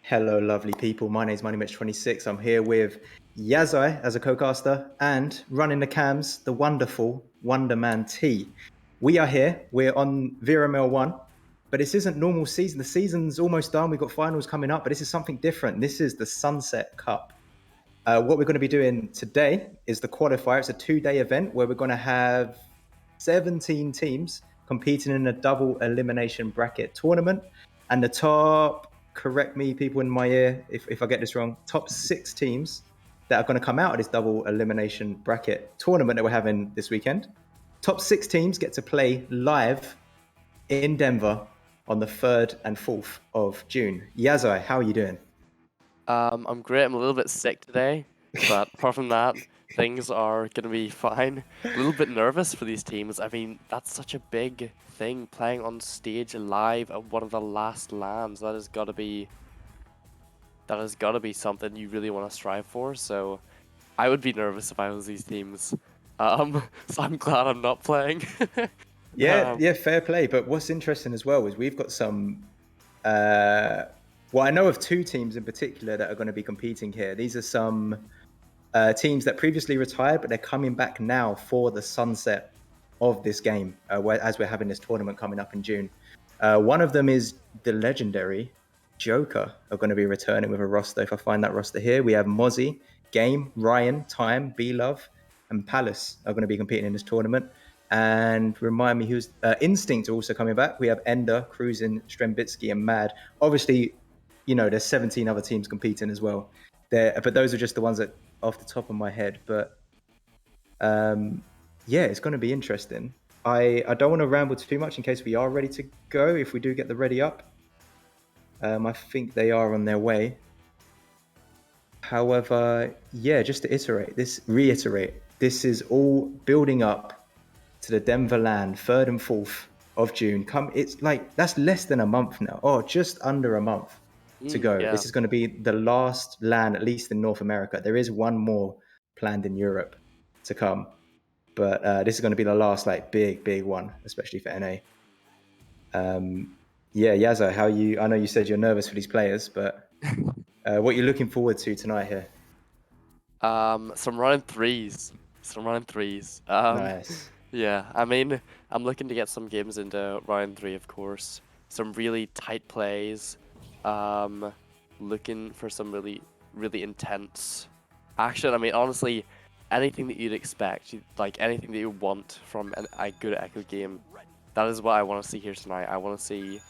Hello, lovely people. My name is MoneyMitch26. I'm here with Yazai as a co-caster and running the cams, the wonderful Wonderman T. We are here. We're on VRML 1, but this isn't normal season. The season's almost done. We've got finals coming up, but this is something different. This is the Sunset Cup. What we're going to be doing today is the Qualifier. It's a 2-day event where we're going to have 17 teams competing in a double elimination bracket tournament. And the top, correct me, people in my ear, if I get this wrong, top 6 teams that are going to come out of this double elimination bracket tournament that we're having this weekend. Top 6 teams get to play live in Denver on the 3rd and 4th of June. Yazai, how are you doing? I'm great. I'm a little bit sick today, but apart from that, things are gonna be fine. A little bit nervous for these teams. I mean, that's such a big thing, playing on stage live at one of the last lands. That has gotta be something you really want to strive for. So I would be nervous if I was these teams. So I'm glad I'm not playing. Yeah, fair play. But what's interesting as well is we've got some. Well, I know of 2 teams in particular that are going to be competing here. These are some teams that previously retired, but they're coming back now for the sunset of this game, as we're having this tournament coming up in June. One of them is the legendary Joker are going to be returning with a roster. If I find that roster here, we have Mozzie, Game, Ryan, Time, B-Love, and Palace are going to be competing in this tournament. And remind me who's Instinct are also coming back. We have Ender, Cruisin, Strembitsky, and Mad. Obviously, there's 17 other teams competing as well. But those are just the ones that off the top of my head. But yeah, it's going to be interesting. I don't want to ramble too much in case we are ready to go. If we do get the ready up, I think they are on their way. However, yeah, just to reiterate, this is all building up to the Denver land, 3rd and 4th of June. It's like that's less than a month now, or just under a month to go. Yeah. This is going to be the last land, at least in North America. There is one more planned in Europe to come, but this is going to be the last big one, especially for NA. Yeah, Yazza, I know you said you're nervous for these players, but what you're looking forward to tonight here? Some running threes. Nice. Yeah, I mean, I'm looking to get some games into round 3, of course. Some really tight plays. Looking for some really intense action. I mean, honestly, anything that you'd expect, like anything that you want from a good Echo game, that is what I want to see here tonight. I want to see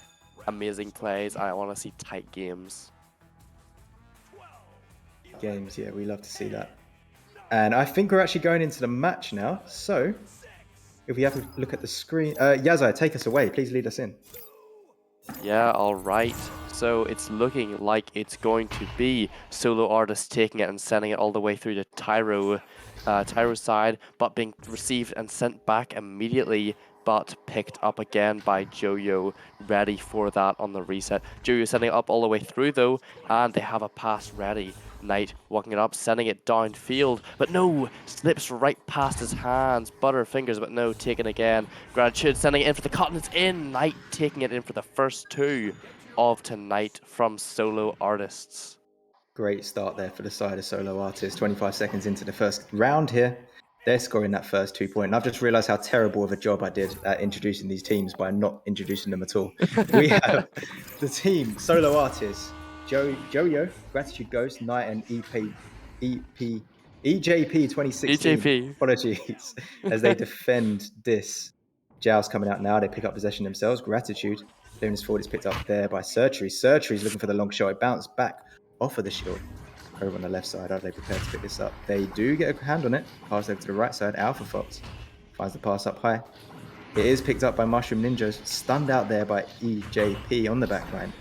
amazing plays. I want to see tight games. Games, yeah, we love to see that. And I think we're actually going into the match now. So if we have to look at the screen, Yazai, take us away. Please lead us in. Yeah, alright. So it's looking like it's going to be Solo Artist taking it and sending it all the way through to Tyro's side, but being received and sent back immediately, but picked up again by Joyo, ready for that on the reset. Joyo sending it up all the way through though, and they have a pass ready. Knight walking it up, sending it downfield, but no, slips right past his hands, Butterfingers, but no, taken again. Gratitude sending it in for the cut, and it's in. Knight taking it in for the first 2 of tonight from Solo Artists. Great start there for the side of Solo Artists. 25 seconds into the first round here. They're scoring that first 2 point. And I've just realized how terrible of a job I did at introducing these teams by not introducing them at all. We have the team, Solo Artists, Joyo, Gratitude Ghost, Knight, and EJP 2016. EJP. Apologies. As they defend this. Jow's coming out now. They pick up possession themselves. Gratitude. Clearing this forward is picked up there by Surgery. Surgery's looking for the long shot. It bounced back off of the shield. Over on the left side, are they prepared to pick this up? They do get a hand on it. Pass over to the right side. Alpha Fox finds the pass up high. It is picked up by Mushroom Ninjas. Stunned out there by EJP on the back line.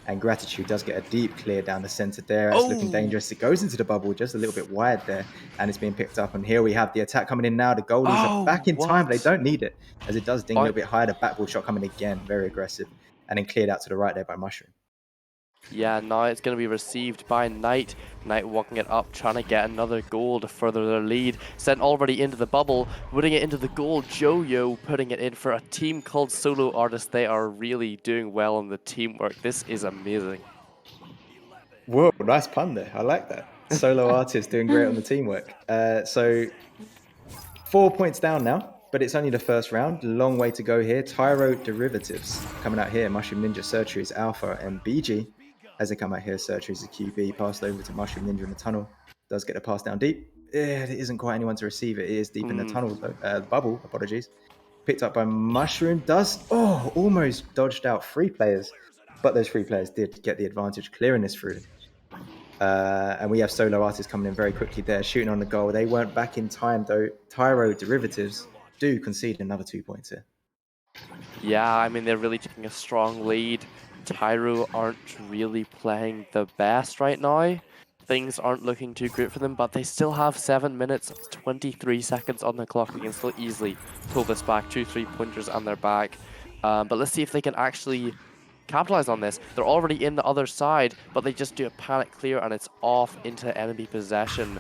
And Gratitude does get a deep clear down the center there. It's looking dangerous. It goes into the bubble just a little bit wide there. And it's being picked up. And here we have the attack coming in now. The goalies are back in time, but they don't need it. As it does ding a little bit higher. The backball shot coming again. Very aggressive. And then cleared out to the right there by Mushroom. Yeah, now it's going to be received by Knight. Knight walking it up, trying to get another goal to further their lead. Sent already into the bubble, putting it into the goal. Joyo putting it in for a team called Solo Artists. They are really doing well in the teamwork. This is amazing. Whoa, nice pun there. I like that. Solo artist doing great on the teamwork. So 4 points down now, but it's only the first round. Long way to go here. Tyro Derivatives coming out here. Mushroom Ninja, Surgeries, Alpha, and BG. As they come out here, Surgeries is QB. Passed over to Mushroom Ninja in the tunnel. Does get the pass down deep. There isn't quite anyone to receive it. It is deep in the tunnel, though. The bubble, apologies. Picked up by Mushroom. Almost dodged out 3 players. But those 3 players did get the advantage, clearing this through. And we have solo artists coming in very quickly there, shooting on the goal. They weren't back in time, though. Tyro Derivatives do concede another 2 points here. Yeah, I mean, they're really taking a strong lead. Tyro aren't really playing the best right now. Things aren't looking too great for them, but they still have 7 minutes, 23 seconds on the clock. They can still easily pull this back. 2 3-pointers and they're back. But let's see if they can actually capitalize on this. They're already in the other side, but they just do a panic clear and it's off into enemy possession.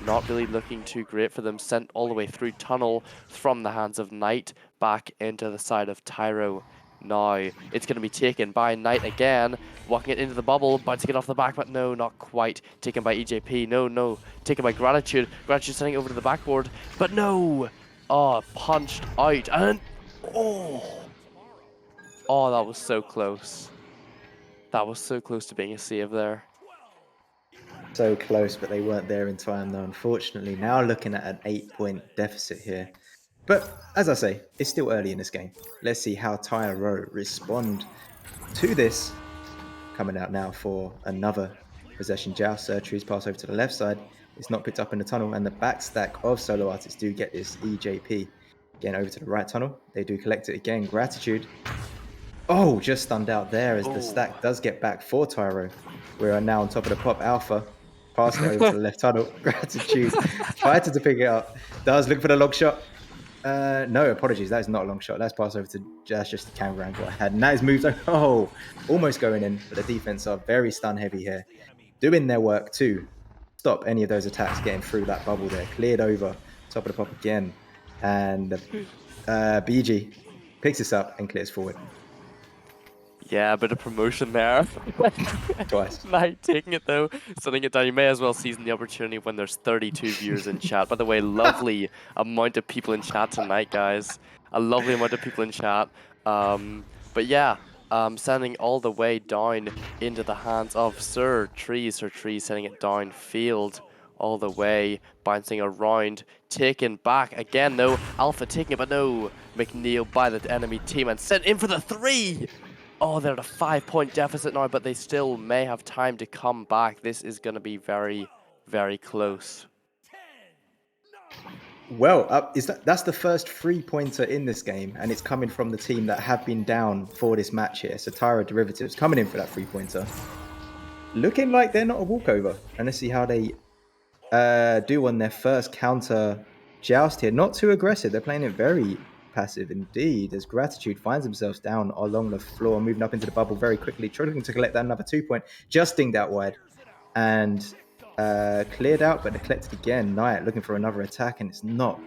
Not really looking too great for them. Sent all the way through tunnel from the hands of Knight back into the side of Tyro. Now it's going to be taken by Knight again, walking it into the bubble, bouncing it off the back, but no, not quite. Taken by EJP, no. Taken by Gratitude. Gratitude sending it over to the backboard, but no! Oh, punched out, and oh, that was so close. That was so close to being a save there. So close, but they weren't there in time, though, unfortunately. Now looking at an 8-point deficit here. But as I say, it's still early in this game. Let's see how Tyro respond to this. Coming out now for another possession joust. Surgeries pass over to the left side. It's not picked up in the tunnel, and the back stack of solo artists do get this. EJP again over to the right tunnel. They do collect it again. Gratitude. Oh, just stunned out there as the stack does get back for Tyro. We are now on top of the pop. Alpha passing it over to the left tunnel. Gratitude fighting to pick it up. Does look for the long shot. No, apologies. That is not a long shot. That's passed over to just the camera angle I had. And that is moved over. Oh, almost going in. But the defense are very stun heavy here. Doing their work to stop any of those attacks getting through that bubble there. Cleared over. Top of the pop again. And BG picks this up and clears forward. Yeah, a bit of promotion there. Twice. Knight taking it though, setting it down. You may as well seize the opportunity when there's 32 viewers in chat. By the way, lovely amount of people in chat tonight, guys. A lovely amount of people in chat. But yeah, sending all the way down into the hands of Sir Trees. Sir Trees sending it downfield all the way, bouncing around, taken back again though. Alpha taking it, but no. McNeil by the enemy team and sent in for the 3! Oh, they're at a 5-point deficit now, but they still may have time to come back. This is going to be very, very close. Well, that's the first 3-pointer in this game, and it's coming from the team that have been down for this match here. So Tyro Derivatives coming in for that 3-pointer. Looking like they're not a walkover. And let's see how they do on their first counter joust here. Not too aggressive. They're playing it very passive indeed, as Gratitude finds themselves down along the floor, moving up into the bubble very quickly, trying to collect that another 2-point, just dinged out wide and cleared out, but they collected again. Knight looking for another attack, and it's not.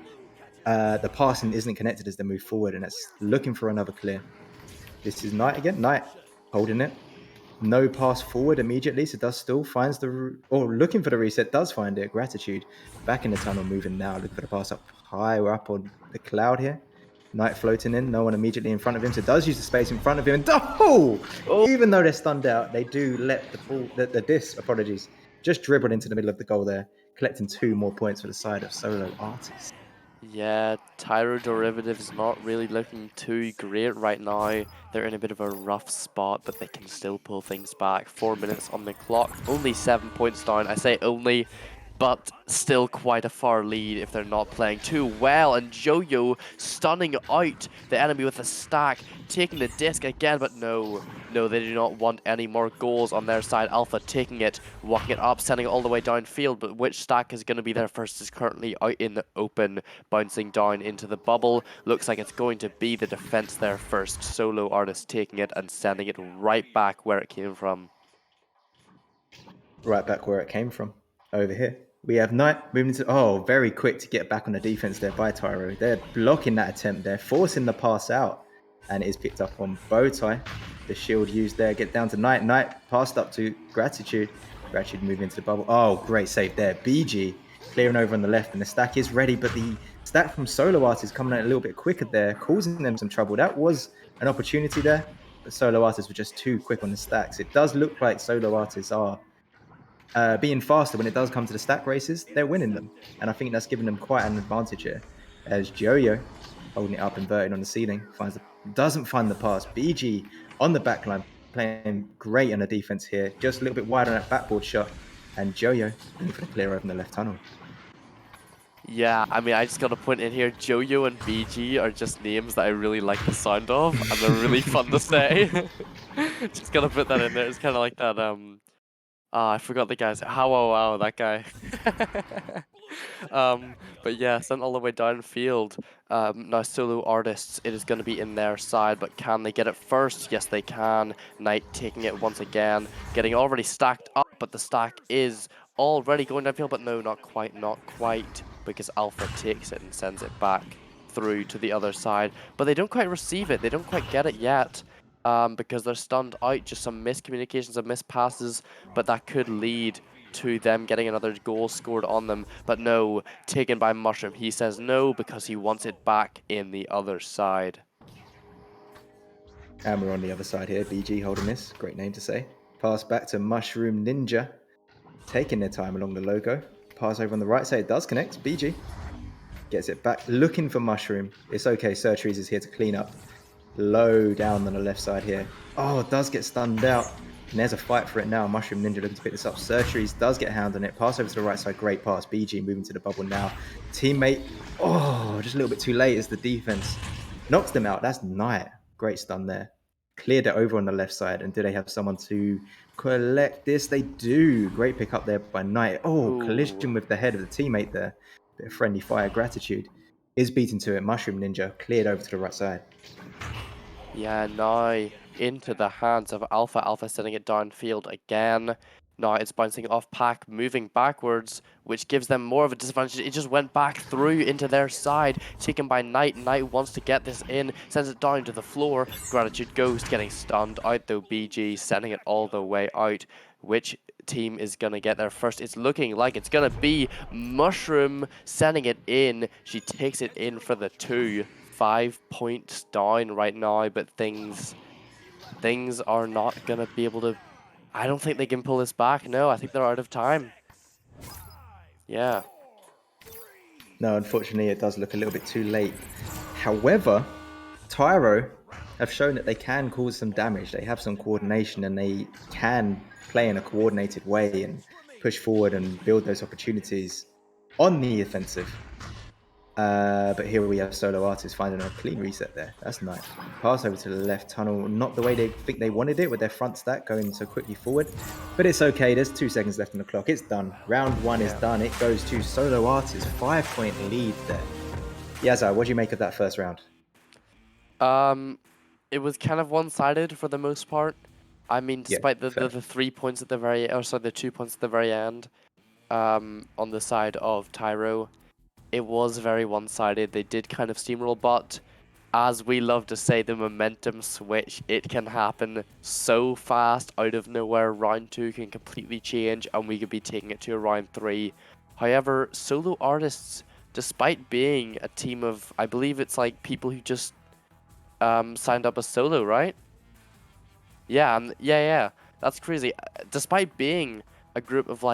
The passing isn't connected as they move forward, and it's looking for another clear. This is Knight again. Knight holding it. No pass forward immediately, so does still finds looking for the reset, does find it. Gratitude back in the tunnel, moving now, looking for the pass up high. We're up on the cloud here. Knight floating in, no one immediately in front of him, so does use the space in front of him. And even though they're stunned out, they do let the disc, apologies, just dribble into the middle of the goal there, collecting 2 more points for the side of solo artists. Yeah, Tyro Derivatives not really looking too great right now. They're in a bit of a rough spot, but they can still pull things back. 4 minutes on the clock, only 7 points down. I say only, but still quite a far lead if they're not playing too well. And Jojo stunning out the enemy with a stack, taking the disc again, but no, they do not want any more goals on their side. Alpha taking it, walking it up, sending it all the way downfield, but which stack is going to be there first is currently out in the open, bouncing down into the bubble. Looks like it's going to be the defense there first. Solo artist taking it and sending it right back where it came from. Right back where it came from, over here. We have Knight moving to, very quick to get back on the defense there by Tyro. They're blocking that attempt there, forcing the pass out, and it is picked up on Bowtie. The shield used there, get down to Knight. Knight passed up to Gratitude. Gratitude moving into the bubble. Oh, great save there. BG clearing over on the left, and the stack is ready, but the stack from Solo Artist is coming out a little bit quicker there, causing them some trouble. That was an opportunity there, but Solo Artists were just too quick on the stacks. It does look like Solo Artists are being faster when it does come to the stack races. They're winning them, and I think that's given them quite an advantage here. As Joyo holding it up, inverted on the ceiling, doesn't find the pass. BG on the back line, playing great on the defense here, just a little bit wide on that backboard shot, and Joyo looking for the clear over in the left tunnel. Yeah, I mean, I just got to point in here, Jojo and BG are just names that I really like the sound of, and they're really fun to say. Just gotta put that in there. It's kind of like that, I forgot the guy's, how wow wow, that guy. But yeah, sent all the way downfield. Now Solo Artists, it is going to be in their side, but can they get it first? Yes, they can. Knight taking it once again, getting already stacked up, but the stack is already going downfield, but no, not quite, because Alpha takes it and sends it back through to the other side, but they don't quite receive it. They don't quite get it yet. Because they're stunned out, just some miscommunications, some missed passes, but that could lead to them getting another goal scored on them. But no, taken by Mushroom. He says no because he wants it back in the other side. And we're on the other side here. BG holding this. Great name to say. Pass back to Mushroom Ninja. Taking their time along the logo. Pass over on the right side. It does connect. BG gets it back. Looking for Mushroom. It's okay. Surtrees is here to clean up. Low down on the left side here. Oh, it does get stunned out. And there's a fight for it now. Mushroom Ninja looking to pick this up. Surtrees does get a hand on it. Pass over to the right side. Great pass. BG moving to the bubble now. Teammate. Oh, just a little bit too late as the defense knocks them out. That's Knight. Great stun there. Cleared it over on the left side. And do they have someone to collect this? They do. Great pick up there by Knight. Oh, Ooh. collision with the head of the teammate there. Bit of friendly fire. Gratitude is beaten to it. Mushroom Ninja cleared over to the right side. Yeah, now into the hands of Alpha. Alpha sending it downfield again. Now it's bouncing off Pack, moving backwards, which gives them more of a disadvantage. It just went back through into their side, taken by Knight. Knight wants to get this in, sends it down to the floor. Gratitude Ghost getting stunned out though. BG sending it all the way out. Which team is going to get there first? It's looking like it's going to be Mushroom sending it in. She takes it in for the 2. 5 points down right now, but things are not going to be able to... I don't think they can pull this back. No, I think they're out of time. Yeah. No, unfortunately, it does look a little bit too late. However, Tyro have shown that they can cause some damage. They have some coordination and they can play in a coordinated way and push forward and build those opportunities on the offensive. But here we have Solo Artists finding a clean reset there. That's nice. Pass over to the left tunnel. Not the way they think they wanted it with their front stack going so quickly forward. But it's okay. There's 2 seconds left on the clock. It's done. Round 1 is done. It goes to Solo Artists. 5-point lead there. Yazza, what do you make of that first round? It was kind of one-sided for the most part. I mean, despite the 3 points at the very... Oh, sorry, the 2 points at the very end on the side of Tyro. It was very one-sided. They did kind of steamroll, but as we love to say, the momentum switch, it can happen so fast out of nowhere. Round 2 can completely change and we could be taking it to a round 3. However, Solo Artists, despite being a team of, I believe it's like people who just signed up as solo, right? Yeah, yeah, that's crazy. Despite being a group of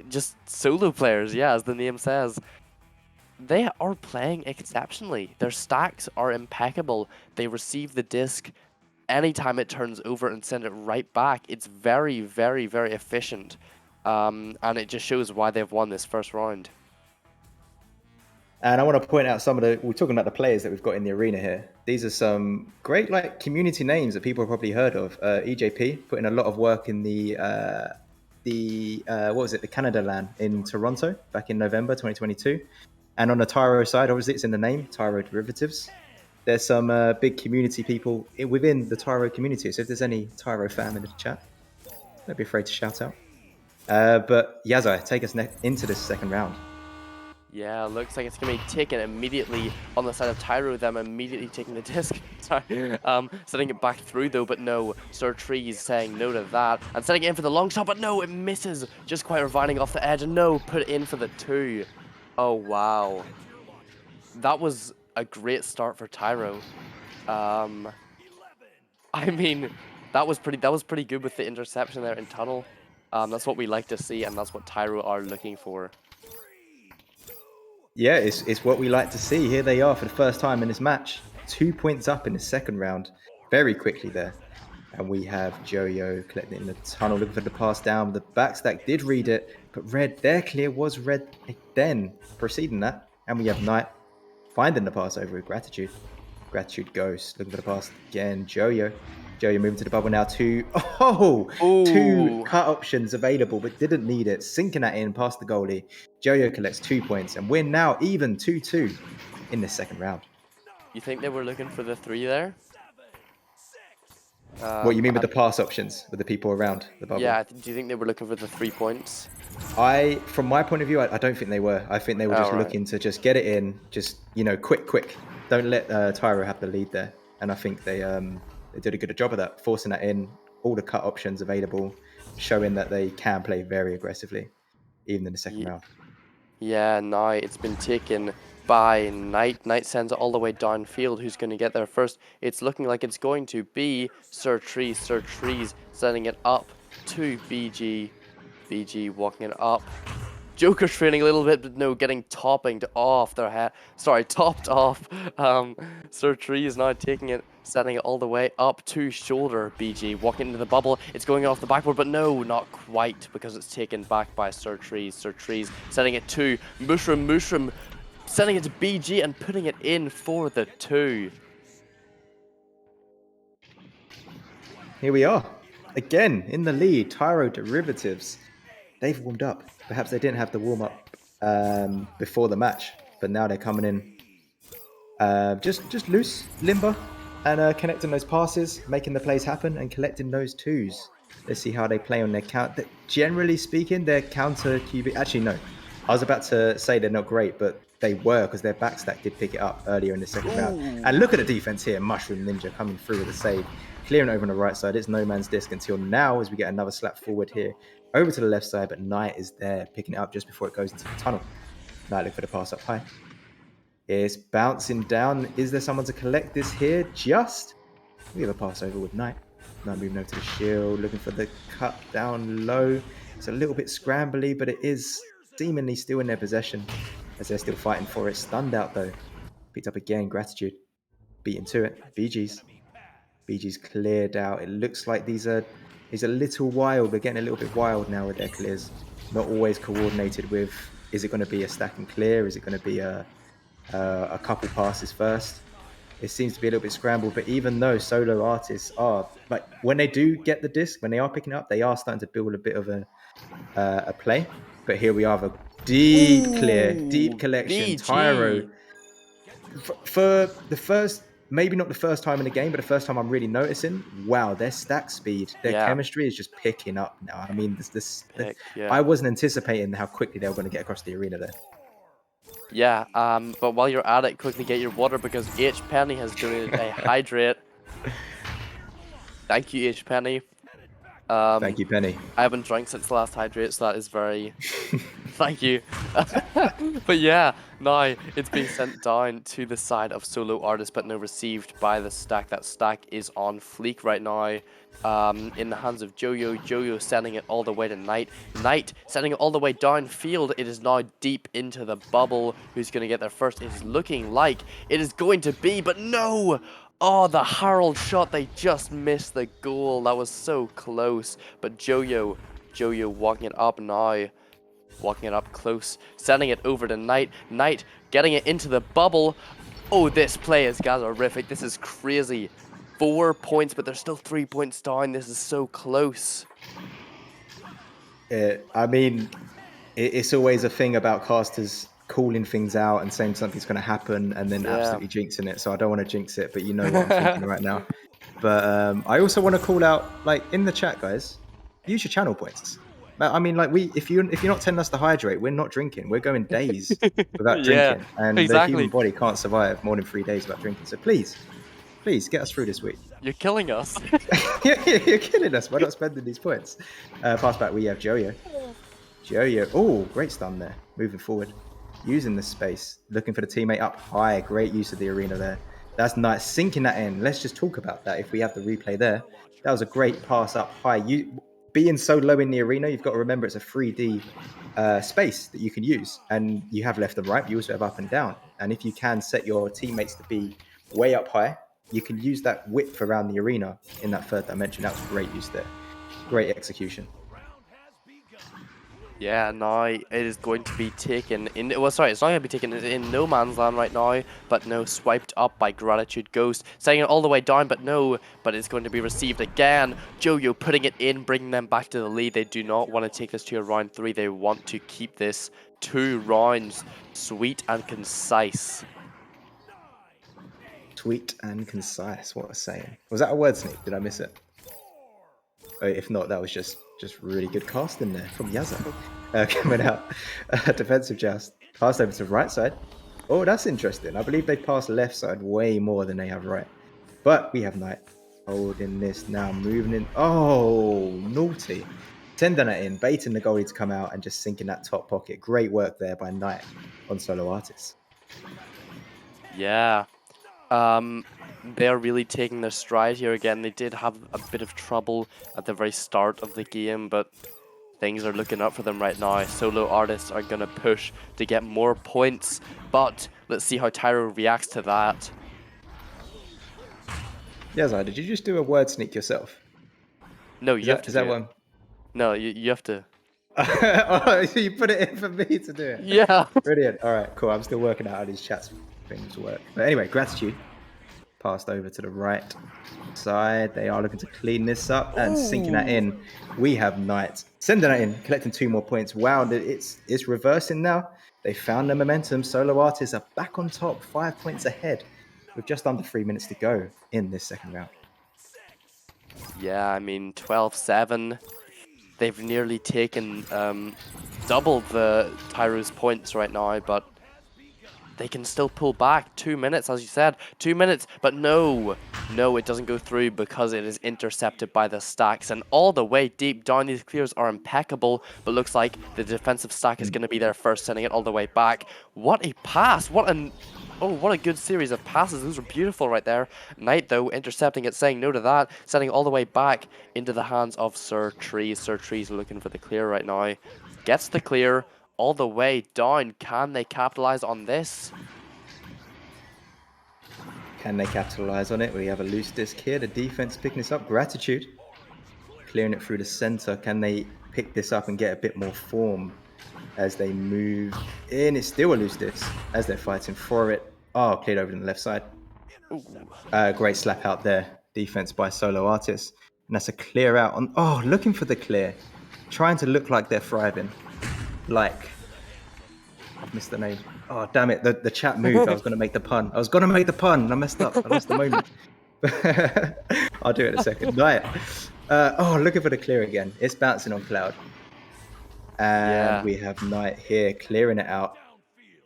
just solo players, yeah, as the name says, they are playing exceptionally. Their stacks are impeccable. They receive the disc anytime it turns over and send it right back. It's very, very, very efficient. And it just shows why they've won this first round. And I want to point out we're talking about the players that we've got in the arena here. These are some great community names that people have probably heard of. EJP putting a lot of work in the Canada LAN in Toronto back in November 2022. And on the Tyro side, obviously it's in the name, Tyro Derivatives. There's some big community people within the Tyro community. So if there's any Tyro fam in the chat, don't be afraid to shout out. But Yazza, take us into this second round. Yeah, looks like it's gonna be taken immediately on the side of Tyro, them immediately taking the disc. Sorry. Sending it back through though, but no. Sir Trees saying no to that. And setting it in for the long shot, but no, it misses. Just quite reviving off the edge, and no, put it in for the 2. Oh wow. That was a great start for Tyro. I mean, that was pretty good with the interception there in tunnel. That's what we like to see, and that's what Tyro are looking for. Yeah, it's what we like to see. Here they are for the first time in this match. 2 points up in the second round. Very quickly there. And we have Joyo collecting it in the tunnel, looking for the pass down. The backstack did read it, but red, their clear was red then, preceding that. And we have Knight finding the pass over with Gratitude. Gratitude Ghost, looking for the pass again. Joyo. Joyo moving to the bubble now. Two Ooh. cut options available, but didn't need it. Sinking that in past the goalie. Joyo collects 2 points, and we're now even 2-2 in the second round. You think they were looking for the 3 there? What you mean with the pass options, with the people around the bubble? Yeah, do you think they were looking for the 3 points? From my point of view, I don't think they were. I think they were just looking to just get it in, just, quick. Don't let Tyro have the lead there. And I think they did a good job of that, forcing that in, all the cut options available, showing that they can play very aggressively, even in the second round. Yeah, now it's been taken by Knight. Knight sends it all the way downfield. Who's going to get there first? It's looking like it's going to be Sir Trees. Sir Trees sending it up to BG. BG walking it up. Joker training a little bit, but no, getting topped off. Sir Tree is now taking it, setting it all the way up to shoulder. BG walking into the bubble. It's going off the backboard, but no, not quite, because it's taken back by Sir Trees. Sir Trees setting it to Mushroom, sending it to BG and putting it in for the 2. Here we are, again in the lead. Tyro Derivatives. They've warmed up. Perhaps they didn't have the warm up before the match, but now they're coming in just loose, limber, and connecting those passes, making the plays happen, and collecting those 2s. Let's see how they play on their count. Generally speaking, their counter QB. Actually, no. I was about to say they're not great, but they were, because their backstack did pick it up earlier in the second round. And look at the defense here. Mushroom Ninja coming through with a save. Clearing over on the right side. It's no man's disc until now, as we get another slap forward here. Over to the left side, but Knight is there, picking it up just before it goes into the tunnel. Knight look for the pass up high. It's bouncing down. Is there someone to collect this here? We have a pass over with Knight. Knight moving over to the shield, looking for the cut down low. It's a little bit scrambly, but it is seemingly still in their possession, as they're still fighting for it. Stunned out though. Picked up again, Gratitude. Beaten to it. BG's cleared out. It looks like these are a little wild. We're getting a little bit wild now with their clears. Not always coordinated with, is it going to be a stack and clear? Is it going to be a couple passes first? It seems to be a little bit scrambled, but even though solo artists are, like, when they do get the disc, when they are picking up, they are starting to build a bit of a play. But here we have a deep clear, deep collection. BG. Tyro, for the first, maybe not the first time in the game, but the first time I'm really noticing, wow, their stack speed, their chemistry is just picking up now. I mean, I wasn't anticipating how quickly they were going to get across the arena there. Yeah, but while you're at it, quickly get your water, because H Penny has donated a hydrate. Thank you, H Penny. Thank you, Penny. I haven't drank since the last hydrate, so that is very... Thank you. But yeah, now it's being sent down to the side of solo artist, but no, received by the stack. That stack is on fleek right now. In the hands of Joyo. Joyo sending it all the way to Knight. Knight sending it all the way downfield. It is now deep into the bubble. Who's going to get there first? It is looking like it is going to be, but no! Oh, the Harold shot. They just missed the goal. That was so close. But Joyo walking it up now. Walking it up close. Sending it over to Knight. Knight getting it into the bubble. Oh, this play is horrific. This is crazy. 4 points, but they're still 3 points down. This is so close. I mean, it's always a thing about casters calling things out and saying something's going to happen and then absolutely jinxing it. So I don't want to jinx it, but you know what I'm thinking right now. But I also want to call out, like, in the chat, guys, use your channel points. I mean, like if you're not telling us to hydrate, we're not drinking. We're going days without Yeah, drinking, and the human exactly. body can't survive more than 3 days without drinking. So please get us through this week. You're killing us. You're kidding us. We're not spending these points. Pass back. We have Joyo. Joyo. Oh, great stun there. Moving forward, using the space, looking for the teammate up high. Great use of the arena there. That's nice. Sinking that in. Let's just talk about that. If we have the replay there, that was a great pass up high. You being so low in the arena, you've got to remember it's a 3D space that you can use, and you have left and right. But you also have up and down. And if you can set your teammates to be way up high, you can use that width around the arena in that third dimension. That was great use there. Great execution. Yeah, now it is going to be taken in. Well, sorry, it's not going to be taken in no man's land right now, but no, swiped up by Gratitude Ghost, setting it all the way down, but no, but it's going to be received again. Joyo putting it in, bringing them back to the lead. They do not want to take this to a round 3. They want to keep this 2 rounds, sweet and concise. Sweet and concise. What a saying. Was that a word sneak? Did I miss it? If not, that was just really good casting there from Yaza. Coming out. Defensive joust. Passed over to the right side. Oh, that's interesting. I believe they passed left side way more than they have right. But we have Knight holding this now, moving in. Oh, naughty. Sending it in, baiting the goalie to come out and just sinking that top pocket. Great work there by Knight on solo artists. Yeah. They're really taking their stride here again. They did have a bit of trouble at the very start of the game, but things are looking up for them right now. Solo artists are going to push to get more points, but let's see how Tyro reacts to that. Yazai, did you just do a word sneak yourself? No, you have to Is that do it. one? No, you have to. Oh, so you put it in for me to do it? Yeah. Brilliant. All right, cool. I'm still working out how these chats things work. But anyway, Gratitude passed over to the right side. They are looking to clean this up and sinking that in. We have Knight sending that in, collecting 2 more points. Wow, it's reversing now. They found the momentum. Solo artists are back on top, 5 points ahead with just under 3 minutes to go in this second round. Yeah, I mean, 12-7. They've nearly taken double the Tyro's points right now, but they can still pull back. 2 minutes, as you said. 2 minutes, but no, it doesn't go through because it is intercepted by the stacks. And all the way deep down, these clears are impeccable, but looks like the defensive stack is going to be there first, sending it all the way back. What a pass! What a good series of passes. Those were beautiful right there. Knight, though, intercepting it, saying no to that, sending it all the way back into the hands of Sir Trees. Sir Trees looking for the clear right now. Gets the clear all the way down. Can they capitalize on this? Can they capitalize on it? We have a loose disc here. The defense picking this up. Gratitude clearing it through the center. Can they pick this up and get a bit more form as they move in? It's still a loose disc as they're fighting for it. Oh, cleared over to the left side. Great slap out there. Defense by Solo Artists. And that's a clear out on. Oh, looking for the clear. Trying to look like they're thriving. Like, I've missed the name. Oh, damn it. The chat moved. I was going to make the pun. And I messed up. I lost the moment. I'll do it in a second. Right. Looking for the clear again. It's bouncing on Cloud. And we have Knight here clearing it out.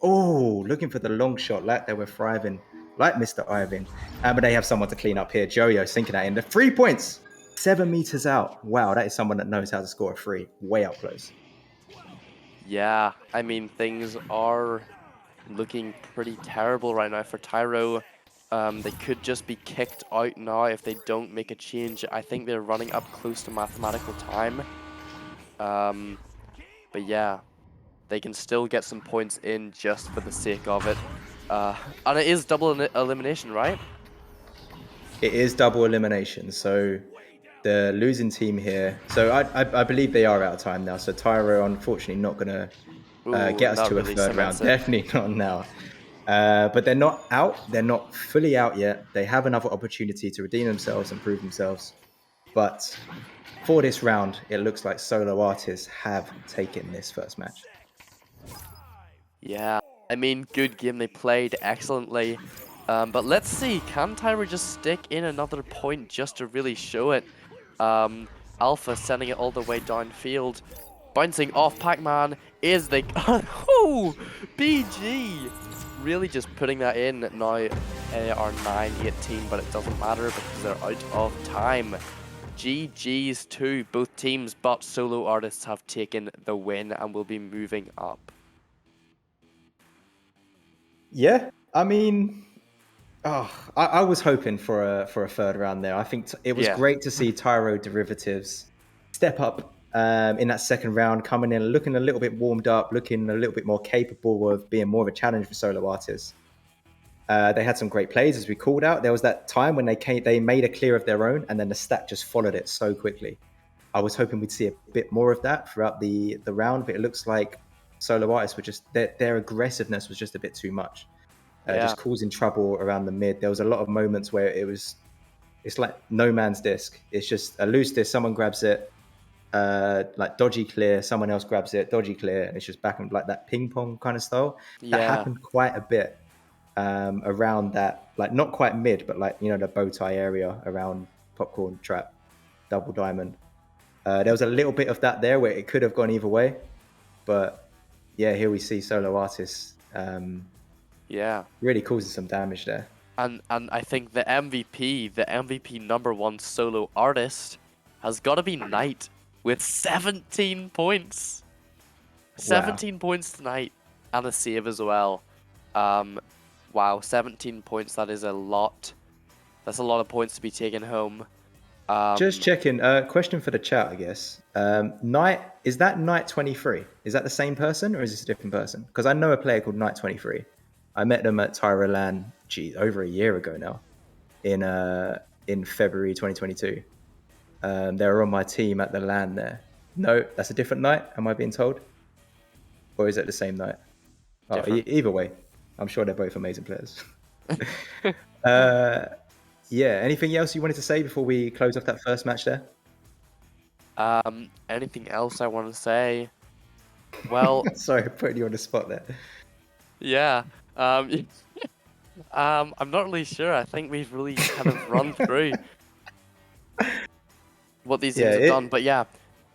Oh, looking for the long shot like they were thriving, like Mr. Irving. But they have someone to clean up here. Joyo sinking that in. The 3 points. 7 meters out. Wow, that is someone that knows how to score a 3. Way up close. Yeah, I mean, things are looking pretty terrible right now for Tyro. They could just be kicked out now if they don't make a change. I think they're running up close to mathematical time. But yeah, they can still get some points in just for the sake of it. And it is double elimination, right? It is double elimination. So the losing team here. So I believe they are out of time now. So Tyro, unfortunately, not going to get us to a third round. Definitely not now. But they're not out. They're not fully out yet. They have another opportunity to redeem themselves and prove themselves. But for this round, it looks like Solo Artists have taken this first match. Yeah, I mean, good game. They played excellently. But let's see, can Tyro just stick in another point just to really show it? Alpha sending it all the way downfield. Bouncing off Pac-Man is the... Oh! BG! Really just putting that in. Now are 9-18, but it doesn't matter because they're out of time. GG's to both teams, but Solo Artists have taken the win and will be moving up. Yeah, I mean, I was hoping for a third round there. I think it was great to see Tyro Derivatives step up in that second round, coming in looking a little bit warmed up, looking a little bit more capable of being more of a challenge for solo artists. They had some great plays, as we called out. There was that time when they made a clear of their own, and then the stack just followed it so quickly. I was hoping we'd see a bit more of that throughout the round, but it looks like solo artists were just their aggressiveness was just a bit too much, just causing trouble around the mid. There was a lot of moments where it's like no man's disc. It's just a loose disc, someone grabs it, like dodgy clear, someone else grabs it, dodgy clear, and it's just back and like that ping pong kind of style. That happened quite a bit around that, like not quite mid, but like, you know, the bow tie area around popcorn trap, double diamond. There was a little bit of that there where it could have gone either way, but yeah, here we see solo artists really causing some damage there. And I think the MVP #1 solo artist has got to be Knight with 17 points. 17 points tonight and a save as well. Wow, 17 points, that is a lot. That's a lot of points to be taken home. Just checking, question for the chat, I guess. Knight, is that Knight 23? Is that the same person or is this a different person? Because I know a player called Knight 23. I met them at Tyroland, over a year ago now, in February 2022. They were on my team at the LAN there. No, that's a different Knight, am I being told? Or is it the same Knight? Oh, either way, I'm sure they're both amazing players. Yeah, anything else you wanted to say before we close off that first match there? Anything else I want to say? Well, sorry, putting you on the spot there. Yeah. I'm not really sure. I think we've really kind of run through what these teams have done. But yeah,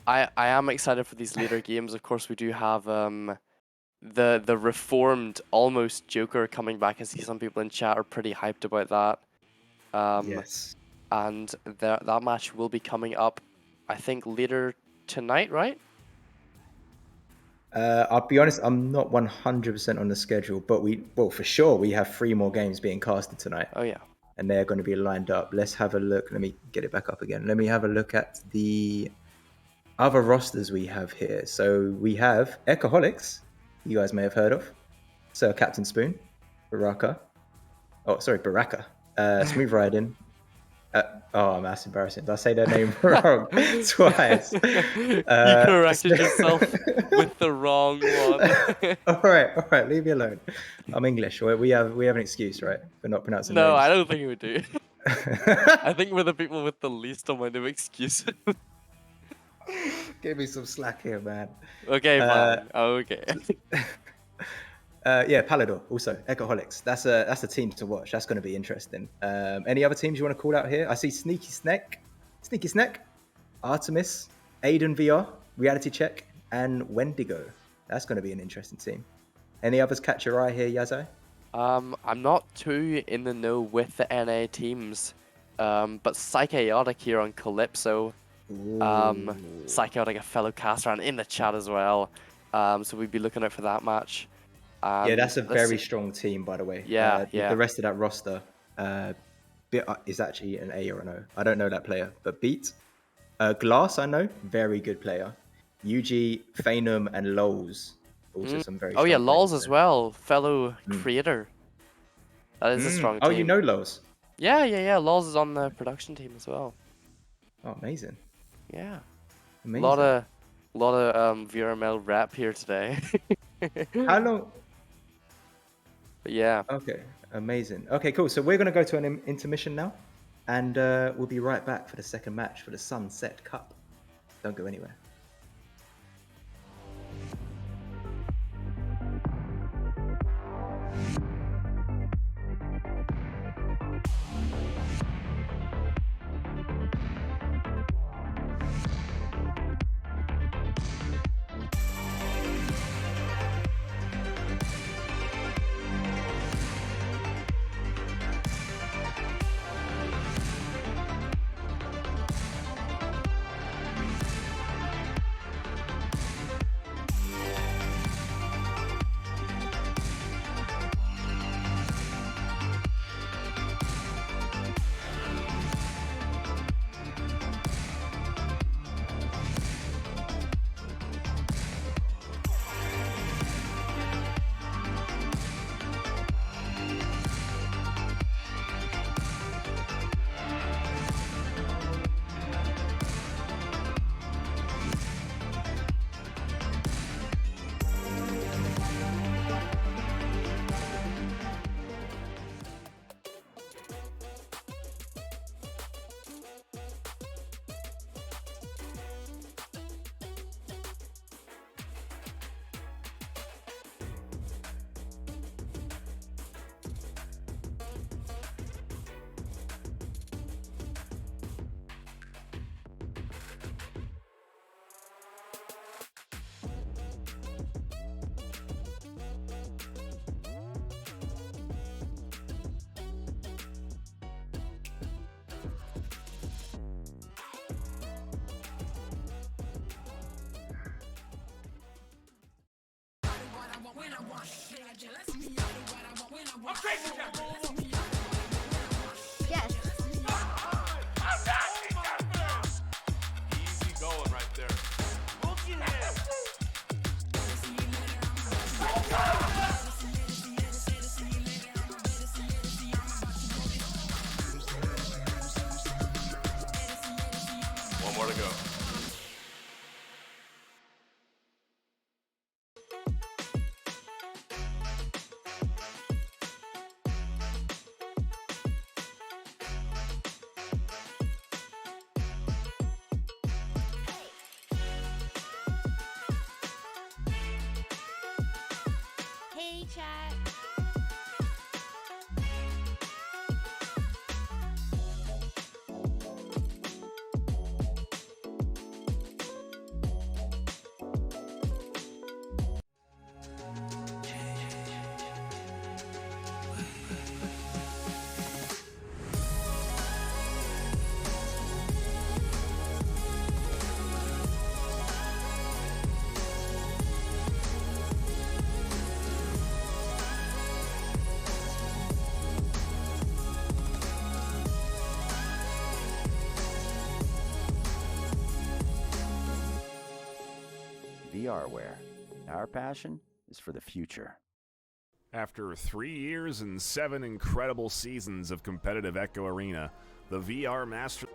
I am excited for these later games. Of course, we do have the reformed almost Joker coming back. I see some people in chat are pretty hyped about that. Yes. And that match will be coming up, I think, later tonight, right? I'll be honest, I'm not 100% on the schedule, but for sure, we have 3 more games being casted tonight. Oh, yeah. And they're going to be lined up. Let's have a look. Let me get it back up again. Let me have a look at the other rosters we have here. So we have Ecoholics, you guys may have heard of. Sir Captain Spoon, Baraka. Smooth Riding. That's embarrassing. Did I say their name wrong twice? You corrected yourself with the wrong one. All right. Leave me alone. I'm English. We have an excuse, right, for not pronouncing names. No, I don't think we do. I think we're the people with the least amount of excuses. Give me some slack here, man. Okay, fine. Okay. Yeah, Palador, also Ecoholics. That's a team to watch. That's going to be interesting. Any other teams you want to call out here? I see Sneaky Snack, Artemis, Aiden VR, Reality Check, and Wendigo. That's going to be an interesting team. Any others catch your eye here, Yazai? I'm not too in the know with the NA teams, but Psychotic here on Calypso. Psychotic, a fellow caster, and in the chat as well. So we'd be looking out for that match. Yeah, that's a very strong team, by the way. Yeah. The rest of that roster is actually an A or an O. I don't know that player, but Beat, Glass, I know, very good player. UG, Phanum, and Lols, also some very. Oh yeah, Lols as well, fellow creator. That is a strong team. Oh, you know Lols? Yeah. Lols is on the production team as well. Oh, amazing. Yeah. Amazing. A lot of VRML rap here today. How long? But yeah. Okay, amazing. Okay, cool. So we're going to go to an intermission now, and we'll be right back for the second match for the Sunset Cup. Don't go anywhere. Yes. Easy going right there. Look at him. One more to go. Hey, chat. VRware. Our passion is for the future. After 3 years and 7 incredible seasons of competitive Echo Arena, the VR Master...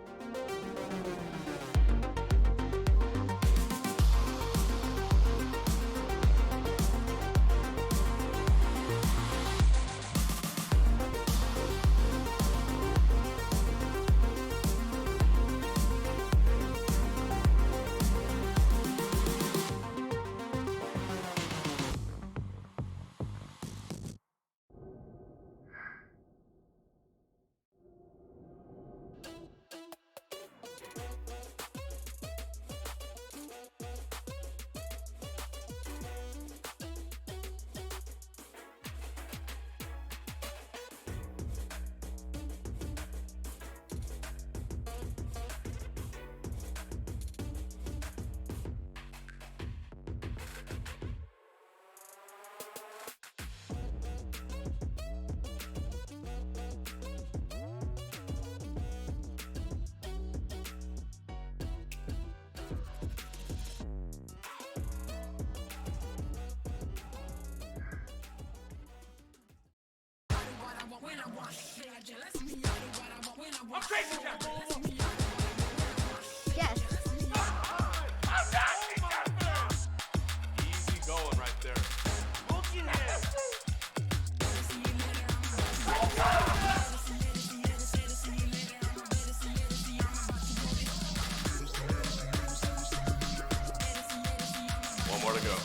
Yes. Easy going right there. Look at him. One more to go.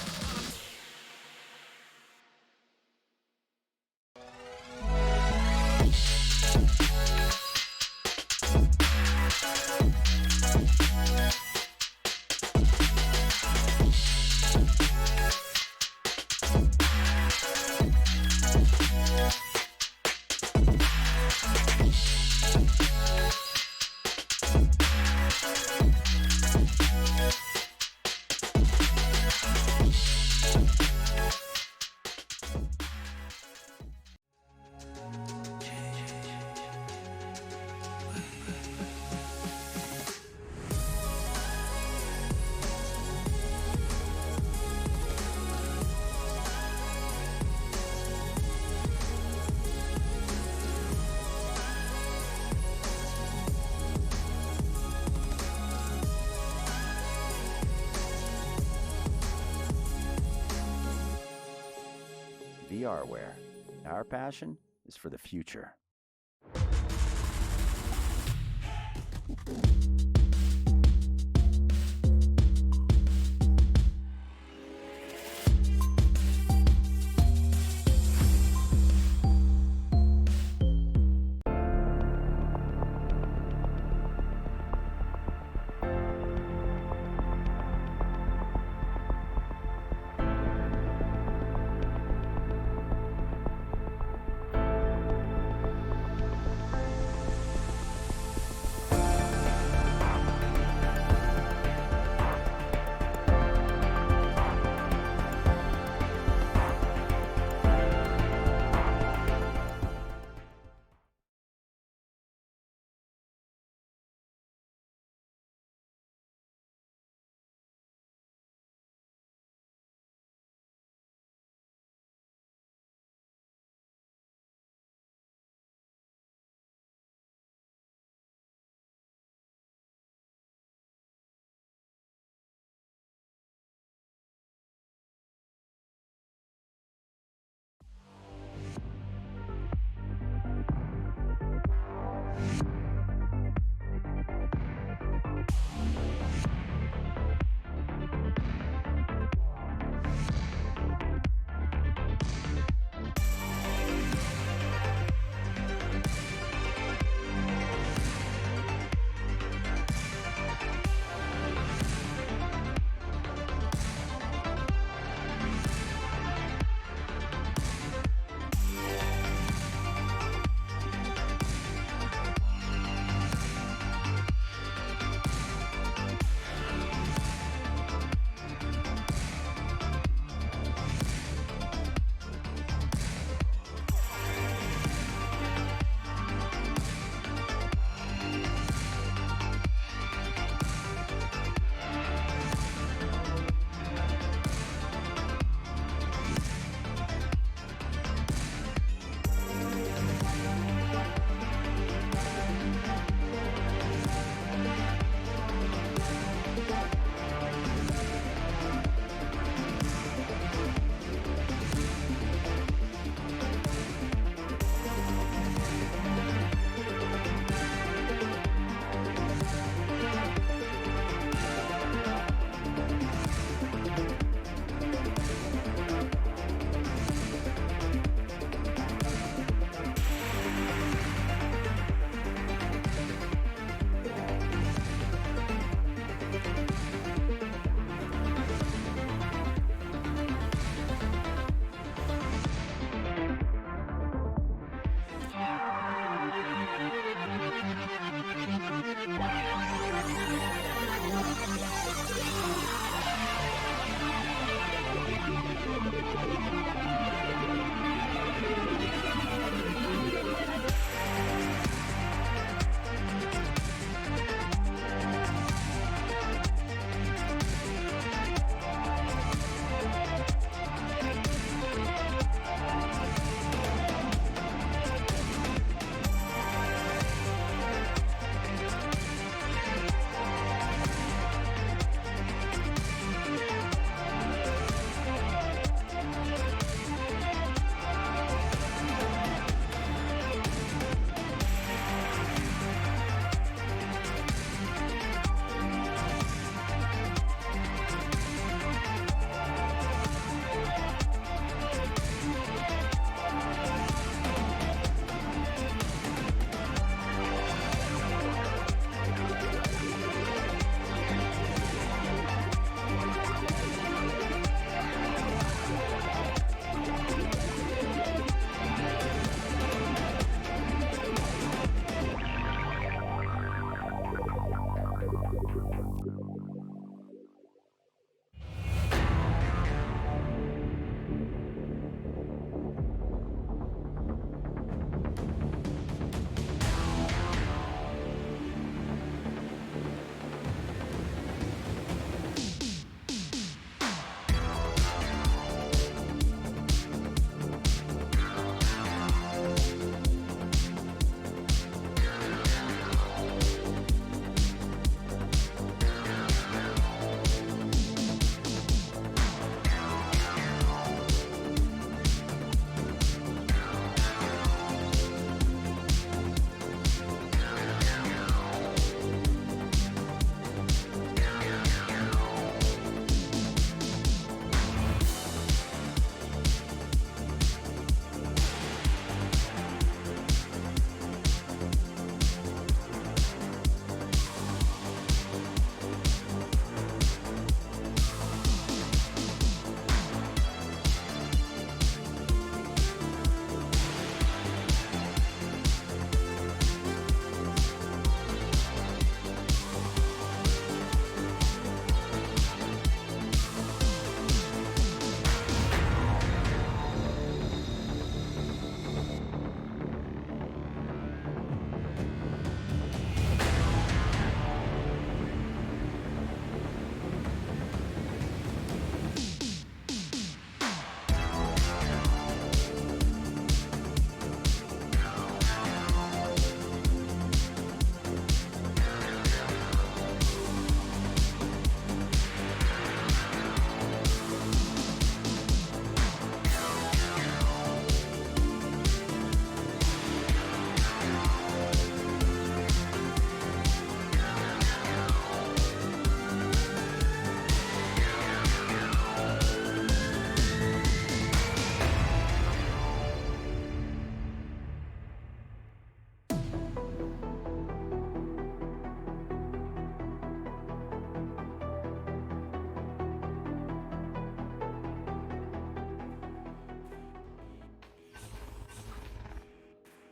VRware. Our passion is for the future.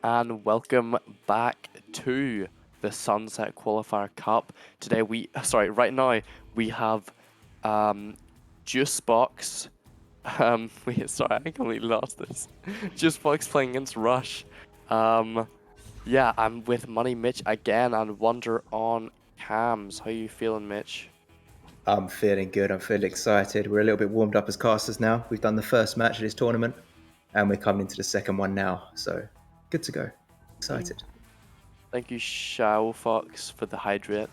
and welcome back to the Sunset Qualifier Cup. Today right now we have Juicebox. Sorry, I completely lost this. Juicebox playing against Rush. Yeah, I'm with Money Mitch again and Wonder on cams. How you feeling, Mitch? I'm feeling good. I'm feeling excited. We're a little bit warmed up as casters now. We've done the first match of this tournament, and we're coming into the second one now. So good to go. Excited. Thank you, Shao Fox, for the hydrate.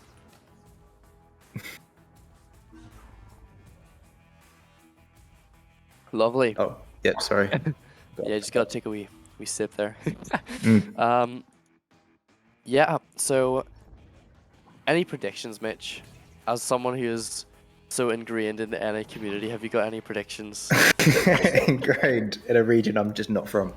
Lovely. Oh, yep. Sorry. Yeah, just gotta take a wee sip there. Mm. Yeah. So, any predictions, Mitch? As someone who is so ingrained in the NA community, have you got any predictions? Ingrained in a region I'm just not from.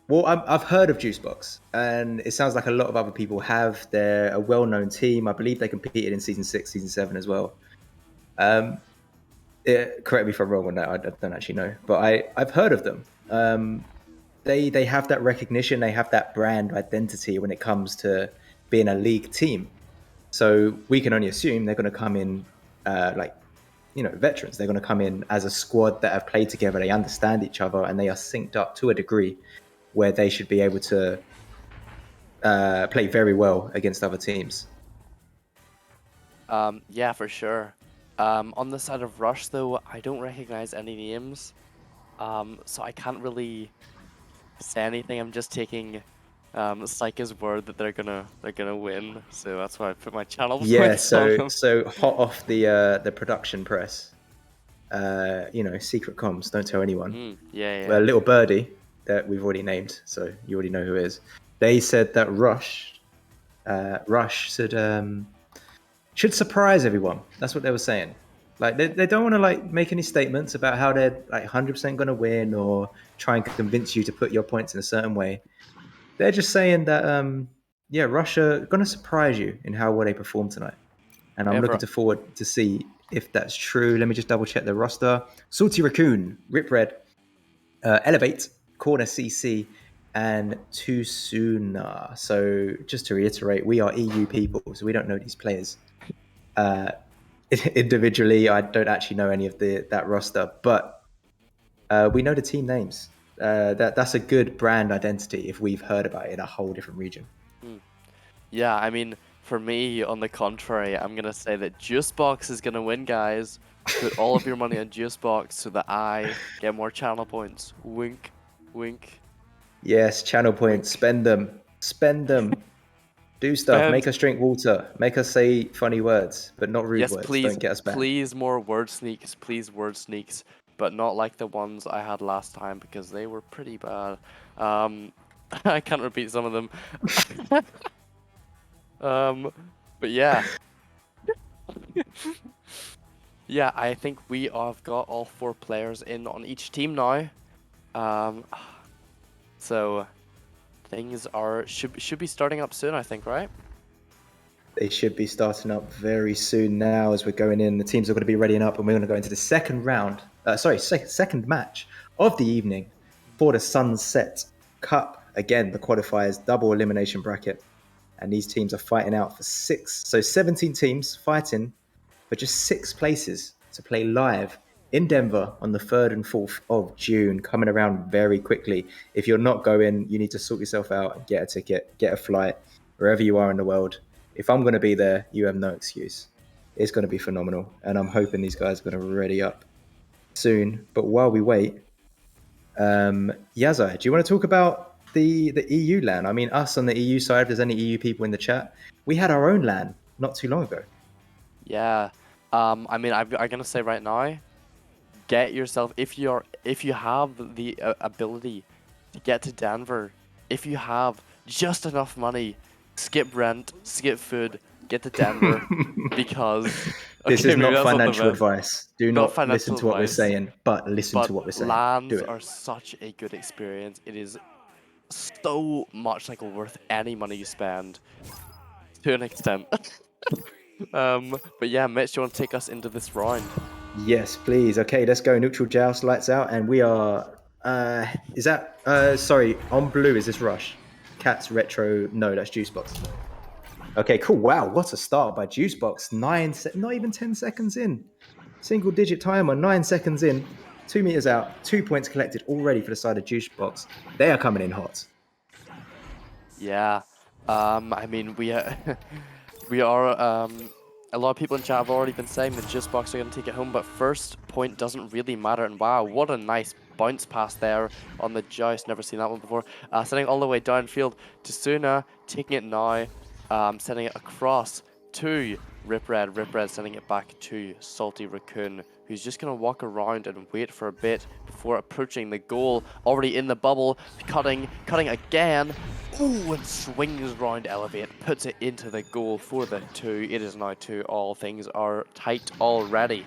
Well, I've heard of Juicebox, and it sounds like a lot of other people have. They're a well-known team. I believe they competed in Season 6, Season 7 as well. Correct me if I'm wrong on that. I don't actually know. But I've heard of them. They have that recognition. They have that brand identity when it comes to being a league team. So we can only assume they're going to come in veterans. They're going to come in as a squad that have played together. They understand each other, and they are synced up to a degree where they should be able to play very well against other teams. Yeah, for sure. On the side of Rush, though, I don't recognize any names, so I can't really say anything. I'm just taking Psycha's word that they're gonna win. So that's why I put my channel Yeah. points on them. So hot off the production press. Secret comms. Don't tell anyone. Yeah. Well, little birdie that we've already named, so you already know who it is. They said that Rush should surprise everyone. That's what they were saying. Like they don't want to make any statements about how they're 100% going to win or try and convince you to put your points in a certain way. They're just saying that Russia going to surprise you in how well they perform tonight, and I'm looking forward to see if that's true. Let me just double check the roster. Salty Raccoon, Rip Red, Elevate, Corner CC, and Tusuna. So just to reiterate, we are EU people, so we don't know these players. Individually, I don't actually know any of that roster, but we know the team names. That's a good brand identity if we've heard about it in a whole different region. Yeah, I mean, for me, on the contrary, I'm gonna say that Juicebox is gonna win, guys. Put all of your money on Juicebox so that I get more channel points. Wink, wink. Yes, channel points. Spend them. Do stuff. Make us drink water. Make us say funny words, but not rude words. Please, don't get us banned. Please, more word sneaks. Please, word sneaks, but not like the ones I had last time because they were pretty bad. I can't repeat some of them. But yeah. Yeah, I think we have got all 4 players in on each team now. So things should be starting up soon, I think, right? They should be starting up very soon now as we're going in. The teams are going to be readying up, and we're going to go into the second match of the evening for the Sunset Cup. Again, the qualifiers, double elimination bracket. And these teams are fighting out for 17 teams fighting for just 6 places to play live in Denver on the 3rd and 4th of June, coming around very quickly. If you're not going, you need to sort yourself out and get a ticket, get a flight, wherever you are in the world. If I'm going to be there, you have no excuse. It's going to be phenomenal, and I'm hoping these guys are going to ready up soon. But while we wait, Yazai, do you want to talk about the EU LAN? I mean, us on the EU side, if there's any EU people in the chat, we had our own LAN not too long ago. Yeah. I mean, I'm gonna say right now, get yourself, if you have the ability to get to Denver, if you have just enough money, skip rent, skip food, get to Denver, because this is not financial advice. Do not listen to what we're saying, but listen to what we're saying. LANs are such a good experience. It is so much worth any money you spend, to an extent. But yeah, Mitch, do you want to take us into this round? Yes, please. Okay, let's go. Neutral joust, lights out, and we are Is that sorry, on blue is this Rush? Cats Retro, no, that's Juicebox. Okay, cool. Wow, what a start by Juicebox. Not even 10 seconds in. Single digit timer, 9 seconds in, 2 meters out, 2 points collected already for the side of Juicebox. They are coming in hot. Yeah. I mean, we are, we are, a lot of people in chat have already been saying that Juicebox are going to take it home, but first point doesn't really matter. And wow, what a nice bounce pass there on the Joust. Never seen that one before. Sending all the way downfield to Suna, taking it now, sending it across to Ripred. Ripred sending it back to Salty Raccoon, who's just going to walk around and wait for a bit before approaching the goal. Already in the bubble, cutting again. Ooh, and swings round Elevate, puts it into the goal for the 2. It is now 2. All things are tight already.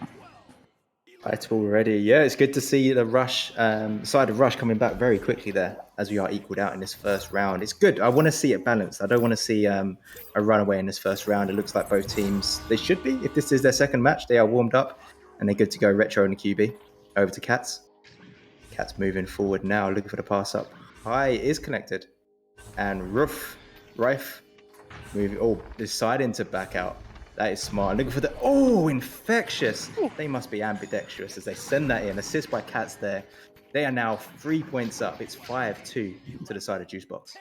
Right already. Yeah, it's good to see the Rush, side of Rush coming back very quickly there as we are equaled out in this first round. It's good. I want to see it balanced. I don't want to see a runaway in this first round. It looks like both teams, they should be. If this is their second match, they are warmed up and they're good to go. Retro and the QB. Over to Cats. Cats moving forward now, looking for the pass up. High is connected. And Rife, moving, deciding to back out. That is smart. Looking for the, infectious. They must be ambidextrous as they send that in. Assist by Cats there. They are now 3 points up. It's 5-2 to the side of Juicebox.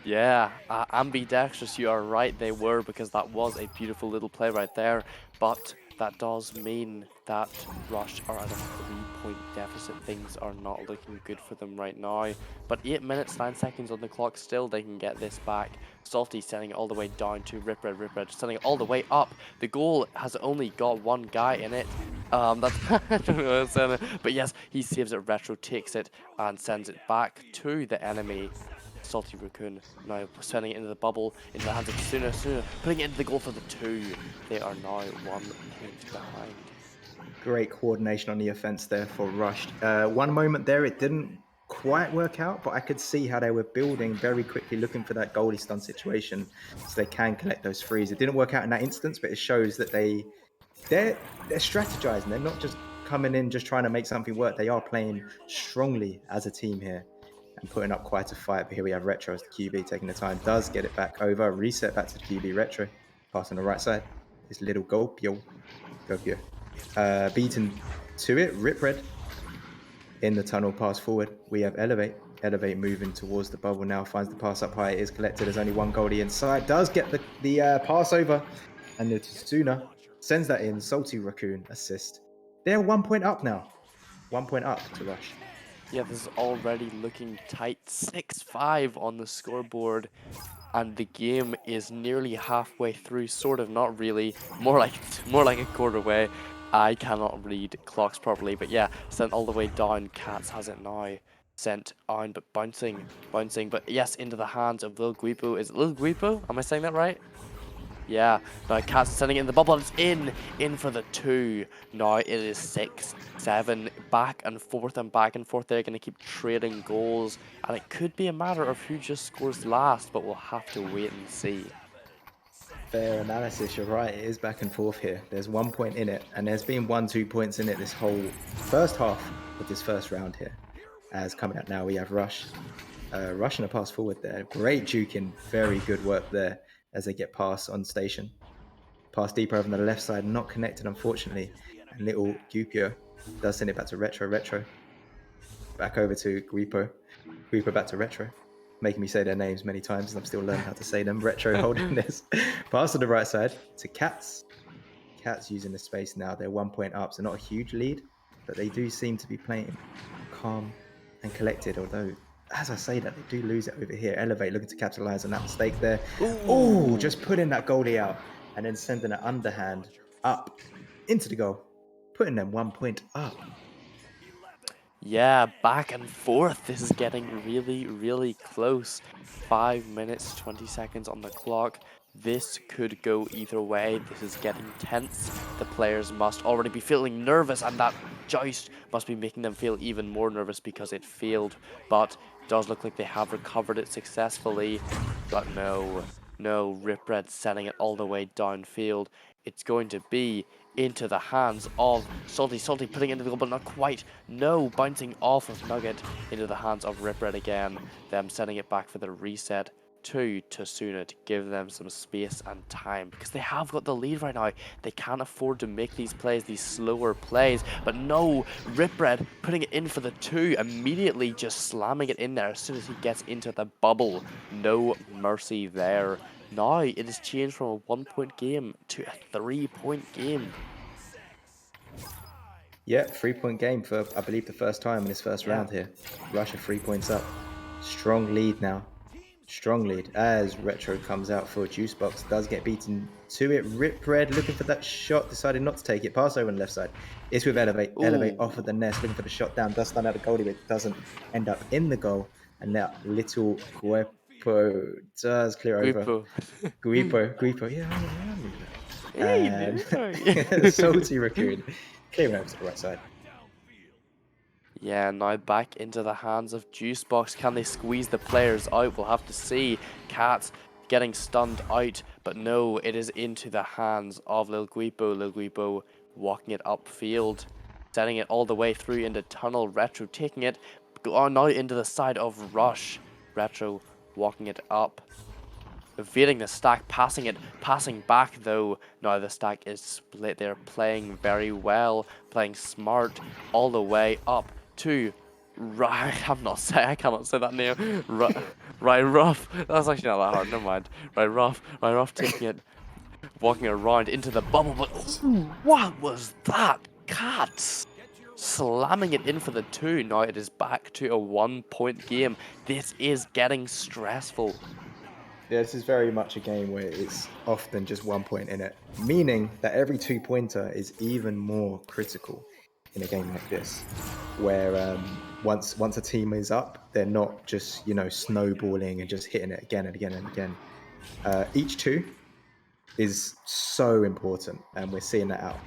Yeah, ambidextrous, you are right, they were, because that was a beautiful little play right there. But that does mean that Rush are at a 3-point deficit. Things are not looking good for them right now. But 8 minutes, 9 seconds on the clock, still they can get this back. Salty sending it all the way down to Ripred. Ripred sending it all the way up. The goal has only got one guy in it. That's I don't know what I'm saying. But yes, he saves it. Retro takes it and sends it back to the enemy. Salty Raccoon now sending it into the bubble, into the hands of Suna, putting it into the goal for the 2. They are now 1 point behind. Great coordination on the offense there for Rush. One moment there, it didn't quite work out, but I could see how they were building very quickly, looking for that goalie stun situation so they can collect those threes. It didn't work out in that instance, but it shows that they're strategizing. They're not just coming in just trying to make something work. They are playing strongly as a team here and putting up quite a fight. But here we have Retro as the QB taking the time, does get it back over, reset back to the QB. Retro pass on the right side. This little Gopio. Beaten to it. Ripred in the tunnel, pass forward. We have Elevate. Elevate moving towards the bubble now, finds the pass up high. It is collected. There's only one goalie inside. Does get the pass over. And the Tsuna sends that in. Salty Raccoon assist. They're 1 point up now. 1 point up to Rush. Yeah, this is already looking tight. 6-5 on the scoreboard. And the game is nearly halfway through, sort of, not really. More like a quarter way. I cannot read clocks properly, but yeah, sent all the way down. Cats has it now. Sent on, but bouncing. But yes, into the hands of Lil Guipo. Is it Lil Guipo? Am I saying that right? Yeah, now Cats sending it in the bubble, and it's in for the 2. Now it is 6-7, back and forth. They're going to keep trading goals, and it could be a matter of who just scores last, but we'll have to wait and see. Fair analysis, you're right. It is back and forth here. There's 1 point in it, and there's been 1-2 points in it this whole first half of this first round here. As coming out now, we have Rush. Rushing a pass forward there. Great juking, very good work there as they get past on station. Pass deeper over on the left side, not connected, unfortunately. And little Gupio does send it back to Retro. Retro back over to Guipo. Guipo back to Retro. Making me say their names many times, and I'm still learning how to say them. Retro holding this. Pass to the right side to Cats. Cats using the space now. They're 1 point up, so not a huge lead, but they do seem to be playing calm and collected, although as I say that, they do lose it over here. Elevate looking to capitalize on that mistake there. Oh, just putting that goalie out and then sending an underhand up into the goal, putting them 1 point up. Yeah, back and forth. This is getting really, really close. 5 minutes, 20 seconds on the clock. This could go either way. This is getting tense. The players must already be feeling nervous, and that joust must be making them feel even more nervous because it failed. But it does look like they have recovered it successfully. But no, Ripred sending it all the way downfield. It's going to be into the hands of Salty. Salty putting it into the goal, but not quite. No, bouncing off of Nugget into the hands of Rip Red again. Them sending it back for the reset to Tasuna to give them some space and time, because they have got the lead right now. They can't afford to make these plays, these slower plays. But no, Rip Red putting it in for the 2, immediately just slamming it in there as soon as he gets into the bubble. No mercy there. Now it has changed from a 1-point game to a 3-point game. Yeah, 3-point game for, I believe, the first time in his first round here. Russia 3 points up. Strong lead now. Strong lead as Retro comes out for Juicebox. Does get beaten to it. Rip Red looking for that shot. Decided not to take it. Pass over on the left side. It's with Elevate. Elevate Ooh. off of the nest. Looking for the shot down. Does stun out the goalie, but it doesn't end up in the goal. And that little Guepo does clear over. Guipo. Yeah, I remember that. And Salty Raccoon clearing over to the right side. Yeah, now back into the hands of Juicebox. Can they squeeze the players out? We'll have to see. Cats getting stunned out, but no, it is into the hands of Lil Guipo. Lil Guipo walking it upfield, setting it all the way through into Tunnel. Retro taking it now into the side of Rush. Retro walking it up, evading the stack, passing back though. Now the stack is split. They're playing very well, playing smart all the way up to I cannot say that name. Right Rough. That's actually not that hard. Never mind. Right Rough taking it, walking around into the bubble. But what was that? Cats slamming it in for the 2. Now it is back to a 1-point game. This is getting stressful. Yeah, this is very much a game where it's often just 1 point in it, meaning that every 2-pointer is even more critical in a game like this, where once a team is up, they're not just snowballing and just hitting it again and again and again. Each 2 is so important, and we're seeing that out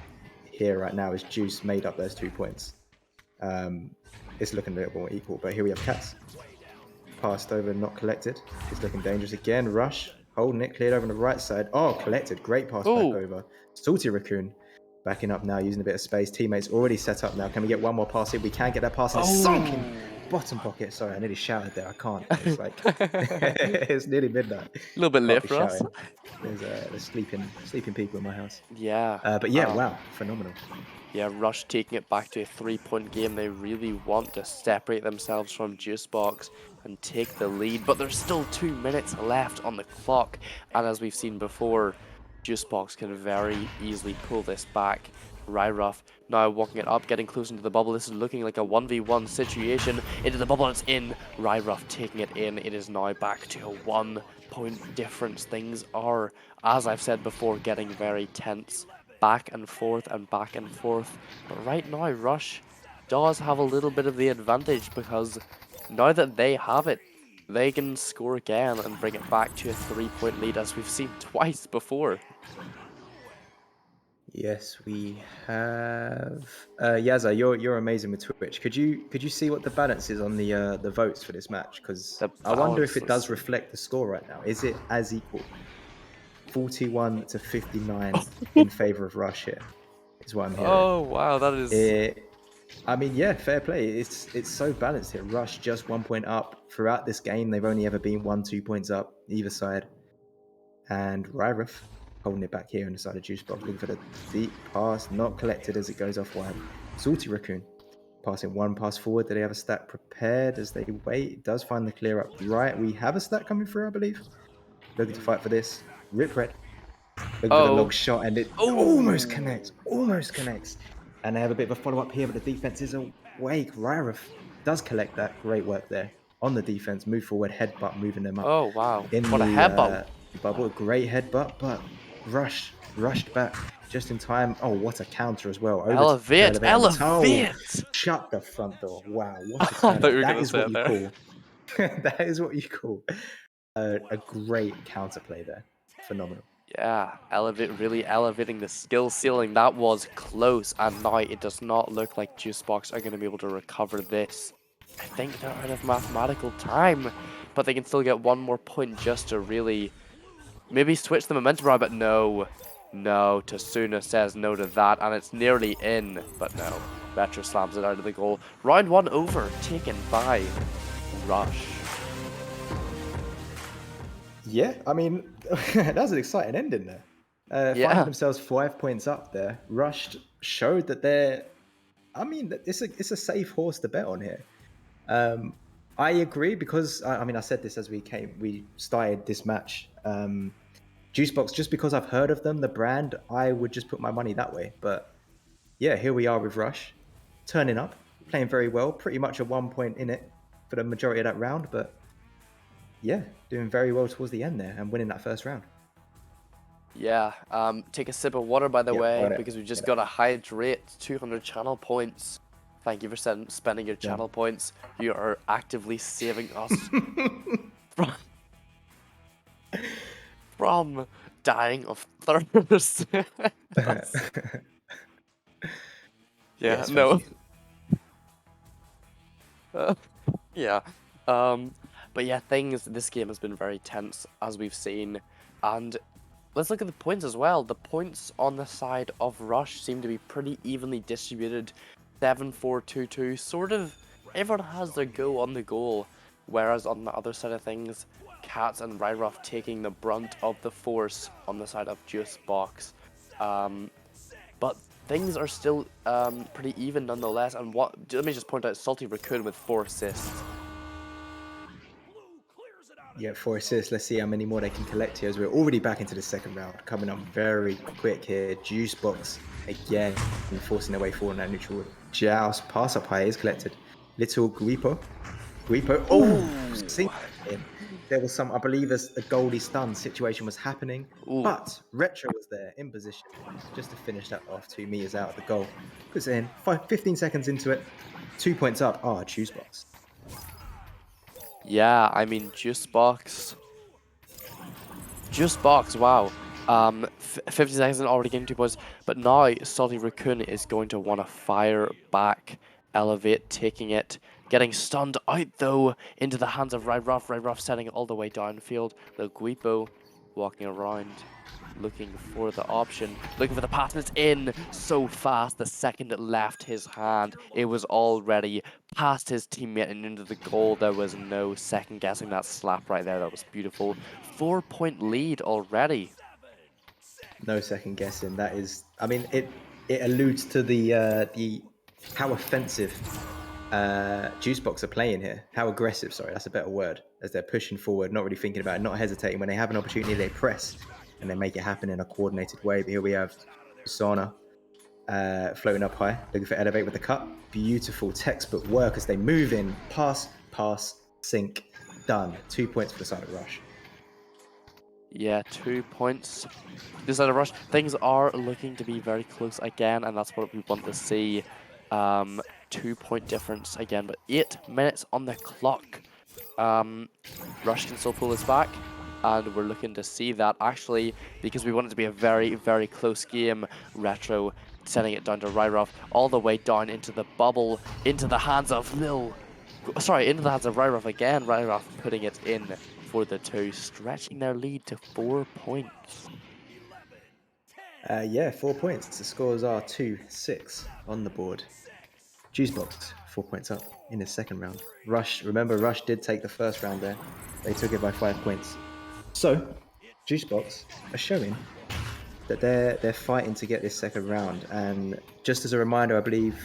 here right now as Juice made up those 2 points. It's looking a little more equal, but here we have Cats. Passed over, not collected. It's looking dangerous again. Rush, holding it, cleared over on the right side. Oh, collected. Great pass back over. Salty Raccoon backing up now, using a bit of space. Teammates already set up now. Can we get one more pass in? We can get that pass in. It's sunk in bottom pocket. Sorry, I nearly shouted there. I can't. It's like it's nearly midnight. A little bit late for us. There's sleeping people in my house. Yeah. But yeah, wow, phenomenal. Yeah, Rush taking it back to a 3-point game. They really want to separate themselves from Juicebox and take the lead, but there's still 2 minutes left on the clock, and as we've seen before, Juicebox can very easily pull this back. Ryruff now walking it up, getting close into the bubble. This is looking like a 1v1 situation. Into the bubble, it's in. Ryruff taking it in. It is now back to a 1-point difference. Things are, as I've said before, getting very tense. Back and forth and back and forth. But right now, Rush does have a little bit of the advantage, because now that they have it, they can score again and bring it back to a 3-point lead, as we've seen twice before. Yes, we have. Yaza, you're amazing with Twitch. Could you see what the balance is on the votes for this match? Because I wonder if it does reflect the score right now. Is it as equal? 41 to 59 in favor of Rush here, is what I'm hearing. Oh wow, that is. I mean, yeah, fair play. It's so balanced here. Rush just 1 point up throughout this game. They've only ever been 1-2 points up either side, and Ryref holding it back here on the side of Juicebox, looking for the deep pass, not collected as it goes off wide. Salty Raccoon passing one pass forward. Do they have a stack prepared as they wait? It does find the clear up right. We have a stack coming through, I believe. Looking to fight for this. Rip Red. Looking for the long shot, and it almost connects. And they have a bit of a follow-up here, but the defense is awake. Ryref does collect that. Great work there on the defense. Move forward, headbutt, moving them up. Oh, wow. What a headbutt. Bubble, great headbutt, but rushed back just in time. Oh, what a counter as well. Elevate. Shut the front door. Wow, what a counter. That is what you call. That is what you call a great counterplay there. Phenomenal. Yeah, really elevating the skill ceiling. That was close, and now it does not look like Juicebox are going to be able to recover this. I think they're out of mathematical time, but they can still get one more point just to really maybe switch the momentum around, but no. No, Tasuna says no to that, and it's nearly in, but no. Retro slams it out of the goal. Round 1 over, taken by Rush. Yeah, I mean, that was an exciting ending there. Yeah. Finding themselves 5 points up there. Rushed showed that they're. I mean, it's a safe horse to bet on here. I agree because I mean I said this as we started this match. Juicebox, just because I've heard of them, the brand, I would just put my money that way. But yeah, here we are with Rush, turning up, playing very well, pretty much a 1 point in it for the majority of that round. But yeah, doing very well towards the end there and winning that first round. Yeah, take a sip of water, by the Yeah, way, got it. because we just Get got to hydrate. 200 channel points. Thank you for spending your channel points. You are actively saving us from dying of thirst. Yeah, Yes, no. thank you. Yeah. But yeah, this game has been very tense, as we've seen. And let's look at the points as well. The points on the side of Rush seem to be pretty evenly distributed. 7-4-2-2, sort of everyone has their go on the goal. Whereas on the other side of things, Cats and Ryroff taking the brunt of the force on the side of Juicebox. But things are still pretty even nonetheless. And let me just point out Salty Raccoon with 4 assists. Yeah, 4 assists. Let's see how many more they can collect here as we're already back into the second round. Coming up very quick here. Juicebox again, forcing their way forward in that neutral. Joust, pass up high is collected. Little Guipo. Sink in. There was some, I believe, a goalie stun situation was happening. Ooh. But Retro was there in position just to finish that off 2 meters out of the goal. Puts it in 15 seconds into it. 2 points up. Juicebox. Yeah, I mean, Juicebox, wow. 50 seconds and already getting 2 points, but now Salty Raccoon is going to want to fire back, Elevate, taking it, getting stunned out though into the hands of Ryroff. Ryroff setting it all the way downfield. The Guipo walking around, looking for the option, looking for the pass, and it's in so fast. The second it left his hand, it was already past his teammate and into the goal. There was no second guessing that slap right there. That was beautiful. 4-point lead already. No second guessing. That is, I mean, it alludes to the how offensive Juicebox are playing here. How aggressive, sorry, that's a better word. As they're pushing forward, not really thinking about it, not hesitating. When they have an opportunity, they press and they make it happen in a coordinated way. But here we have Usana floating up high, looking for Elevate with the cut. Beautiful textbook work as they move in. Pass, sink, done. 2 points for the side of Rush. Yeah, 2 points. This side of Rush, things are looking to be very close again, and that's what we want to see. 2-point difference again, but 8 minutes on the clock. Rush can still pull this back, and we're looking to see that actually, because we want it to be a very, very close game. Retro sending it down to Ryroff, all the way down into the bubble, into the hands of into the hands of Ryroff again. Ryroff putting it in for the 2, stretching their lead to 4 points. Yeah, 4 points. The scores are 2-6 on the board. Juicebox, 4 points up in the second round. Rush, remember, Rush did take the first round there. They took it by 5 points. So, Juicebox are showing that they're fighting to get this second round. And just as a reminder, I believe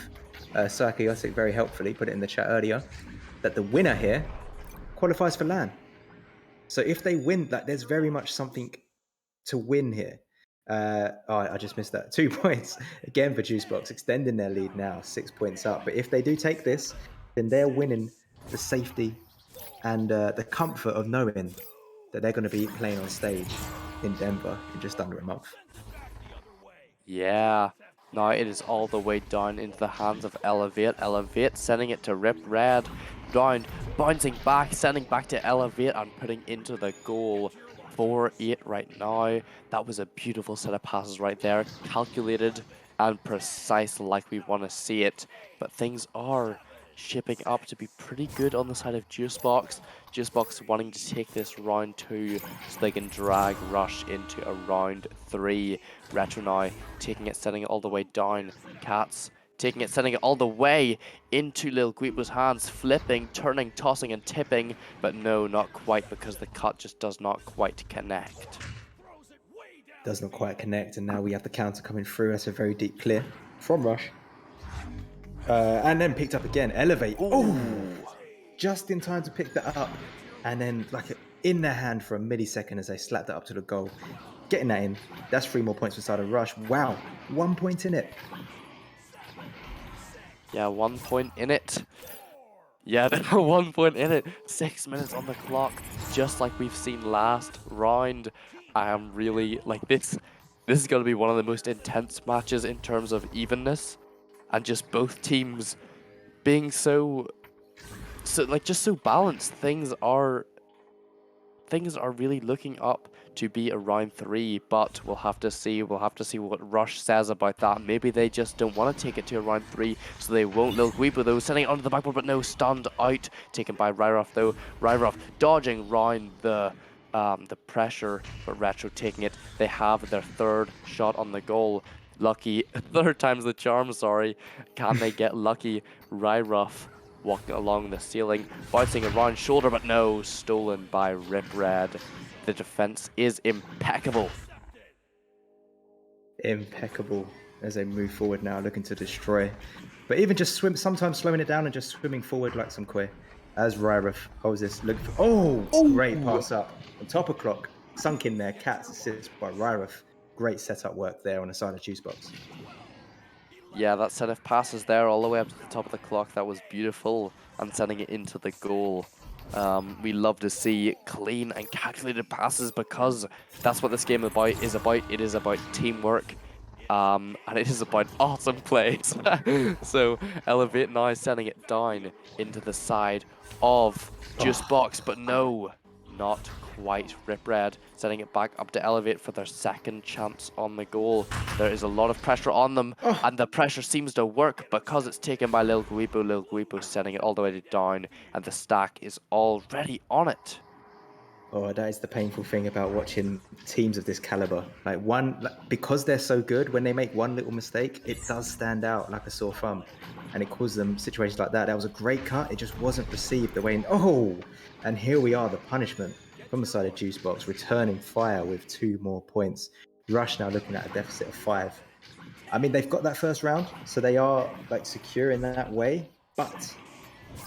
Psychotic very helpfully put it in the chat earlier, that the winner here qualifies for LAN. So if they win, there's very much something to win here. I just missed that. 2 points again for Juicebox, extending their lead now, 6 points up. But if they do take this, then they're winning the safety and the comfort of knowing that they're going to be playing on stage in Denver in just under a month. Yeah, now it is all the way down into the hands of Elevate. Elevate sending it to Rip Red. Down, bouncing back, sending back to Elevate and putting into the goal. 4-8 right now. That was a beautiful set of passes right there. Calculated and precise like we want to see it. But things are shaping up to be pretty good on the side of Juicebox. Juicebox wanting to take this round 2 so they can drag Rush into a round 3. Retro now taking it, setting it all the way down. Cats taking it, sending it all the way into Lil Guipo's hands, flipping, turning, tossing, and tipping, but no, not quite, because the cut just does not quite connect. Does not quite connect, and now we have the counter coming through. That's a very deep clear from Rush. And then picked up again, Elevate. Oh, just in time to pick that up. And then like in their hand for a millisecond as they slapped it up to the goal. Getting that in. That's 3 more points for side of Rush. Wow, 1 point in it. Yeah, 1 point in it. Yeah, 1 point in it. 6 minutes on the clock, just like we've seen last round. I am really like this. This is going to be one of the most intense matches in terms of evenness, and just both teams being so just so balanced. Things are really looking up to be a round 3, but we'll have to see. We'll have to see what Rush says about that. Maybe they just don't want to take it to a round 3, so they won't. Lil Guipo though, sending it onto the backboard, but no, stunned out. Taken by Ryroff though. Ryroff dodging round the pressure, but Retro taking it. They have their 3rd shot on the goal. Lucky, 3rd time's the charm, sorry. Can they get lucky? Ryroff walking along the ceiling, bouncing around shoulder, but no, stolen by Rip Red. The defense is impeccable. Impeccable as they move forward now, looking to destroy. But even just sometimes slowing it down and just swimming forward like some koi. As Ryroff holds this, look for, great pass up on top of clock, sunk in there. Cats assist by Ryroff. Great setup work there on the side of Juicebox. Yeah, that set of passes there all the way up to the top of the clock, that was beautiful, and sending it into the goal. We love to see clean and calculated passes, because that's what this game is about. It is about teamwork, and it is about awesome plays. So Elevate now sending it down into the side of Juicebox, but no, not quite. Rip Red setting it back up to Elevate for their 2nd chance on the goal. There is a lot of pressure on them, and the pressure seems to work because it's taken by Lil Guipo. Lil Guipo sending it all the way down, and the stack is already on it. Oh, that is the painful thing about watching teams of this caliber. Because they're so good, when they make one little mistake, it does stand out like a sore thumb, and it causes them situations like that. That was a great cut. It just wasn't received the way. And here we are, the punishment from the side of Juicebox, returning fire with 2 more points. Rush now looking at a deficit of 5. I mean, they've got that first round, so they are secure in that way, but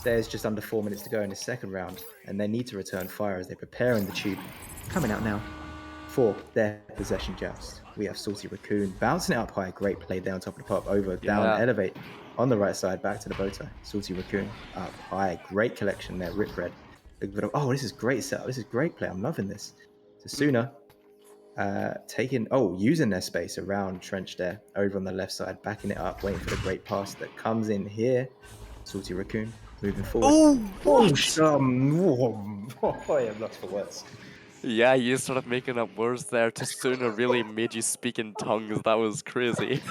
there's just under 4 minutes to go in the 2nd round, and they need to return fire as they prepare in the tube. Coming out now for their possession joust. We have Salty Raccoon bouncing it up high. Great play there on top of the pop. Over, down, elevate. On the right side, back to the bow tie. Salty Raccoon up high. Great collection there. Rip Red. This is great setup. This is great play. I'm loving this. Tasuna using their space around Trench there. Over on the left side, backing it up, waiting for the great pass that comes in here. Salty Raccoon moving forward. I am lost for words. Yeah, you started making up words there. Tasuna really made you speak in tongues. That was crazy.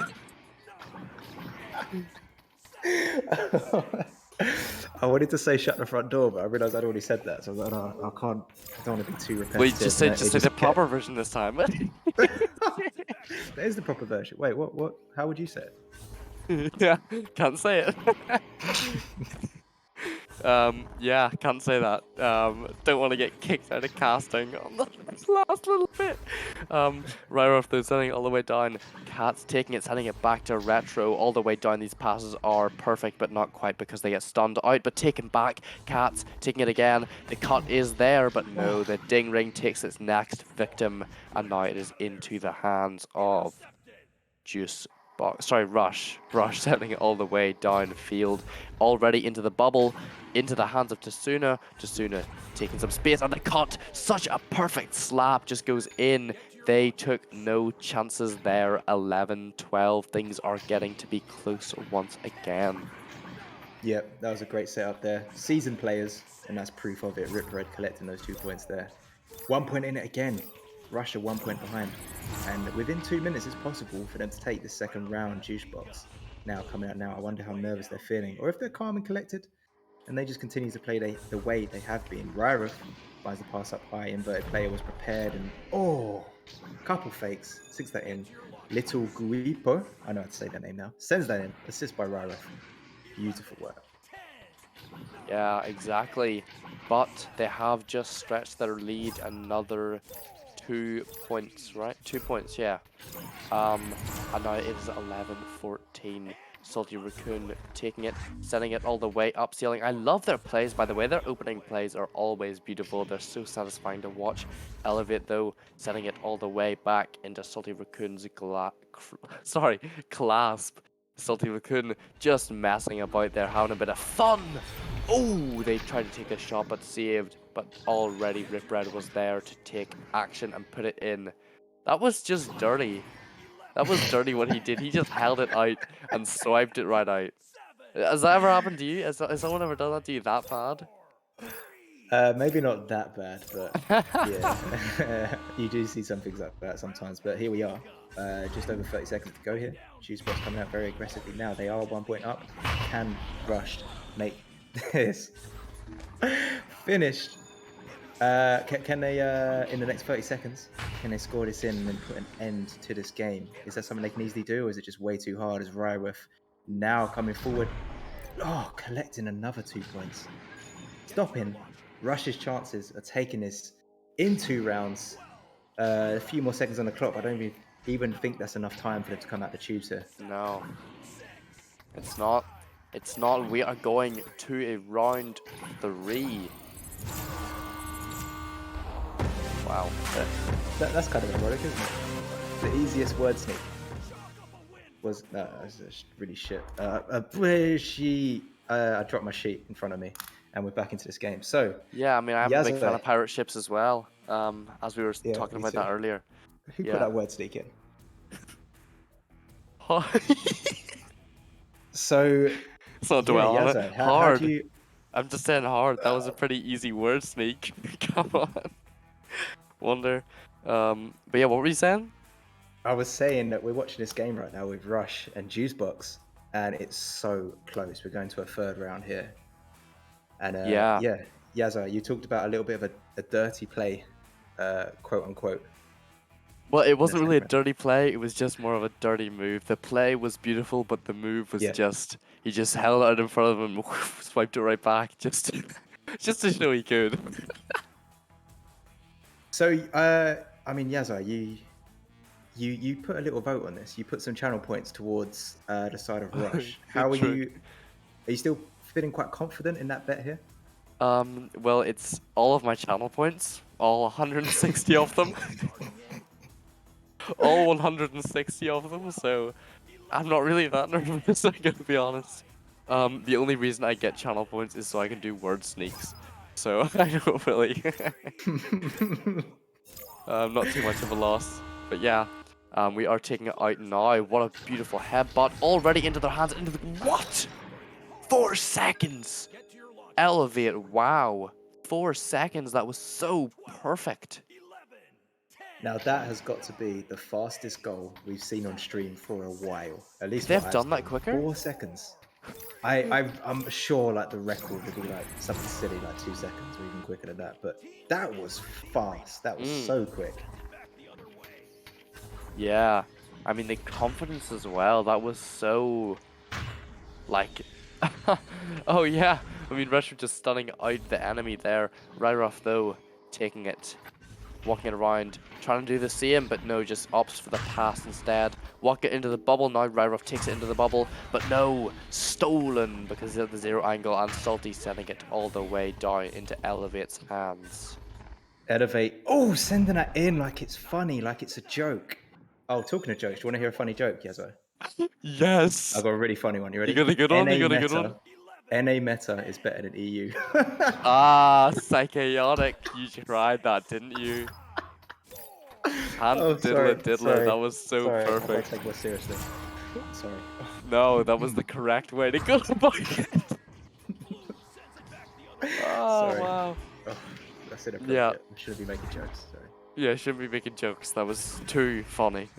I wanted to say shut the front door, but I realised I'd already said that, so I was like, no, I don't want to be too repetitive. Wait, just say the proper version this time. That is the proper version. Wait, what? How would you say it? Yeah, can't say it. Yeah, can't say that. Don't want to get kicked out of casting on the last little bit. Ryroff though sending it all the way down. Cats taking it, sending it back to Retro all the way down. These passes are perfect, but not quite because they get stunned out, but taken back. Cats taking it again. The cut is there, but no, the ding ring takes its next victim, and now it is into the hands of Rush. Rush sending it all the way downfield, already into the bubble, into the hands of Tasuna. Tasuna taking some space, and the cut, such a perfect slap, just goes in. They took no chances there. 11-12. Things are getting to be close once again. Yep, that was a great setup there. Seasoned players, and that's proof of it. Rip Red collecting those 2 points there. 1 point in it again. Russia 1 point behind. And within 2 minutes, it's possible for them to take the 2nd round Juicebox. now coming out now. I wonder how nervous they're feeling, or if they're calm and collected, and they just continue to play the way they have been. Ryrith finds the pass up high. Inverted player was prepared, and couple fakes, sinks that in. Little Guipo, I know how to say that name now, sends that in. Assist by Ryrith. Beautiful work. Yeah, exactly. But they have just stretched their lead another 2 points, right? 2 points, yeah. And now it is 11-14. Salty Raccoon taking it, sending it all the way up ceiling. I love their plays, by the way. Their opening plays are always beautiful. They're so satisfying to watch. Elevate, though, sending it all the way back into Salty Raccoon's clasp. Salty Raccoon just messing about there, having a bit of fun. Oh, they tried to take a shot, but saved. But already Rip Red was there to take action and put it in. That was just dirty. That was dirty what he did. He just held it out and swiped it right out. Has that ever happened to you? Has someone ever done that to you that bad? Maybe not that bad, but yeah, you do see some things like that sometimes. But here we are, just over 30 seconds to go here. Juicebox coming out very aggressively now. They are 1 point up. Can Rushed make this finished? Can they, in the next 30 seconds, can they score this in and then put an end to this game? Is that something they can easily do, or is it just way too hard? As Ryrith now coming forward, collecting another 2 points, stopping Rush's chances of taking this in 2 rounds. A few more seconds on the clock. I don't even think that's enough time for them to come out the tubes here. No, it's not. It's not. We are going to a round 3. Wow. That's kind of ironic, isn't it? The easiest word sneak was really shit. I dropped my sheet in front of me, and we're back into this game. So Yeah, I mean, I'm a big fan Yazoo. of pirate ships as well. As we were Yeah, talking me about too. that earlier. Who Yeah. put that word sneak in? So It's not dwell on Yazoo, it. how Hard. do you? I'm just saying hard. That was a pretty easy word sneak. Come on. Wonder. But yeah, what were you saying? I was saying that we're watching this game right now with Rush and Juicebox, and it's so close. We're going to a 3rd round here, and Yeah. Yazoo, you talked about a little bit of a dirty play, quote unquote. Well, it wasn't That's really a correct. dirty play. It was just more of a dirty move. The play was beautiful, but the move was Yeah. just he just held it out in front of him, swiped it right back, just to show he could. So, I mean, Yazoo, you put a little vote on this. You put some channel points towards the side of Rush. How are True. you? Are you still feeling quite confident in that bet here? Well, it's all of my channel points, all 160 of them. All 160 of them, so I'm not really that nervous, I'm gonna be honest. The only reason I get channel points is so I can do word sneaks. So I don't really not too much of a loss. But yeah, we are taking it out now. What a beautiful headbutt already into their hands, into the what? 4 seconds! Elevate, wow. 4 seconds, that was so perfect. Now that has got to be the fastest goal we've seen on stream for a while. At least They've what I've done that seen. quicker? 4 seconds. I'm sure like the record would be like something silly like 2 seconds or even quicker than that. But that was fast. That was so quick. Yeah, I mean the confidence as well. That was so, like, oh yeah. I mean Rush was just stunning out the enemy there. Ryrith though taking it, walking it around, trying to do the same, but no, just opts for the pass instead. Walk it into the bubble now. Ryrith takes it into the bubble, but no, stolen because of the 0 angle, and Salty sending it all the way down into Elevate's hands. Elevate. Sending that in like it's funny, like it's a joke. Oh, talking of jokes, do you want to hear a funny joke, Yazoo? Yes. I've got a really funny one. You ready? You got a good one? You got a good one? NA meta is better than EU. Ah, psychotic. You tried that, didn't you? Diddle sorry, it, diddle sorry, it. That was so sorry, I gotta perfect. take more seriously. Sorry. No, that was the correct way to go about it. Oh, Sorry. wow. Oh, that's inappropriate. Yeah. I shouldn't be making jokes. Sorry. Yeah, shouldn't be making jokes. That was too funny.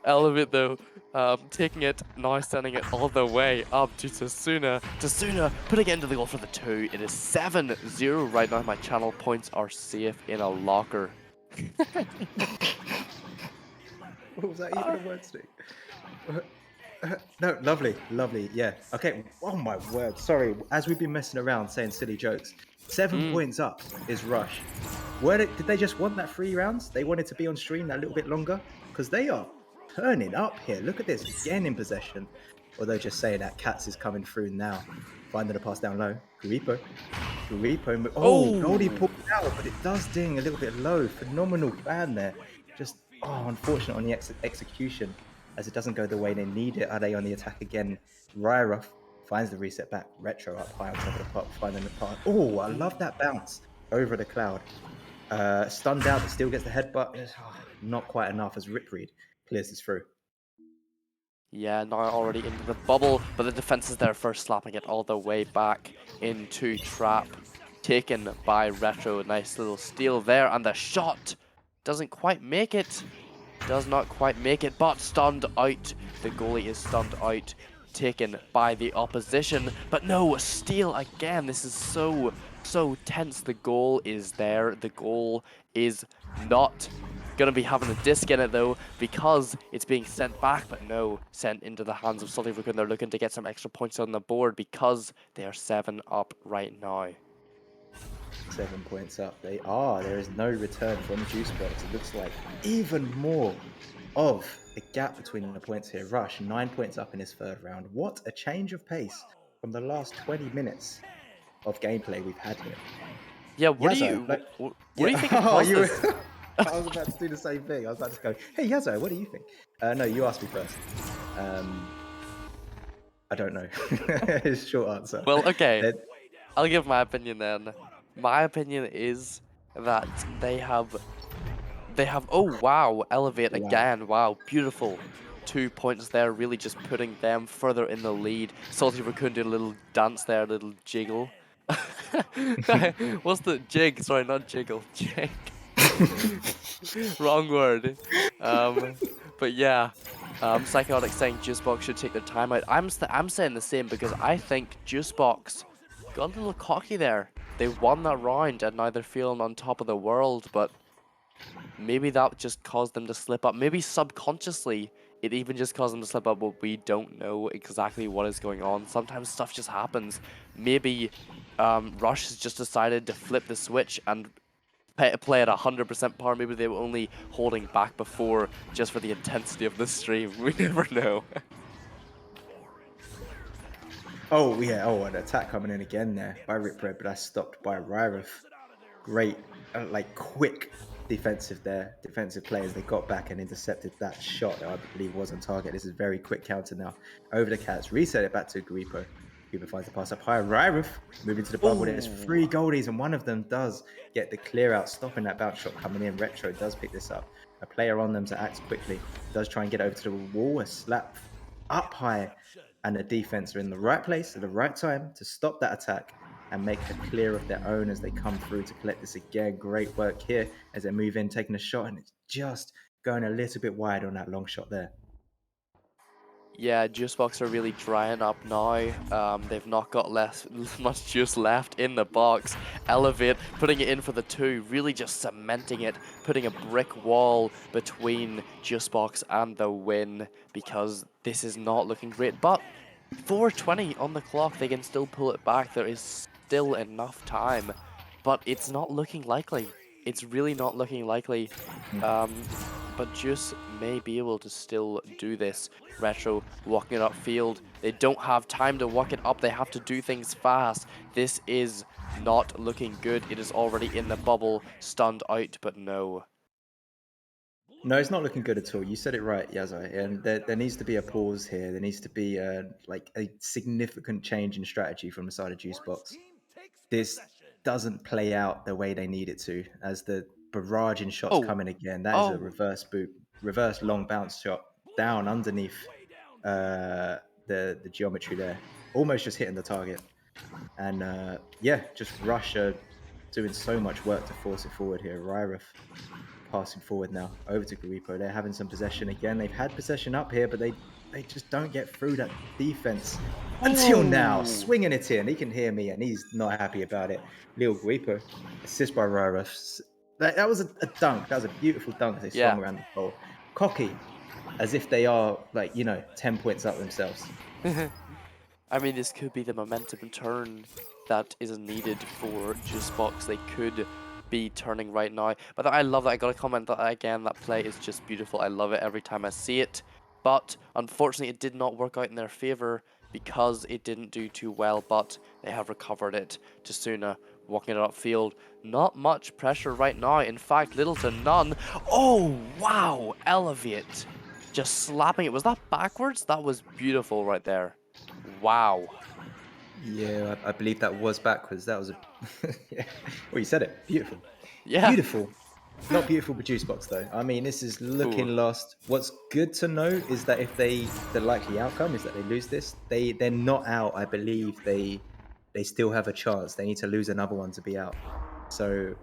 Elevate though, taking it, now sending it all the way up to Tasuna. Tasuna putting it into the goal for the 2. It is 7-0 right now. My channel points are safe in a locker. What was that even a word stick? No, lovely, lovely. Yeah. Okay. Oh my word. Sorry. As we've been messing around saying silly jokes, 7 points up is Rush. Did they just want that 3 rounds? They wanted to be on stream that little bit longer? Because they are turning up here. Look at this. Again in possession. Although just saying that Cats is coming through now. Finding a pass down low. Garipo. Oh, Goldie Oh! pulled out, but it does ding a little bit low. Phenomenal plan there. Just, unfortunate on the execution as it doesn't go the way they need it. Are they on the attack again? Ryruff finds the reset back. Retro up high on top of the pot, finding the part. Oh, I love that bounce over the cloud. Stunned out, but still gets the headbutt. Not quite enough as Rip Reed clears this through. Yeah, now already into the bubble, but the defense is there first, slapping it all the way back into trap. Taken by Retro. Nice little steal there, and the shot doesn't quite make it. Does not quite make it, but stunned out. The goalie is stunned out, taken by the opposition. But no, steal again. This is so tense. The goal is there. The goal is not gonna be having a disc in it though, because it's being sent back, but no, sent into the hands of Salty Raccoon. They're looking to get some extra points on the board because they are 7 up right now. 7 points up. They are. There is no return from Juicebox. It looks like even more of a gap between the points here. Rush, 9 points up in his 3rd round. What a change of pace from the last 20 minutes of gameplay we've had here. Yeah, what do you think it caused this? I was about to do the same thing. I was about to go, hey Yazzo, what do you think? No, you asked me first. I don't know. His short answer. Well, okay. I'll give my opinion then. My opinion is that they have oh wow, elevate again. Wow, beautiful. 2 points there, really just putting them further in the lead. Salty Raccoon did a little dance there, a little jiggle. What's the jig? Sorry, not jiggle. Jig. Wrong word. But yeah. Psychotic saying Juicebox should take their time out. I'm saying the same because I think Juicebox got a little cocky there. They won that round and now they're feeling on top of the world, but maybe that just caused them to slip up. Maybe subconsciously it even just caused them to slip up, but we don't know exactly what is going on. Sometimes stuff just happens. Maybe Rush has just decided to flip the switch and play at 100% power. Maybe they were only holding back before just for the intensity of the stream. We never know. Oh, yeah. Oh, an attack coming in again there by Rip Red, but that's stopped by Ryruff. Great, quick defensive players. They got back and intercepted that shot that I believe was on target. This is very quick counter now. Over the Cats. Reset it back to Garipo. Garipo finds the pass up high. Ryruff moving to the bubble. There's 3 goldies, and one of them does get the clear out, stopping that bounce shot coming in. Retro does pick this up. A player on them to act quickly. Does try and get over to the wall. A slap up high. And the defense are in the right place at the right time to stop that attack and make a clear of their own as they come through to collect this again. Great work here as they move in, taking a shot, and it's just going a little bit wide on that long shot there. Yeah, Juicebox are really drying up now. They've not got much juice left in the box. Elevate, putting it in for the 2, really just cementing it, putting a brick wall between Juicebox and the win, because this is not looking great. But 4:20 on the clock, they can still pull it back. There is still enough time, but it's not looking likely. It's really not looking likely. But Juice may be able to still do this. Retro walking it upfield. They don't have time to walk it up. They have to do things fast. This is not looking good. It is already in the bubble, stunned out, but no. No, it's not looking good at all. You said it right, Yazai. And there needs to be a pause here. There needs to be a significant change in strategy from the side of Juicebox. This doesn't play out the way they need it to, as the barrage in shots coming again. That is a reverse long bounce shot down underneath the geometry there, almost just hitting the target. And just Rush doing so much work to force it forward here. Ryruff passing forward now over to Garipo. They're having some possession again. They've had possession up here, but they they just don't get through that defense. Until now, Oh. swinging it in. He can hear me, and he's not happy about it. Lil Guipo, assist by Rara. That was a dunk. That was a beautiful dunk as they swung Yeah. around the pole. Cocky, as if they are, like, 10 points up themselves. I mean, this could be the momentum turn that is needed for Juicebox. They could be turning right now. But I love that. I gotta comment that again. That play is just beautiful. I love it every time I see it. But unfortunately, it did not work out in their favor because it didn't do too well. But they have recovered it. Tasuna walking it upfield. Not much pressure right now. In fact, little to none. Oh, wow. Elevate. Just slapping it. Was that backwards? That was beautiful right there. Wow. Yeah, I believe that was backwards. That was a. Yeah. Well, you said it. Beautiful. Yeah. Beautiful. Not beautiful for Juicebox though. I mean, this is looking Ooh. lost. What's good to know is that if the likely outcome is that they lose this, they're not out. I believe they still have a chance. They need to lose another one to be out. So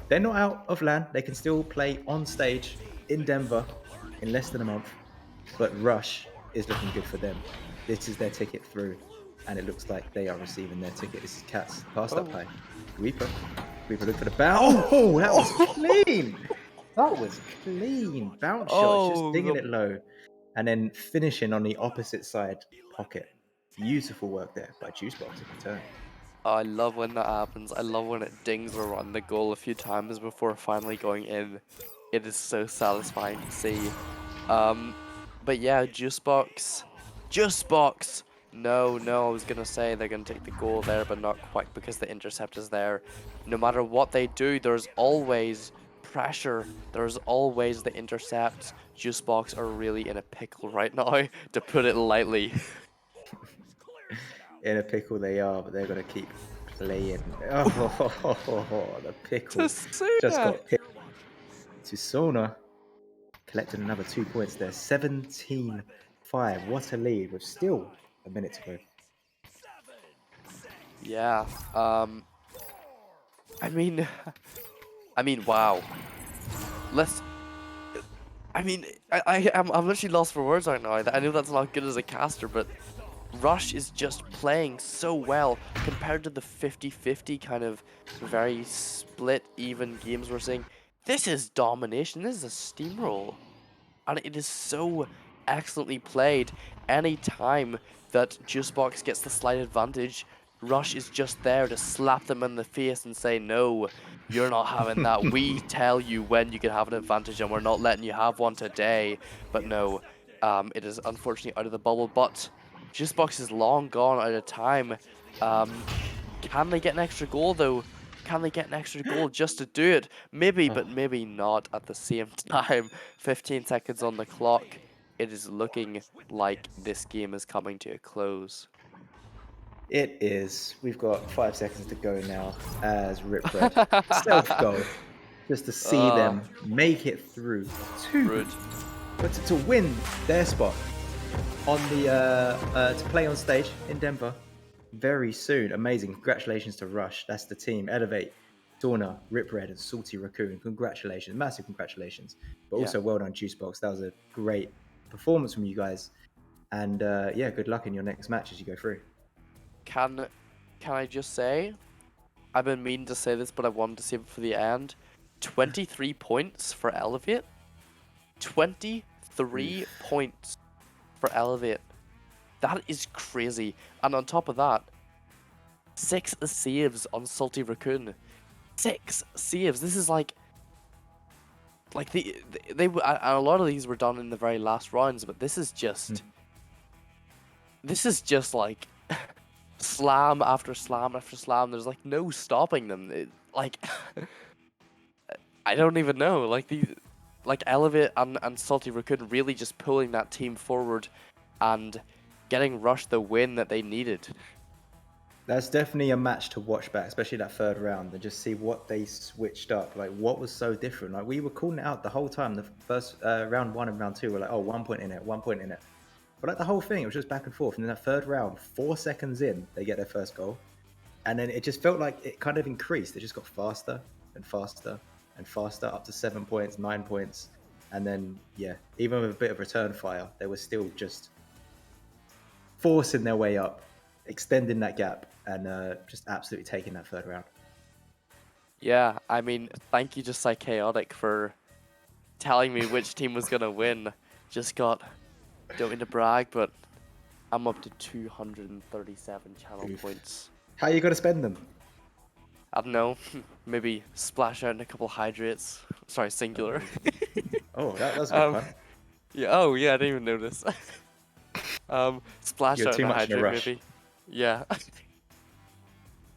they're not out of LAN. They can still play on stage in Denver in less than a month. But Rush is looking good for them. This is their ticket through, and it looks like they are receiving their ticket. This is Cats. Pass up high. Reaper. Reaper look for the bounce. Oh, that was clean. That was clean. Bounce shots, just dinging it low. And then finishing on the opposite side pocket. Beautiful work there by Juicebox in return. I love when that happens. I love when it dings around the goal a few times before finally going in. It is so satisfying to see. But yeah, Juicebox. Juicebox! No, I was gonna say they're gonna take the goal there, but not quite because the intercept is there. No matter what they do, there's always pressure. There's always the intercepts. Juicebox are really in a pickle right now, to put it lightly. In a pickle they are, but they're going to keep playing. Oh, the pickle just Tasuna! got picked. Tasuna collected another 2 points there. 17-5. What a lead with still a minute to go. Yeah. I mean, wow. I'm literally lost for words right now. I know that's not good as a caster, but Rush is just playing so well compared to the 50-50 kind of very split even games we're seeing. This is domination. This is a steamroll. And it is so excellently played. Any time that Juicebox gets the slight advantage, Rush is just there to slap them in the face and say, no, you're not having that. We tell you when you can have an advantage and we're not letting you have one today. But no, it is unfortunately out of the bubble. But Juicebox is long gone out of time. Can they get an extra goal though? Can they get an extra goal just to do it? Maybe, but maybe not at the same time. 15 seconds on the clock. It is looking like this game is coming to a close. It is. We've got 5 seconds to go now as Ripred self-goal. Just to see them make it through Rude. but to win their spot on the to play on stage in Denver very soon. Amazing. Congratulations to Rush. That's the team. Elevate, Dorna, Ripred, and Salty Raccoon. Congratulations. Massive congratulations. But also well done, Juicebox. That was a great performance from you guys. And yeah, good luck in your next match as you go through. Can I just say, I've been meaning to say this, but I wanted to save it for the end. 23 points for Elevate. 23 points for Elevate. That is crazy. And on top of that, 6 saves on Salty Raccoon. 6 saves. This is like they a lot of these were done in the very last rounds, but this is just like slam after slam after slam. There's like no stopping them. I don't even know. Like Elevate and Salty Raccoon really just pulling that team forward and getting Rush the win that they needed. That's definitely a match to watch back, especially that third round, and just see what they switched up. Like, what was so different? Like, we were calling it out the whole time. The first round 1 and round 2 were like, oh, 1 point in it, 1 point in it. But like the whole thing, it was just back and forth. And then that third round, 4 seconds in, they get their first goal. And then it just felt like it kind of increased. It just got faster and faster and faster, up to 7 points, 9 points. And then, yeah, even with a bit of return fire, they were still just forcing their way up, extending that gap, and just absolutely taking that third round. Yeah, I mean, thank you to Psychaotic for telling me which team was gonna win. Just got, don't mean to brag, but I'm up to 237 channel Oof. points. How you got to spend them? I don't know, maybe splash out in a couple hydrates. Sorry, singular. Oh, that's good fun. Yeah. Oh, yeah. I didn't even notice. Splash You're out too in a much in a hydrate, rush. maybe. Yeah.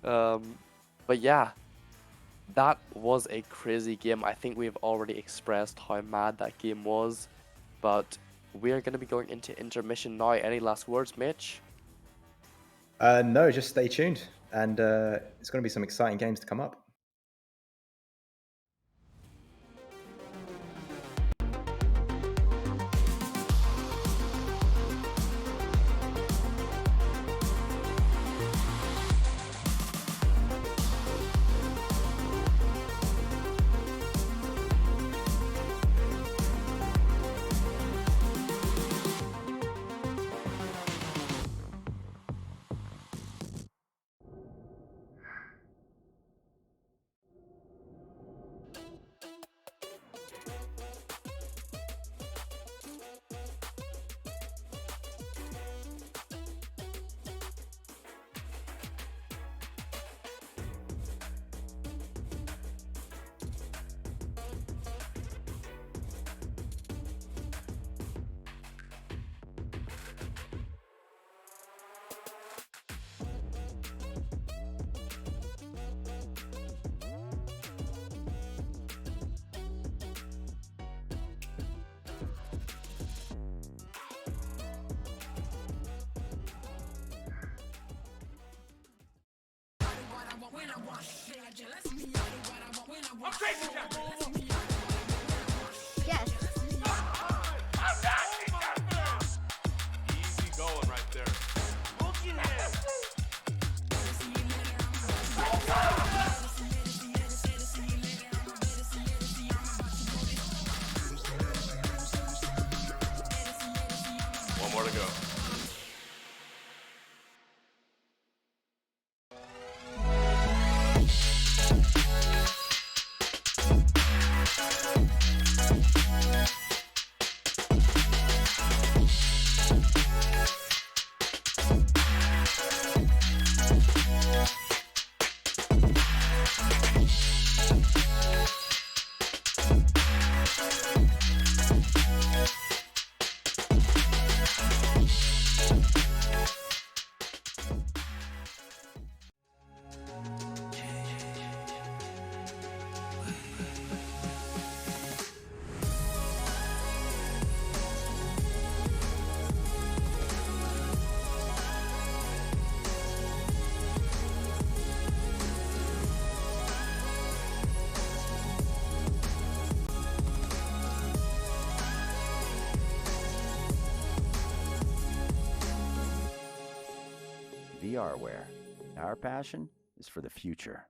But yeah, that was a crazy game. I think we have already expressed how mad that game was, but we are going to be going into intermission now. Any last words, Mitch? No, just stay tuned, and it's going to be some exciting games to come up. Yes. Easy going right there. Booking him. One more to go. VRware. Our passion is for the future.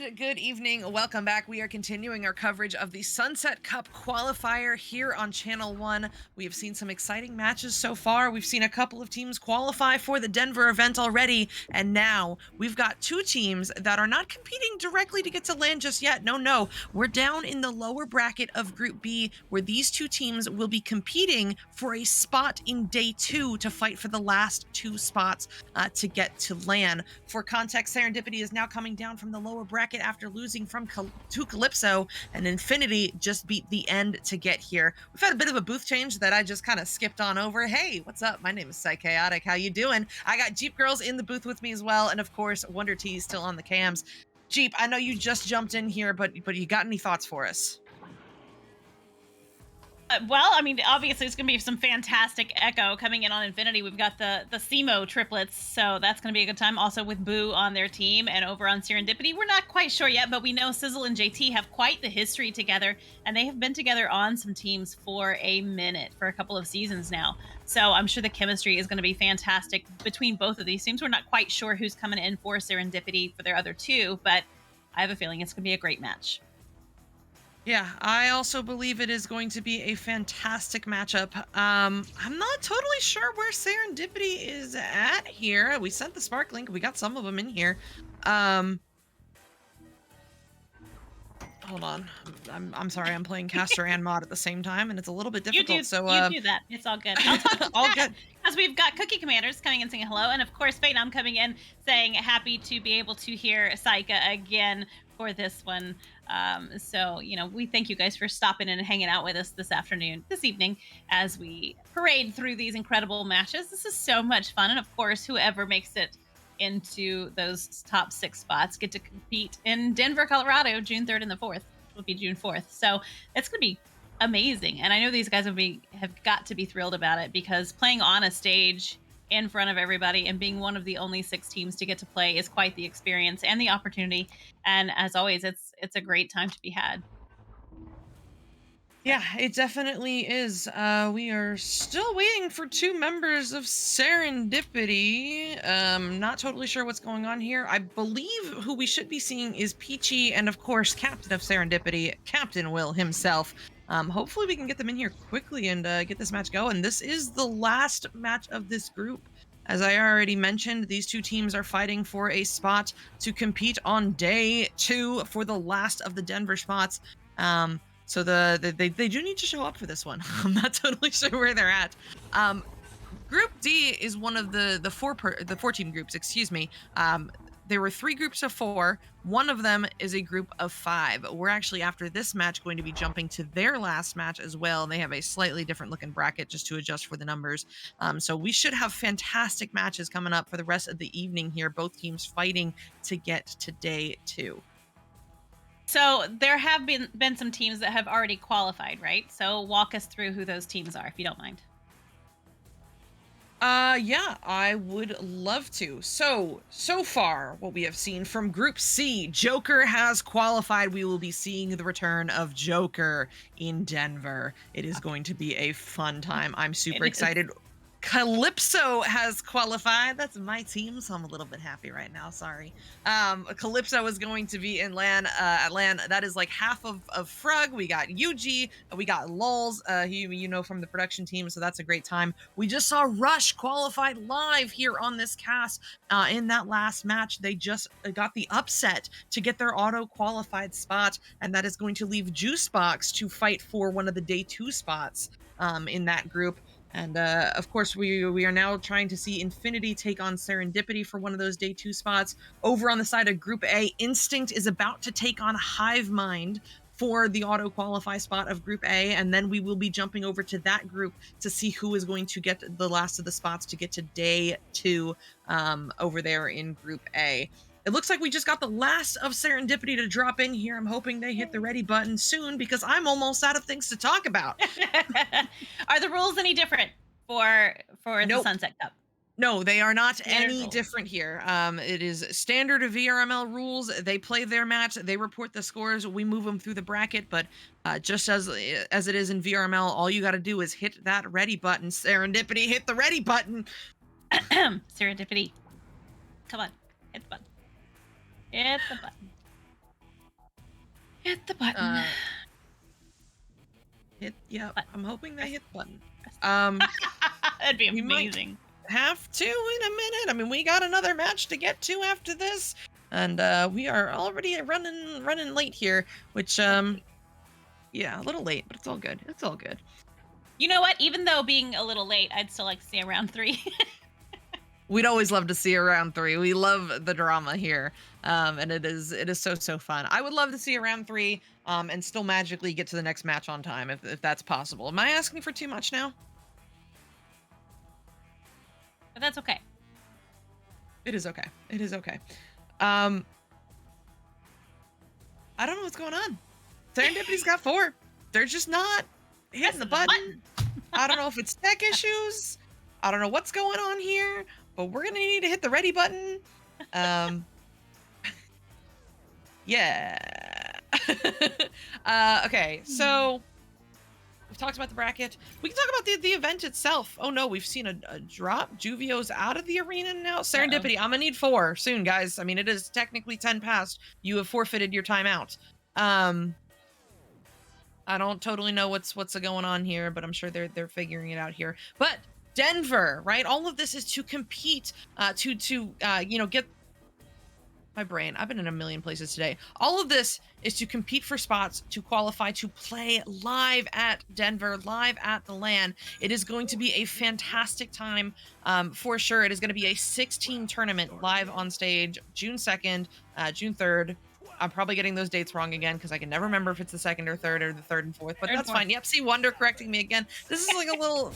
And good evening. Welcome back. We are continuing our coverage of the Sunset Cup qualifier here on Channel 1. We have seen some exciting matches so far. We've seen a couple of teams qualify for the Denver event already. And now we've got two teams that are not competing directly to get to land just yet. No. We're down in the lower bracket of Group B, where these two teams will be competing for a spot in Day 2 to fight for the last two spots to get to land. For context, Serendipity is now coming down from the lower bracket after losing to Calypso, and Infinity just beat the End to get here. We've had a bit of a booth change that I just kind of skipped on over. Hey, what's up? My name is Psychaotic. How you doing? I got Jeep Girls in the booth with me as well, and of course, Wonder T is still on the cams. Jeep, I know you just jumped in here, but you got any thoughts for us? Well, I mean, obviously it's going to be some fantastic Echo coming in on Infinity. We've got the Simo triplets, so that's going to be a good time. Also with Boo on their team, and over on Serendipity, we're not quite sure yet, but we know Sizzle and JT have quite the history together, and they have been together on some teams for a minute, for a couple of seasons now. So I'm sure the chemistry is going to be fantastic between both of these teams. We're not quite sure who's coming in for Serendipity for their other two, but I have a feeling it's going to be a great match. Yeah, I also believe it is going to be a fantastic matchup. I'm not totally sure where Serendipity is at here. We sent the Spark Link. We got some of them in here. Hold on. I'm sorry. I'm playing caster and mod at the same time, and it's a little bit difficult. You do that. It's all good. I'll talk to all Pat, good. because we've got Cookie Commanders coming in saying hello, and of course, Phaenom coming in saying happy to be able to hear Saika again for this one. So, we thank you guys for stopping in and hanging out with us this evening, as we parade through these incredible matches. This is so much fun. And of course, whoever makes it into those top 6 spots get to compete in Denver, Colorado, June 3rd and the 4th, which will be June 4th. So it's going to be amazing. And I know these guys have got to be thrilled about it, because playing on a stage in front of everybody and being one of the only 6 teams to get to play is quite the experience and the opportunity. And as always, it's a great time to be had. Yeah, it definitely is. We are still waiting for 2 members of Serendipity. Not totally sure what's going on here. I believe who we should be seeing is Peachy, and of course, Captain of Serendipity, Captain Will himself. Hopefully we can get them in here quickly and get this match going. This is the last match of this group. As I already mentioned, these 2 teams are fighting for a spot to compete on Day 2 for the last of the Denver spots. So they do need to show up for this one. I'm not totally sure where they're at. Group D is one of the 4 team groups, excuse me. There were 3 groups of 4. One of them is a group of 5. We're actually, after this match, going to be jumping to their last match as well. They have a slightly different looking bracket just to adjust for the numbers. So we should have fantastic matches coming up for the rest of the evening here. Both teams fighting to get to Day 2. So there have been some teams that have already qualified, right? So walk us through who those teams are, if you don't mind. Yeah, I would love to. So far, what we have seen from Group C, Joker has qualified. We will be seeing the return of Joker in Denver. It is going to be a fun time. I'm super excited. Calypso has qualified. That's my team, so I'm a little bit happy right now. Sorry. Calypso is going to be in LAN. At LAN, that is like half of Frug. We got UG. We got Lulz, from the production team, so that's a great time. We just saw Rush qualified live here on this cast. In that last match, they just got the upset to get their auto-qualified spot, and that is going to leave Juicebox to fight for one of the Day 2 spots in that group. And of course, we are now trying to see Infinity take on Serendipity for one of those Day 2 spots. Over on the side of Group A, Instinct is about to take on Hive Mind for the auto-qualify spot of Group A, and then we will be jumping over to that group to see who is going to get the last of the spots to get to Day 2 over there in Group A. It looks like we just got the last of Serendipity to drop in here. I'm hoping they hit the ready button soon, because I'm almost out of things to talk about. Are the rules any different for the Sunset Cup? No, they are not any different here. It is standard VRML rules. They play their match. They report the scores. We move them through the bracket. But just as it is in VRML, all you got to do is hit that ready button. Serendipity, hit the ready button. Serendipity. Come on. Hit the button. Hit the button. Hit the button. Button. I'm hoping they hit the button. That'd be we might- amazing. Have to in a minute. I mean, we got another match to get to after this, and we are already running late here, which yeah, a little late, but it's all good. It's all good. You know what? Even though being a little late, I'd still like to see a round 3. We'd always love to see a round 3. We love the drama here, and it is so fun. I would love to see a round 3, and still magically get to the next match on time if that's possible. Am I asking for too much now? But that's okay. It is okay. It is okay. I don't know what's going on. Serendipity's got 4. They're just not hitting the button. I don't know if it's tech issues. I don't know what's going on here, but we're gonna need to hit the ready button. Yeah. Okay, so we've talked about the bracket. We can talk about the event itself. Oh no, we've seen a drop. Juvio's out of the arena now. Serendipity, I'm gonna need 4 soon, guys. I mean, it is technically 10 past. You have forfeited your timeout. I don't totally know what's going on here, but I'm sure they're figuring it out here. But Denver, right? All of this is to compete, to get my brain. I've been in a million places today. All of this is to compete for spots to qualify to play live at Denver, live at the LAN. It is going to be a fantastic time, for sure. It is going to be a 16 tournament live on stage, June 2nd, June 3rd. I'm probably getting those dates wrong again because I can never remember if it's the 2nd or 3rd or the 3rd and 4th, but that's fine. Yep, see Wonder correcting me again. This is like a little...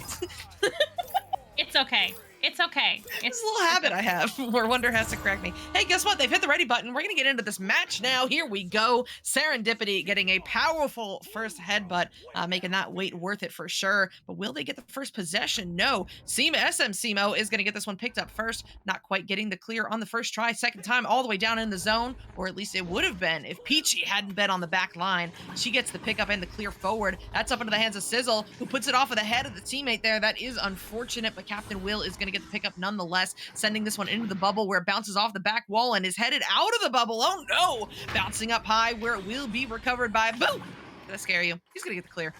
It's okay. It's okay. It's a little habit I have where Wonder has to correct me. Hey, guess what? They've hit the ready button. We're going to get into this match now. Here we go. Serendipity getting a powerful first headbutt, making that wait worth it for sure. But will they get the first possession? No. SM Simo is going to get this one picked up first. Not quite getting the clear on the first try. Second time all the way down in the zone, or at least it would have been if Peachy hadn't been on the back line. She gets the pickup and the clear forward. That's up into the hands of Sizzle, who puts it off of the head of the teammate there. That is unfortunate, but Captain Will is going to get the pickup nonetheless, sending this one into the bubble where it bounces off the back wall and is headed out of the bubble. Oh no! Bouncing up high where it will be recovered by Boom! Gonna scare you. He's gonna get the clear.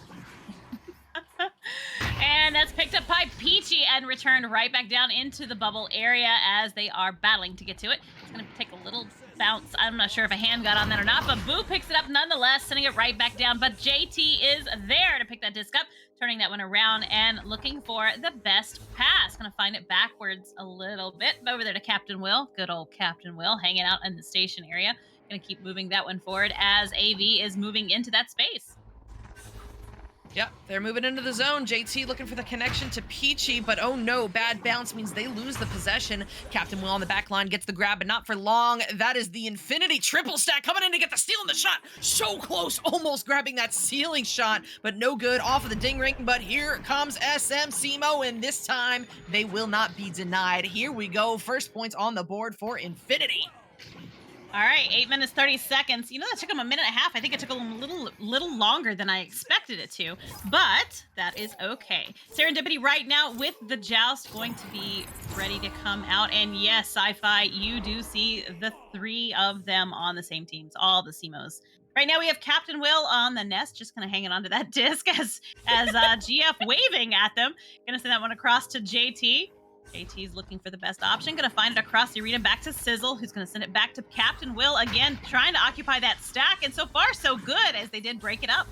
And that's picked up by Peachy and returned right back down into the bubble area as they are battling to get to it. It's going to take a little bounce. I'm not sure if a hand got on that or not, but Boo picks it up nonetheless, sending it right back down. But JT is there to pick that disc up, turning that one around and looking for the best pass. Going to find it backwards a little bit. Over there to Captain Will. Good old Captain Will hanging out in the station area. Going to keep moving that one forward as AV is moving into that space. Yep, they're moving into the zone. JT looking for the connection to Peachy, but oh no, bad bounce means they lose the possession. Captain Will on the back line gets the grab, but not for long. That is the Infinity triple stack coming in to get the steal in the shot. So close, almost grabbing that ceiling shot, but no good off of the ding ring. But here comes SM Simo, and this time they will not be denied. Here we go, first points on the board for Infinity. All right, 8 minutes, 30 seconds. You know, that took him a minute and a half. I think it took a little longer than I expected it to, but that is okay. Serendipity right now with the joust going to be ready to come out. And yes, Sci-Fi, you do see the 3 of them on the same teams, all the Simos. Right now we have Captain Will on the nest, just kind of hanging onto that disc as GF waving at them. Gonna send that one across to JT. JT's looking for the best option. Going to find it across the arena back to Sizzle, who's going to send it back to Captain Will. Again, trying to occupy that stack. And so far, so good, as they did break it up.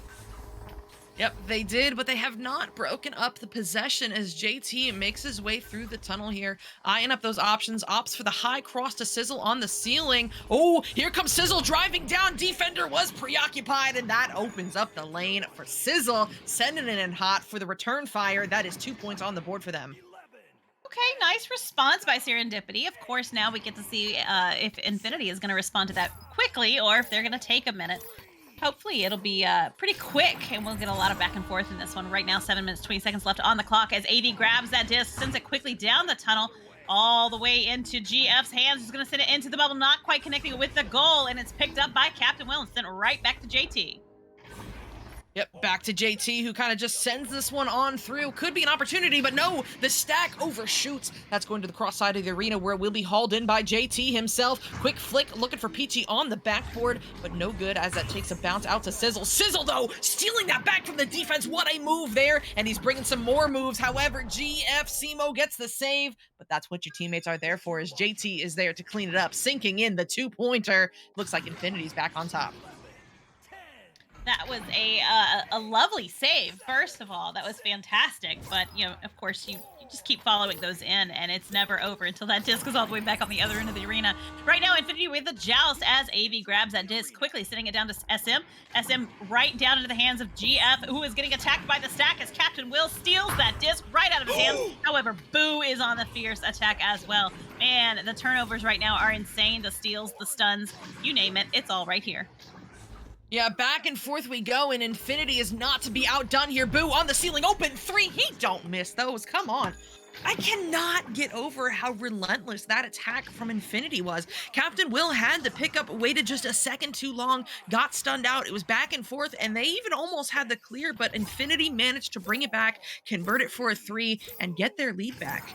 Yep, they did, but they have not broken up the possession as JT makes his way through the tunnel here, eyeing up those options. Opts for the high cross to Sizzle on the ceiling. Oh, here comes Sizzle driving down. Defender was preoccupied, and that opens up the lane for Sizzle, sending it in hot for the return fire. That is 2 points on the board for them. Okay, nice response by Serendipity. Of course, now we get to see if Infinity is going to respond to that quickly or if they're going to take a minute. Hopefully, it'll be pretty quick, and we'll get a lot of back and forth in this one. Right now, 7 minutes, 20 seconds left on the clock as AV grabs that disc, sends it quickly down the tunnel, all the way into GF's hands. He's going to send it into the bubble, not quite connecting it with the goal, and it's picked up by Captain Will and sent right back to JT. Yep, back to JT, who kind of just sends this one on through. Could be an opportunity, but no, the stack overshoots. That's going to the cross side of the arena, where it will be hauled in by JT himself. Quick flick, looking for Peachy on the backboard, but no good, as that takes a bounce out to Sizzle. Sizzle, though, stealing that back from the defense. What a move there, and he's bringing some more moves. However, GF Simo gets the save, but that's what your teammates are there for, as JT is there to clean it up, sinking in the two-pointer. Looks like Infinity's back on top. That was a lovely save, first of all. That was fantastic. But, you know, of course, you just keep following those in, and it's never over until that disc is all the way back on the other end of the arena. Right now, Infinity with the joust as AV grabs that disc quickly, sending it down to SM. SM right down into the hands of GF, who is getting attacked by the stack as Captain Will steals that disc right out of his hands. However, Boo is on the fierce attack as well. Man, the turnovers right now are insane. The steals, the stuns, you name it, it's all right here. Yeah, back and forth we go, and Infinity is not to be outdone here. Boo on the ceiling, open three. He don't miss those. Come on. I cannot get over how relentless that attack from Infinity was. Captain Will had to pick up, waited just a second too long, got stunned out. It was back and forth, and they even almost had the clear, but Infinity managed to bring it back, convert it for a 3, and get their lead back.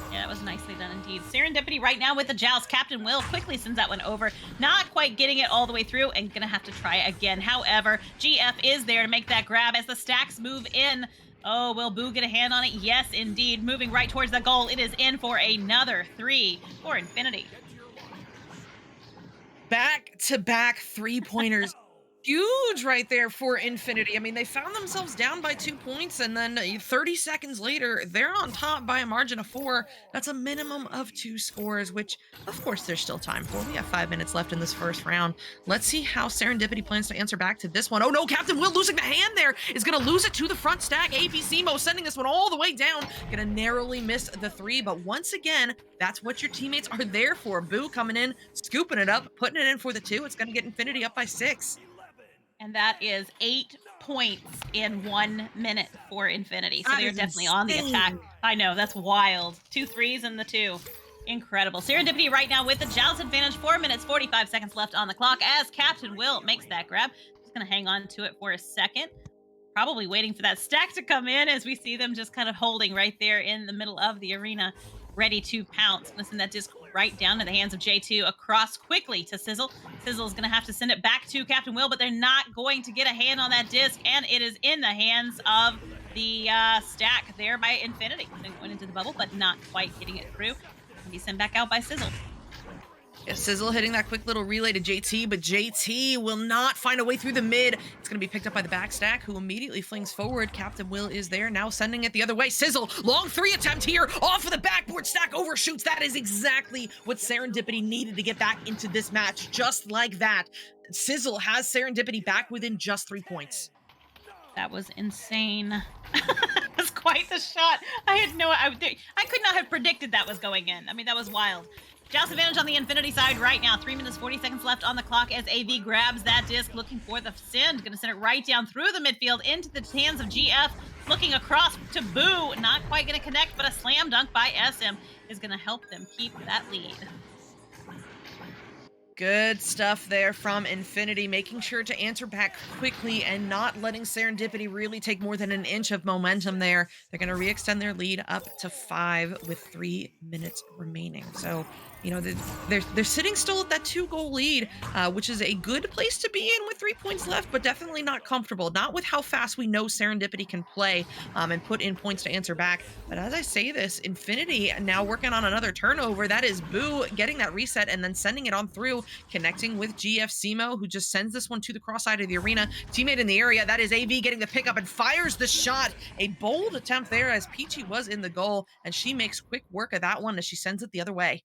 Yeah, that was nicely done indeed. Serendipity right now with the joust. Captain Will quickly sends that one over. Not quite getting it all the way through and gonna have to try again. However, GF is there to make that grab as the stacks move in. Oh, will Boo get a hand on it? Yes, indeed. Moving right towards the goal. It is in for another 3 for Infinity. Back-to-back three-pointers. Huge right there for Infinity. I mean, they found themselves down by 2 points, and then 30 seconds later, they're on top by a margin of 4. That's a minimum of 2 scores, which, of course, there's still time for. We have 5 minutes left in this first round. Let's see how Serendipity plans to answer back to this one. Oh, no, Captain Will losing the hand there is going to lose it to the front stack. AP Simo sending this one all the way down. Going to narrowly miss the 3, but once again, that's what your teammates are there for. Boo coming in, scooping it up, putting it in for the 2. It's going to get Infinity up by 6. And that is 8 points in 1 minute for Infinity. So they're definitely on the attack. I know, that's wild. 2 threes in the 2. Incredible. Serendipity right now with the joust advantage. 4 minutes, 45 seconds left on the clock as Captain Will makes that grab. Just going to hang on to it for a second. Probably waiting for that stack to come in as we see them just kind of holding right there in the middle of the arena, ready to pounce. Gonna send that disc right down to the hands of J2, across quickly to Sizzle. Sizzle's gonna have to send it back to Captain Will, but they're not going to get a hand on that disc, and it is in the hands of the stack there by Infinity. Going into the bubble, but not quite getting it through. Can be sent back out by Sizzle. Yeah, Sizzle hitting that quick little relay to JT, but JT will not find a way through the mid. It's going to be picked up by the back stack, who immediately flings forward. Captain Will is there, now sending it the other way. Sizzle, long 3 attempt here, off of the backboard, stack overshoots. That is exactly what Serendipity needed to get back into this match, just like that. Sizzle has Serendipity back within just 3 points. That was insane. That's quite the shot. I could not have predicted that was going in. I mean, that was wild. Joust advantage on the Infinity side right now. 3 minutes, 40 seconds left on the clock as AV grabs that disc, looking for the send. Gonna send it right down through the midfield into the hands of GF. Looking across to Boo. Not quite gonna connect, but a slam dunk by SM is gonna help them keep that lead. Good stuff there from Infinity, making sure to answer back quickly and not letting Serendipity really take more than an inch of momentum there. They're going to re-extend their lead up to 5 with 3 minutes remaining. So, you know, they're sitting still at that 2-goal lead, which is a good place to be in with 3 points left, but definitely not comfortable. Not with how fast we know Serendipity can play and put in points to answer back. But as I say this, Infinity now working on another turnover. That is Boo getting that reset and then sending it on through, connecting with GF Simo, who just sends this one to the cross side of the arena. Teammate in the area, that is AV getting the pickup and fires the shot. A bold attempt there as Peachy was in the goal, and she makes quick work of that one as she sends it the other way.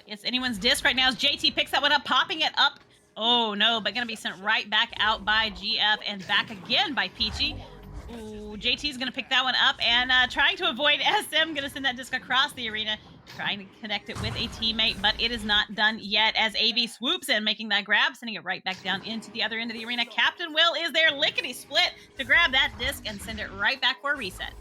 It's anyone's disc right now as JT picks that one up, popping it up. Oh no, but gonna be sent right back out by GF and back again by Peachy. Ooh, JT's gonna pick that one up and trying to avoid SM, gonna send that disc across the arena, trying to connect it with a teammate, but it is not done yet as AV swoops in, making that grab, sending it right back down into the other end of the arena. Captain Will is there, lickety split to grab that disc and send it right back for a reset.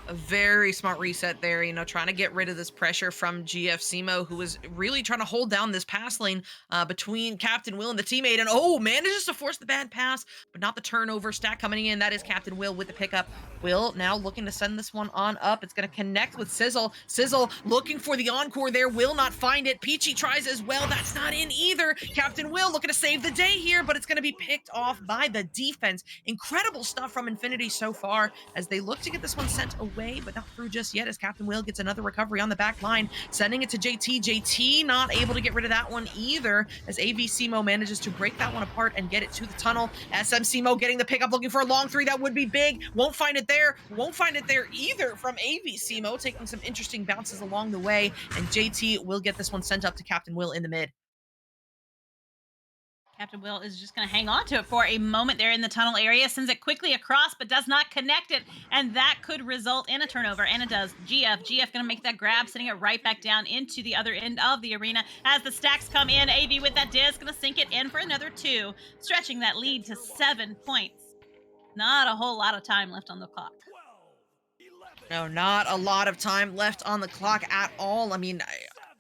A very smart reset there, you know, trying to get rid of this pressure from GF Simo, who was really trying to hold down this pass lane between Captain Will and the teammate. And manages to force the bad pass, but not the turnover. Stack coming in. That is Captain Will with the pickup. Will now looking to send this one on up. It's going to connect with Sizzle. Sizzle looking for the encore there. Will not find it. Peachy tries as well. That's not in either. Captain Will looking to save the day here, but it's going to be picked off by the defense. Incredible stuff from Infinity so far as they look to get this one sent away, but not through just yet as Captain Will gets another recovery on the back line, sending it to JT. JT not able to get rid of that one either as AV Simo manages to break that one apart and get it to the tunnel. SM Simo getting the pickup, looking for a long three. That would be big. Won't find it there. Won't find it there either from AV Simo, taking some interesting bounces along the way, and JT will get this one sent up to Captain Will in the mid. Captain Will is just going to hang on to it for a moment there in the tunnel area, sends it quickly across, but does not connect it, and that could result in a turnover, and it does. GF going to make that grab, sending it right back down into the other end of the arena as the stacks come in. AV with that disc, going to sink it in for another 2, stretching that lead to 7 points. Not a whole lot of time left on the clock. No, not a lot of time left on the clock at all. I mean,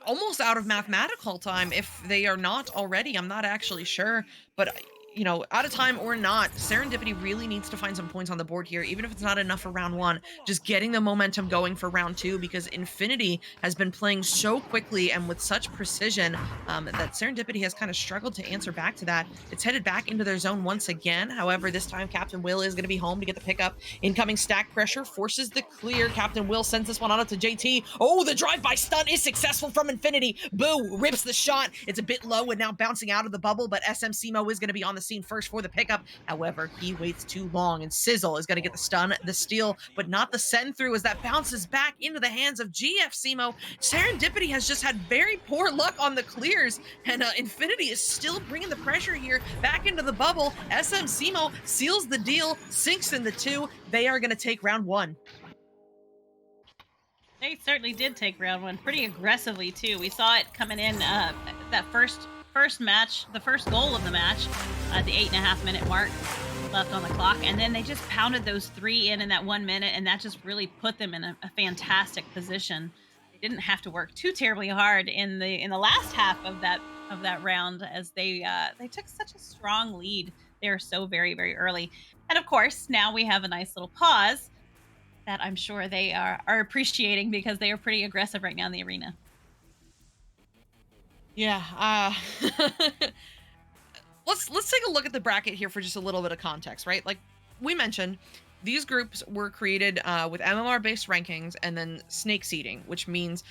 almost out of mathematical time if they are not already. I'm not actually sure, but you know, out of time or not, Serendipity really needs to find some points on the board here, even if it's not enough for round 1, just getting the momentum going for round 2, because Infinity has been playing so quickly and with such precision that Serendipity has kind of struggled to answer back to that. It's headed back into their zone once again. However, this time Captain Will is going to be home to get the pickup. Incoming stack pressure forces the clear. Captain Will sends this one on up to JT. Oh, the drive-by stun is successful from Infinity. Boo rips the shot. It's a bit low and now bouncing out of the bubble, but SM Simo is going to be on the scene first for the pickup. However, he waits too long, and Sizzle is going to get the stun, the steal, but not the send through as that bounces back into the hands of GF Simo. Serendipity has just had very poor luck on the clears, and Infinity is still bringing the pressure here back into the bubble. SM Simo seals the deal, sinks in the 2. They are going to take round 1. They certainly did take round 1 pretty aggressively too. We saw it coming in that first match, the first goal of the match, at the 8.5-minute mark left on the clock, and then they just pounded those 3 in that 1 minute, and that just really put them in a fantastic position. They didn't have to work too terribly hard in the last half of that round as they took such a strong lead there so very, very early. And of course, now we have a nice little pause that I'm sure they are appreciating, because they are pretty aggressive right now in the arena. Yeah, let's take a look at the bracket here for just a little bit of context, right? Like we mentioned, these groups were created with MMR-based rankings and then snake seeding, which means,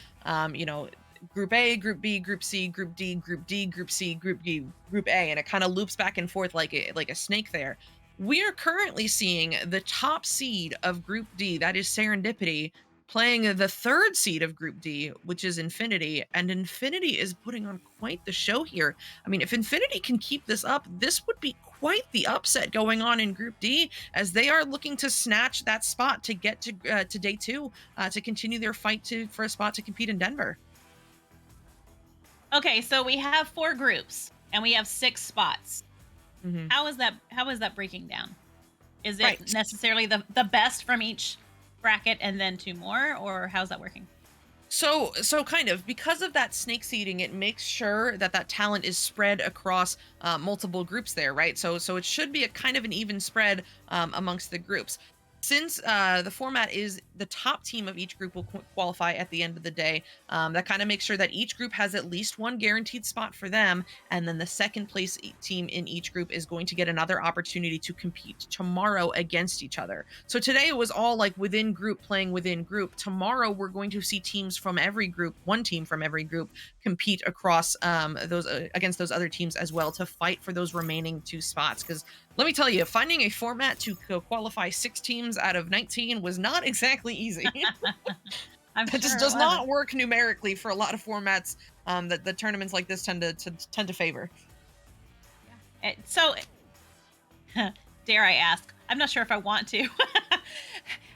you know, Group A, Group B, Group C, Group D, Group D, Group C, Group D, Group A, and it kind of loops back and forth like a snake there. We are currently seeing the top seed of Group D, that is Serendipity, playing the 3rd seed of Group D, which is Infinity, and Infinity is putting on quite the show here. I mean, if Infinity can keep this up, this would be quite the upset going on in Group D, as they are looking to snatch that spot to get to day 2, to continue their fight for a spot to compete in Denver. Okay, so we have 4 groups and we have 6 spots. Mm-hmm. How is that breaking down? Is it Right. necessarily the best from each bracket and then 2 more, or how's that working? So kind of, because of that snake seeding, it makes sure that talent is spread across multiple groups there, right? So it should be a kind of an even spread amongst the groups. Since the format is the top team of each group will qualify at the end of the day, that kind of makes sure that each group has at least one guaranteed spot for them, and then the second place team in each group is going to get another opportunity to compete tomorrow against each other. So today it was all like within group playing within group. Tomorrow we're going to see teams from every group, one team from every group, compete across those against those other teams as well to fight for those remaining 2 spots. Because let me tell you, finding a format to qualify 6 teams out of 19 was not exactly easy. It just does not work numerically for a lot of formats that the tournaments like this tend to favor. So, dare I ask? I'm not sure if I want to.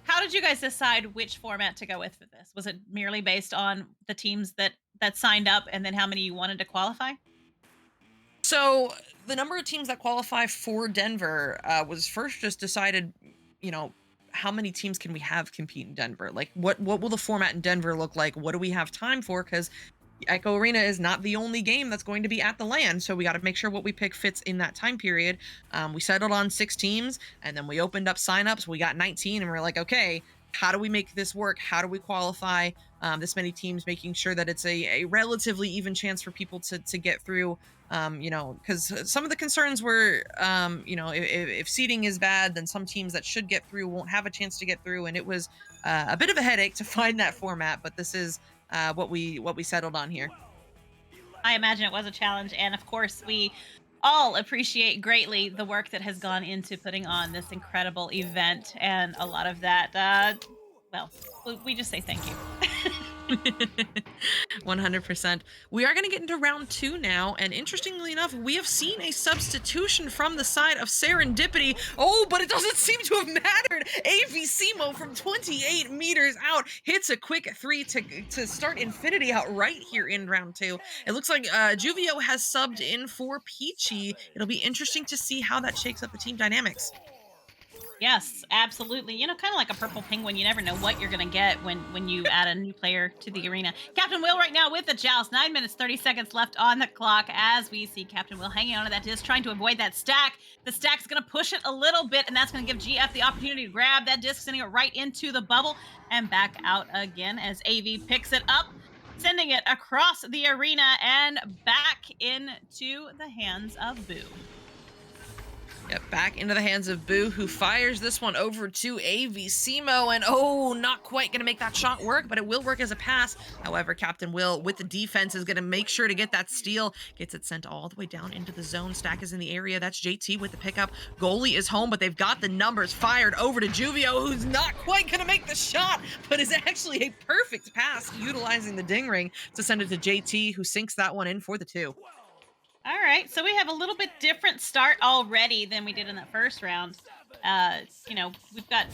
How did you guys decide which format to go with for this? Was it merely based on the teams that signed up, and then how many you wanted to qualify? So the number of teams that qualify for Denver was first just decided, you know, how many teams can we have compete in Denver? Like, what will the format in Denver look like? What do we have time for? Because Echo Arena is not the only game that's going to be at the LAN, so we got to make sure what we pick fits in that time period. We settled on 6 teams, and then we opened up signups. We got 19, and we're like, okay, how do we make this work? How do we qualify this many teams, making sure that it's a relatively even chance for people to get through? You know, because some of the concerns were, you know, if seeding is bad, then some teams that should get through won't have a chance to get through, and it was a bit of a headache to find that format. But this is what we settled on here. I imagine it was a challenge, and of course, we all appreciate greatly the work that has gone into putting on this incredible event, and a lot of that. Well, we just say thank you. 100%. We are going to get into round 2 now, and interestingly enough, we have seen a substitution from the side of Serendipity. Oh, but it doesn't seem to have mattered. AV Simo from 28 meters out hits a quick 3 to start Infinity out right here in round 2. It looks like Juvio has subbed in for Peachy. It'll be interesting to see how that shakes up the team dynamics. Yes, absolutely. You know, kind of like a purple penguin. You never know what you're going to get when you add a new player to the arena. Captain Will right now with the joust. 9 minutes, 30 seconds left on the clock as we see Captain Will hanging onto that disc, trying to avoid that stack. The stack's going to push it a little bit, and that's going to give GF the opportunity to grab that disc, sending it right into the bubble and back out again as AV picks it up, sending it across the arena and back into the hands of Boo. Yep, back into the hands of Boo, who fires this one over to AV Simo, and oh, not quite going to make that shot work, but it will work as a pass. However, Captain Will, with the defense, is going to make sure to get that steal, gets it sent all the way down into the zone. Stack is in the area. That's JT with the pickup. Goalie is home, but they've got the numbers fired over to Juvio, who's not quite going to make the shot, but is actually a perfect pass, utilizing the ding ring to send it to JT, who sinks that one in for the 2. All right, so we have a little bit different start already than we did in that first round. You know, we've got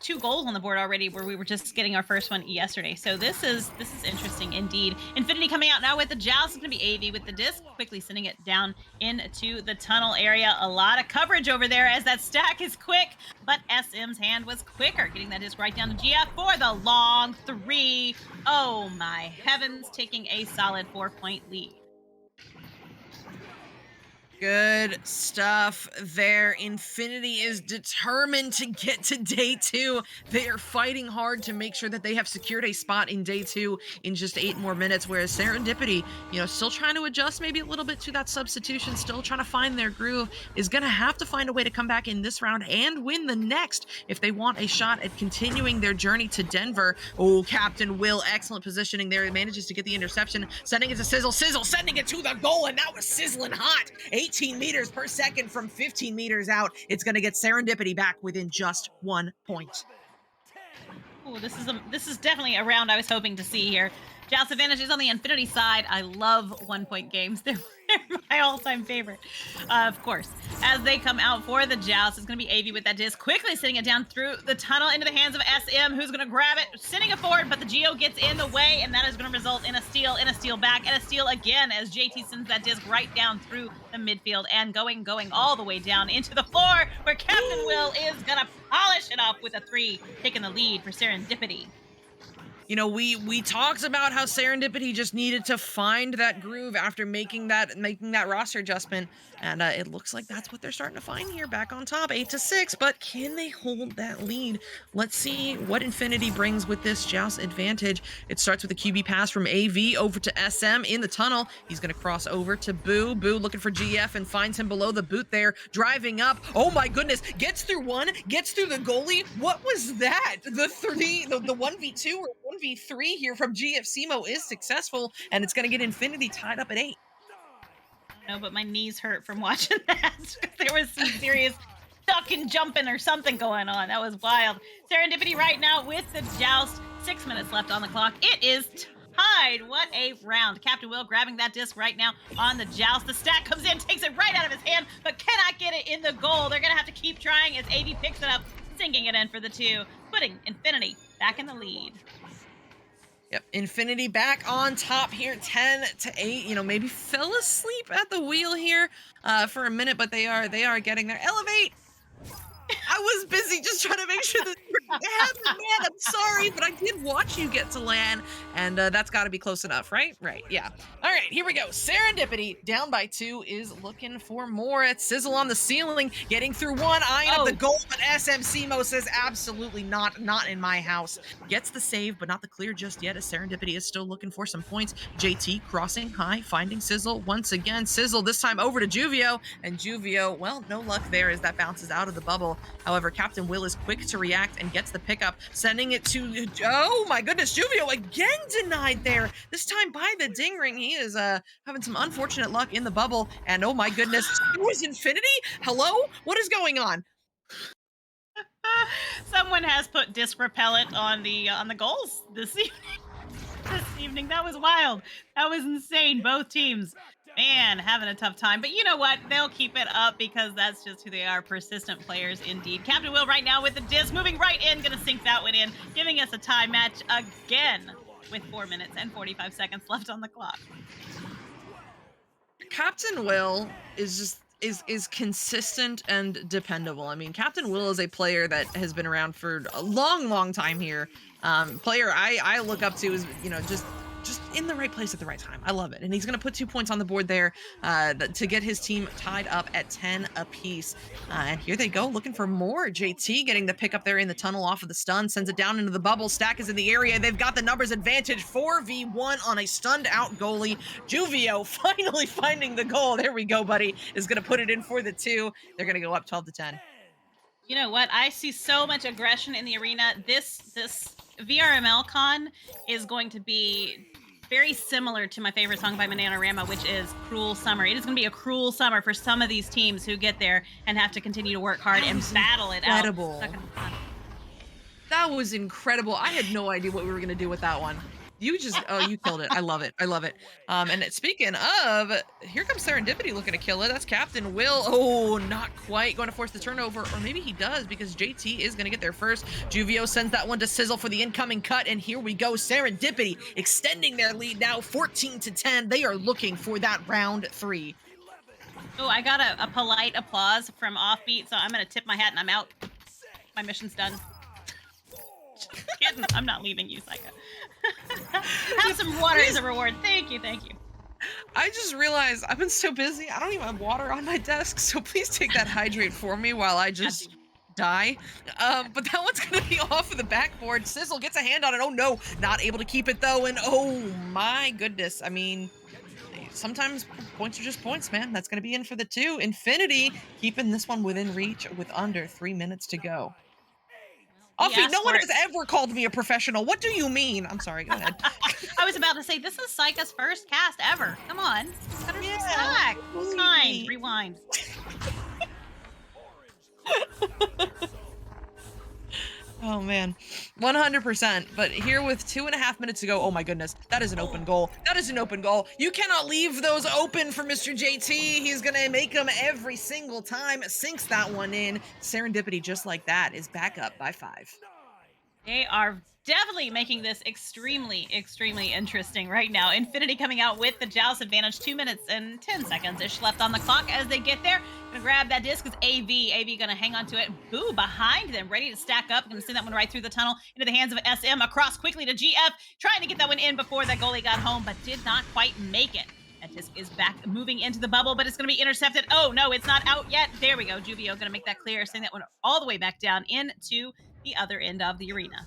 2 goals on the board already, where we were just getting our first one yesterday. So this is interesting indeed. Infinity coming out now with the joust. It's going to be AV with the disc, quickly sending it down into the tunnel area. A lot of coverage over there as that stack is quick, but SM's hand was quicker, getting that disc right down to GF for the long 3. Oh my heavens, taking a solid 4-point lead. Good stuff there. Infinity is determined to get to day 2. They are fighting hard to make sure that they have secured a spot in day 2 in just 8 more minutes, whereas Serendipity, you know, still trying to adjust maybe a little bit to that substitution, still trying to find their groove, is going to have to find a way to come back in this round and win the next if they want a shot at continuing their journey to Denver. Oh, Captain Will, excellent positioning there. He manages to get the interception, sending it to Sizzle, sending it to the goal, and that was sizzling hot. 18 meters per second from 15 meters out. It's going to get Serendipity back within just 1 point. Oh, this is definitely a round I was hoping to see here. Joust advantage is on the Infinity side. I love 1-point games. They're my all-time favorite. Of course, as they come out for the joust, it's going to be AV with that disc, quickly sending it down through the tunnel into the hands of SM, who's going to grab it, sending it forward, but the Geo gets in the way, and that is going to result in a steal back, and a steal again as JT sends that disc right down through the midfield and going all the way down into the floor, where Captain Will is going to polish it off with a 3, taking the lead for Serendipity. You know, we talked about how Serendipity just needed to find that groove after making that roster adjustment, and it looks like that's what they're starting to find here, back on top, 8-6. But can they hold that lead? Let's see what Infinity brings with this joust advantage. It starts with a QB pass from AV over to SM in the tunnel. He's going to cross over to Boo. Boo looking for GF and finds him below the boot there, driving up. Oh my goodness, gets through one, gets through the goalie. What was that? The 1v2 or 1v3 here from GF Simo is successful, and it's going to get Infinity tied up at 8. No, but my knees hurt from watching that. There was some serious ducking, jumping, or something going on. That was wild. Serendipity right now with the joust. 6 minutes left on the clock. It is tied. What a round. Captain Will grabbing that disc right now on the joust. The stack comes in, takes it right out of his hand, but cannot get it in the goal. They're going to have to keep trying as AV picks it up, sinking it in for the 2, putting Infinity back in the lead. Yep, Infinity back on top here, 10-8. You know, maybe fell asleep at the wheel here for a minute, but they are getting there. Elevate! was busy just trying to make sure that happened, man. I'm sorry, but I did watch you get to land, and that's got to be close enough, right? Right, yeah. All right, here we go. Serendipity, down by 2, is looking for more. It's Sizzle on the ceiling, getting through 1, eyeing up the goal, but SMCmo says absolutely not in my house. Gets the save, but not the clear just yet, as Serendipity is still looking for some points. JT crossing high, finding Sizzle once again. Sizzle this time over to Juvio, and Juvio, well, no luck there as that bounces out of the bubble. However, Captain Will is quick to react and gets the pickup, sending it to, oh my goodness, Juvio again denied there. This time by the ding ring. He is having some unfortunate luck in the bubble, and oh my goodness, it was Infinity? Hello? What is going on? Someone has put disc repellent on the goals this evening. That was wild. That was insane. Both teams, man, having a tough time. But you know what? They'll keep it up because that's just who they are. Persistent players indeed. Captain Will right now with the disc, moving right in, gonna sink that one in, giving us a tie match again with 4 minutes and 45 seconds left on the clock. Captain Will is consistent and dependable. I mean, Captain Will is a player that has been around for a long time here. Player I look up to is, you know, just in the right place at the right time. I love it. And he's going to put 2 points on the board there to get his team tied up at 10 apiece. And here they go, looking for more. JT getting the pick up there in the tunnel off of the stun, sends it down into the bubble. Stack is in the area. They've got the numbers advantage. 4v1 on a stunned out goalie. Juvio finally finding the goal. There we go, buddy. Is going to put it in for the 2. They're going to go up 12-10. You know what? I see so much aggression in the arena. This VRML con is going to be very similar to my favorite song by Bananarama, which is Cruel Summer. It is going to be a cruel summer for some of these teams who get there and have to continue to work hard and battle it out. That was incredible. I had no idea what we were going to do with that one. You killed it. I love it. I love it. And speaking of, here comes Serendipity looking to kill it. That's Captain Will. Oh, not quite going to force the turnover, or maybe he does because JT is going to get there first. Juvio sends that one to Sizzle for the incoming cut, and here we go. Serendipity extending their lead now, 14-10. They are looking for that round 3. Oh, I got a polite applause from Offbeat, so I'm going to tip my hat and I'm out. My mission's done. Just kidding. I'm not leaving you, Saika. Have some water as a reward. Thank you. I just realized I've been so busy. I don't even have water on my desk, so please take that hydrate for me while I just die. But that one's going to be off of the backboard. Sizzle gets a hand on it. Oh, no. Not able to keep it, though. And oh, my goodness. I mean, sometimes points are just points, man. That's going to be in for the 2. Infinity keeping this one within reach with under 3 minutes to go. Offie, no one has ever called me a professional. What do you mean? I'm sorry, go ahead. I was about to say, this is Saika's first cast ever. Come on. Cut her some slack. Fine. Rewind. Oh, man. 100%. But here with 2.5 minutes to go, oh my goodness, that is an open goal. That is an open goal. You cannot leave those open for Mr. JT. He's going to make them every single time. Sinks that one in. Serendipity, just like that, is back up by 5. They are definitely making this extremely interesting right now. Infinity coming out with the Joust advantage. 2 minutes and 10 seconds-ish left on the clock as they get there. Gonna grab that disc. It's AV gonna hang on to it. Boo behind them, ready to stack up. Gonna send that one right through the tunnel into the hands of SM. Across quickly to GF, trying to get that one in before that goalie got home, but did not quite make it. That disc is back, moving into the bubble, but it's gonna be intercepted. Oh no, it's not out yet. There we go. Juvio gonna make that clear, sending that one all the way back down into the other end of the arena.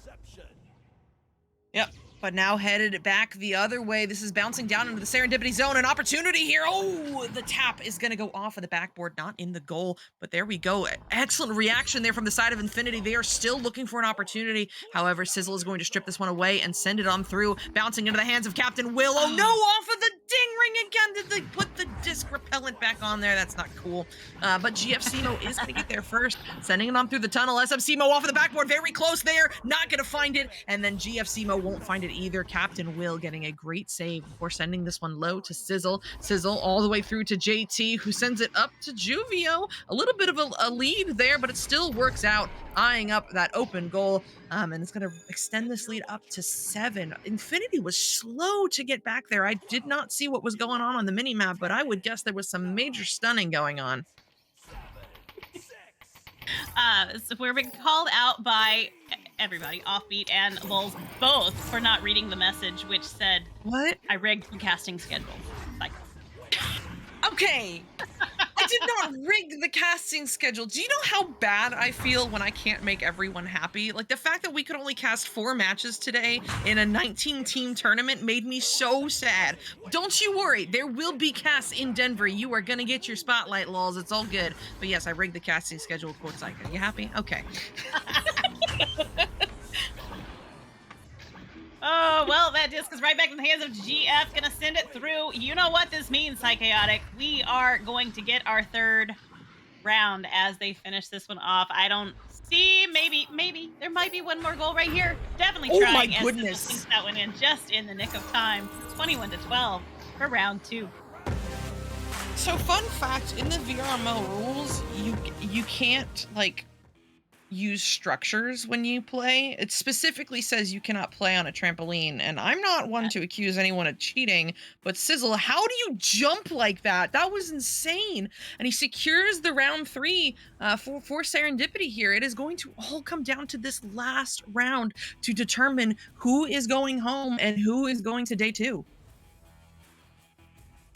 Yep, but now headed back the other way. This is bouncing down into the Serendipity zone. An opportunity here. Oh, the tap is going to go off of the backboard, not in the goal. But there we go. Excellent reaction there from the side of Infinity. They are still looking for an opportunity. However, Sizzle is going to strip this one away and send it on through, bouncing into the hands of Captain Will. Oh no, off of the ding ring again. Did they put the disc repellent back on there? That's not cool. But GFCmo is going to get there first, sending it on through the tunnel. SMCmo off of the backboard, very close there. Not going to find it. And then GFCmo won't find it either. Captain Will getting a great save before sending this one low to Sizzle. Sizzle all the way through to JT, who sends it up to Juvio. A little bit of a lead there, but it still works out, eyeing up that open goal. And it's going to extend this lead up to 7. Infinity was slow to get back there. I did not see what was going on the minimap, but I would guess there was some major stunning going on. So we're being called out by everybody, Offbeat and Lulz, both for not reading the message, which said, What? I rigged the casting schedule. Like, Okay. I did not rig the casting schedule. Do you know how bad I feel when I can't make everyone happy? Like the fact that we could only cast 4 matches today in a 19-team tournament made me so sad. Don't you worry, there will be casts in Denver. You are gonna get your spotlight, Lulz. It's all good. But yes, I rigged the casting schedule. Quote Psycho. You happy? Okay. oh, well, that disc is right back in the hands of GF. Gonna send it through. You know what this means, Psychotic. We are going to get our 3rd round as they finish this one off. I don't see, maybe there might be one more goal right here. Definitely Oh trying. my as goodness. Sizzle sinks that one in just in the nick of time. 21-12 for round 2. So fun fact, in the VRML rules, you can't like use structures when you play. It specifically says you cannot play on a trampoline, and I'm not one to accuse anyone of cheating, but Sizzle, how do you jump like that? That was insane. And he secures the round 3 for Serendipity here. It is going to all come down to this last round to determine who is going home and who is going to day 2.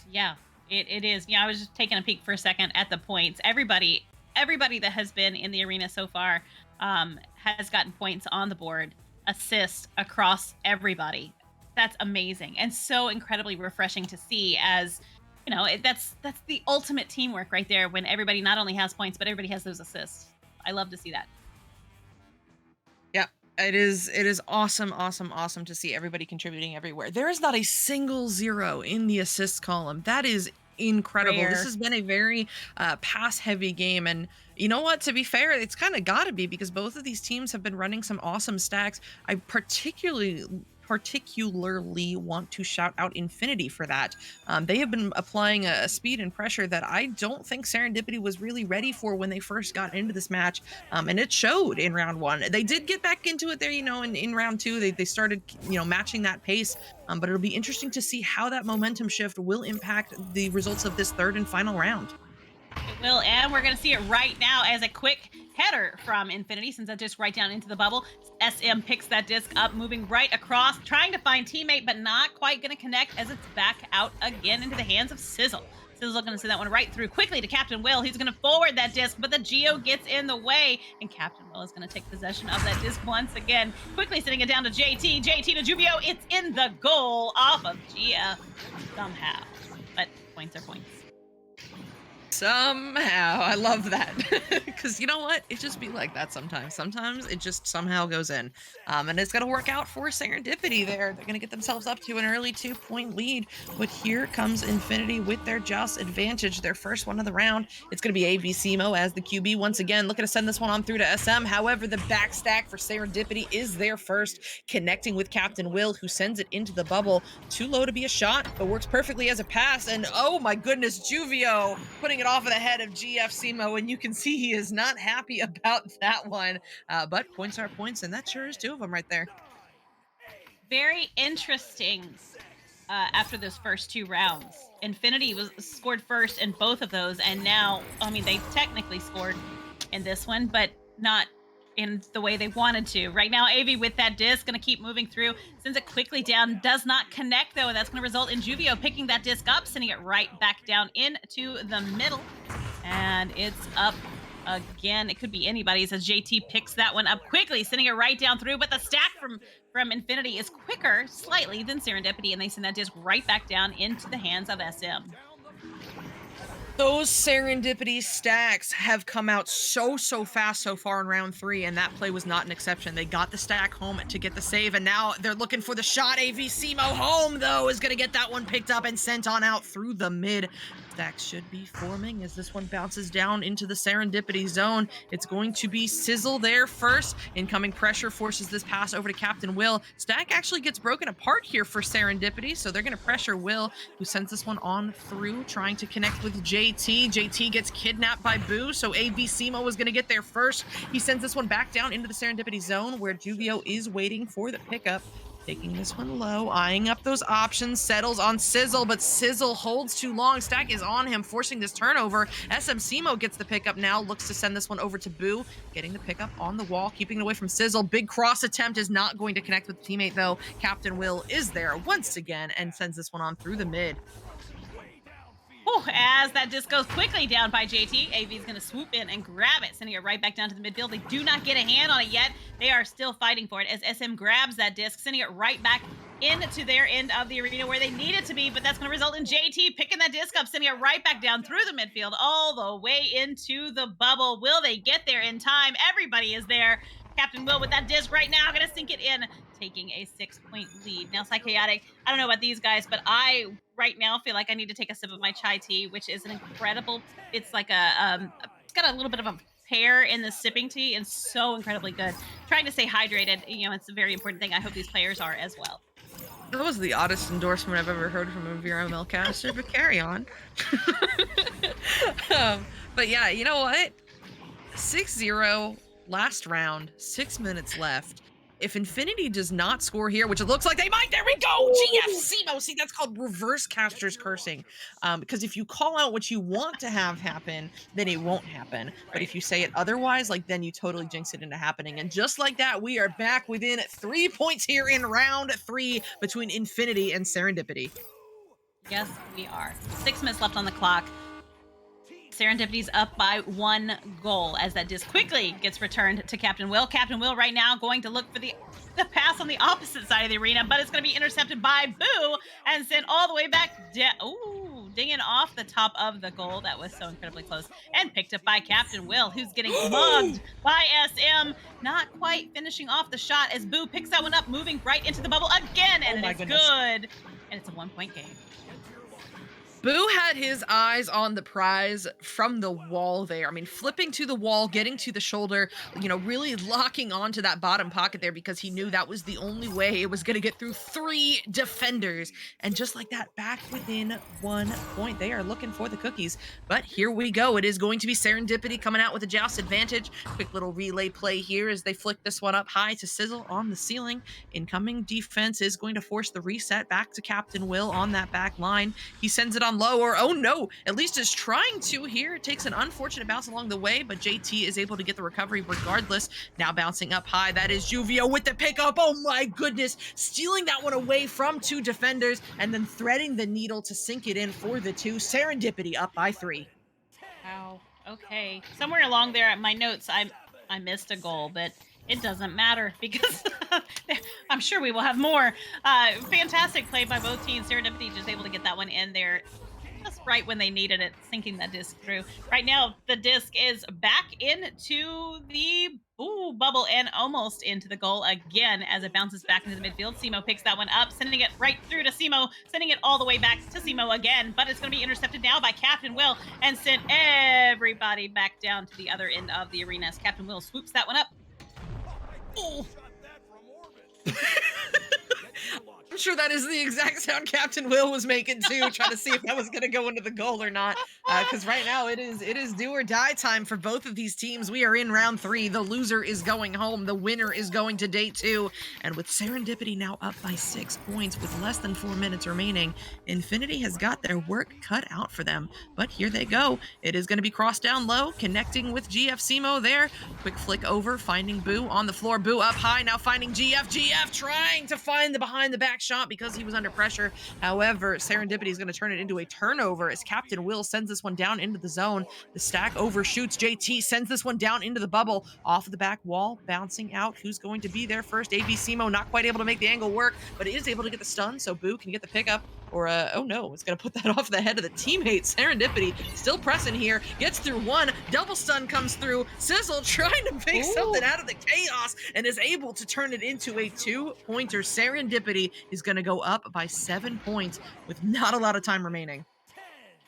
Yeah, it is. Yeah, I was just taking a peek for a second at the points. Everybody that has been in the arena so far has gotten points on the board, assists across everybody. That's amazing and so incredibly refreshing to see. As you know, that's the ultimate teamwork right there, when everybody not only has points but everybody has those assists. I love to see that. Yeah, it is awesome to see everybody contributing everywhere. There is not a single 0 in the assists column. That is incredible. Rare. This has been a very pass heavy game, and you know what, to be fair, it's kind of got to be, because both of these teams have been running some awesome stacks. I particularly want to shout out Infinity for that. They have been applying a speed and pressure that I don't think Serendipity was really ready for when they first got into this match, and it showed in round 1. They did get back into it there, you know, in round 2 they started, you know, matching that pace, but it'll be interesting to see how that momentum shift will impact the results of this 3rd and final round. It will, and we're going to see it right now as a quick header from Infinity, since that disc right down into the bubble. SM picks that disc up, moving right across, trying to find teammate, but not quite going to connect, as it's back out again into the hands of Sizzle. Sizzle's going to send that one right through quickly to Captain Will. He's going to forward that disc, but the Geo gets in the way, and Captain Will is going to take possession of that disc once again, quickly sending it down to JT. JT to Juvio. It's in the goal off of GF somehow, but points are points. Somehow. I love that. Because you know what? It just be like that sometimes. Sometimes it just somehow goes in. And it's going to work out for Serendipity there. They're going to get themselves up to an early 2-point lead. But here comes Infinity with their Joust advantage. Their first one of the round. It's going to be AVCmo as the QB once again. Looking to send this one on through to SM. However, the backstack for Serendipity is there first. Connecting with Captain Will, who sends it into the bubble. Too low to be a shot, but works perfectly as a pass. And oh my goodness, Juvio putting it off of the head of GFCmo, and you can see he is not happy about that one, but points are points, and that sure is 2 of them right there. Very interesting. After those first 2 rounds, Infinity was scored first in both of those, and now, I mean, they technically scored in this one, but not in the way they wanted to. Right now, AV with that disc, going to keep moving through, sends it quickly down, does not connect though, and that's going to result in Juvio picking that disc up, sending it right back down into the middle, and it's up again. It could be anybody's, as JT picks that one up quickly, sending it right down through, but the stack from Infinity is quicker slightly than Serendipity, and they send that disc right back down into the hands of SM. Those Serendipity stacks have come out so fast so far in round 3, and that play was not an exception. They got the stack home to get the save, and now they're looking for the shot. AVCmo home, though, is going to get that one picked up and sent on out through the mid. Stacks should be forming as this one bounces down into the Serendipity zone. It's going to be Sizzle there first. Incoming pressure forces this pass over to Captain Will. Stack actually gets broken apart here for Serendipity, so they're going to pressure Will, who sends this one on through, trying to connect with JT. JT gets kidnapped by Boo, so AVCmo was going to get there first. He sends this one back down into the Serendipity zone, where Juvio is waiting for the pickup. Taking this one low, eyeing up those options, settles on Sizzle, but Sizzle holds too long. Stack is on him, forcing this turnover. SM Simo gets the pickup now, looks to send this one over to Boo, getting the pickup on the wall, keeping it away from Sizzle. Big cross attempt is not going to connect with the teammate though. Captain Will is there once again and sends this one on through the mid. Whew, as that disc goes quickly down by JT, AV is going to swoop in and grab it, sending it right back down to the midfield. They do not get a hand on it yet. They are still fighting for it as SM grabs that disc, sending it right back into their end of the arena where they need it to be, but that's going to result in JT picking that disc up, sending it right back down through the midfield, all the way into the bubble. Will they get there in time? Everybody is there. Captain Will with that disc right now, going to sink it in, taking a 6-point lead. Now, Psychotic, I don't know about these guys, but I right now feel like I need to take a sip of my chai tea, which is an incredible, it's like it's got a little bit of a pear in the sipping tea and so incredibly good. Trying to stay hydrated, it's a very important thing. I hope these players are as well. That was the oddest endorsement I've ever heard from a VRML caster, but carry on. But yeah, you know what? 6-0, last round, 6 minutes left. If Infinity does not score here, which it looks like they might, there we go! GF Simo! See, that's called reverse caster's cursing. Because if you call out what you want to have happen, then it won't happen. But if you say it otherwise, then you totally jinx it into happening. And just like that, we are back within 3 points here in round 3 between Infinity and Serendipity. Yes, we are. 6 minutes left on the clock. Serendipity's up by 1 goal as that disc quickly gets returned to Captain Will. Captain Will right now going to look for the pass on the opposite side of the arena, but it's going to be intercepted by Boo and sent all the way back down. Ooh, dinging off the top of the goal. That was so incredibly close. And picked up by Captain Will, who's getting mugged by SM. Not quite finishing off the shot as Boo picks that one up, moving right into the bubble again, and it's good. And it's a 1-point game. Boo had his eyes on the prize from the wall there. I mean, flipping to the wall, getting to the shoulder, really locking onto that bottom pocket there because he knew that was the only way it was going to get through 3 defenders. And just like that, back within 1 point. They are looking for the cookies. But here we go. It is going to be Serendipity coming out with a joust advantage. Quick little relay play here as they flick this one up high to Sizzle on the ceiling. Incoming defense is going to force the reset back to Captain Will on that back line. He sends it on low, or oh no, at least is trying to here. It takes an unfortunate bounce along the way, but JT is able to get the recovery regardless. Now bouncing up high, that is Juvio with the pickup. Oh my goodness, stealing that one away from 2 defenders and then threading the needle to sink it in for the 2. Serendipity up by 3. Wow, okay. Somewhere along there at my notes, I missed a goal, but it doesn't matter because I'm sure we will have more. Fantastic play by both teams. Serendipity just able to get that one in there just right when they needed it, sinking that disc through. Right now, the disc is back into the bubble and almost into the goal again as it bounces back into the midfield. Simo picks that one up, sending it right through to Simo, sending it all the way back to Simo again, but it's going to be intercepted now by Captain Will and sent everybody back down to the other end of the arena as Captain Will swoops that one up. Oh. I'm sure that is the exact sound Captain Will was making too, trying to see if that was going to go into the goal or not. Because right now it is do or die time for both of these teams. We are in round 3. The loser is going home. The winner is going to day 2. And with Serendipity now up by 6 points with less than 4 minutes remaining, Infinity has got their work cut out for them. But here they go. It is going to be crossed down low, connecting with GF Simo there. Quick flick over, finding Boo on the floor. Boo up high, now finding GF. GF trying to find the behind the back shot because he was under pressure. However, Serendipity is going to turn it into a turnover as Captain Will sends this one down into the zone. The stack overshoots. JT sends this one down into the bubble off of the back wall, bouncing out. Who's going to be there first? AV Simo not quite able to make the angle work, but is able to get the stun, so Boo can get the pickup. Or, oh no, it's going to put that off the head of the teammate. Serendipity still pressing here. Gets through one. Double stun comes through. Sizzle trying to make something out of the chaos and is able to turn it into a 2-pointer. Serendipity is going to go up by 7 points with not a lot of time remaining.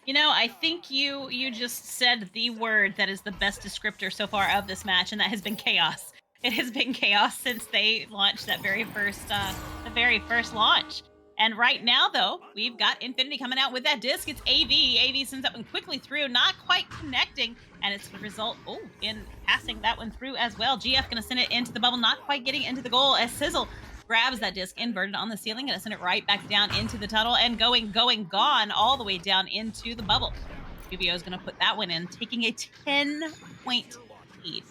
I think you just said the word that is the best descriptor so far of this match, and that has been chaos. It has been chaos since they launched that very first launch. And right now, though, we've got Infinity coming out with that disc. It's AV. AV sends that one quickly through, not quite connecting, and it's going to result in passing that one through as well. GF going to send it into the bubble, not quite getting into the goal as Sizzle grabs that disc inverted on the ceiling and send it right back down into the tunnel and gone all the way down into the bubble. Juvio is going to put that one in, taking a 10-point lead.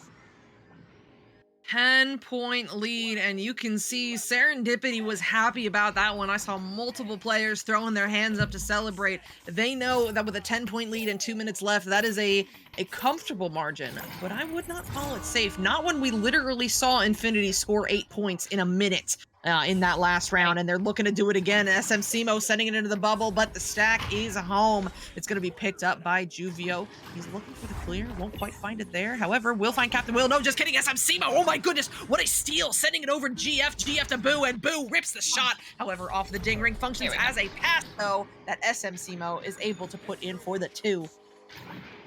10-point lead, and you can see Serendipity was happy about that one. I saw multiple players throwing their hands up to celebrate. They know that with a 10-point lead and 2 minutes left, that is a comfortable margin, but I would not call it safe. Not when we literally saw Infinity score 8 points in a minute in that last round, and they're looking to do it again. SM Simo sending it into the bubble, but the stack is home. It's going to be picked up by Juvio. He's looking for the clear, won't quite find it there. However, will find Captain Will. No, just kidding, SM Simo. Oh my goodness, what a steal. Sending it over to GF to Boo, and Boo rips the shot. However, off the ding ring, functions as a pass, though, that SM Simo is able to put in for the 2.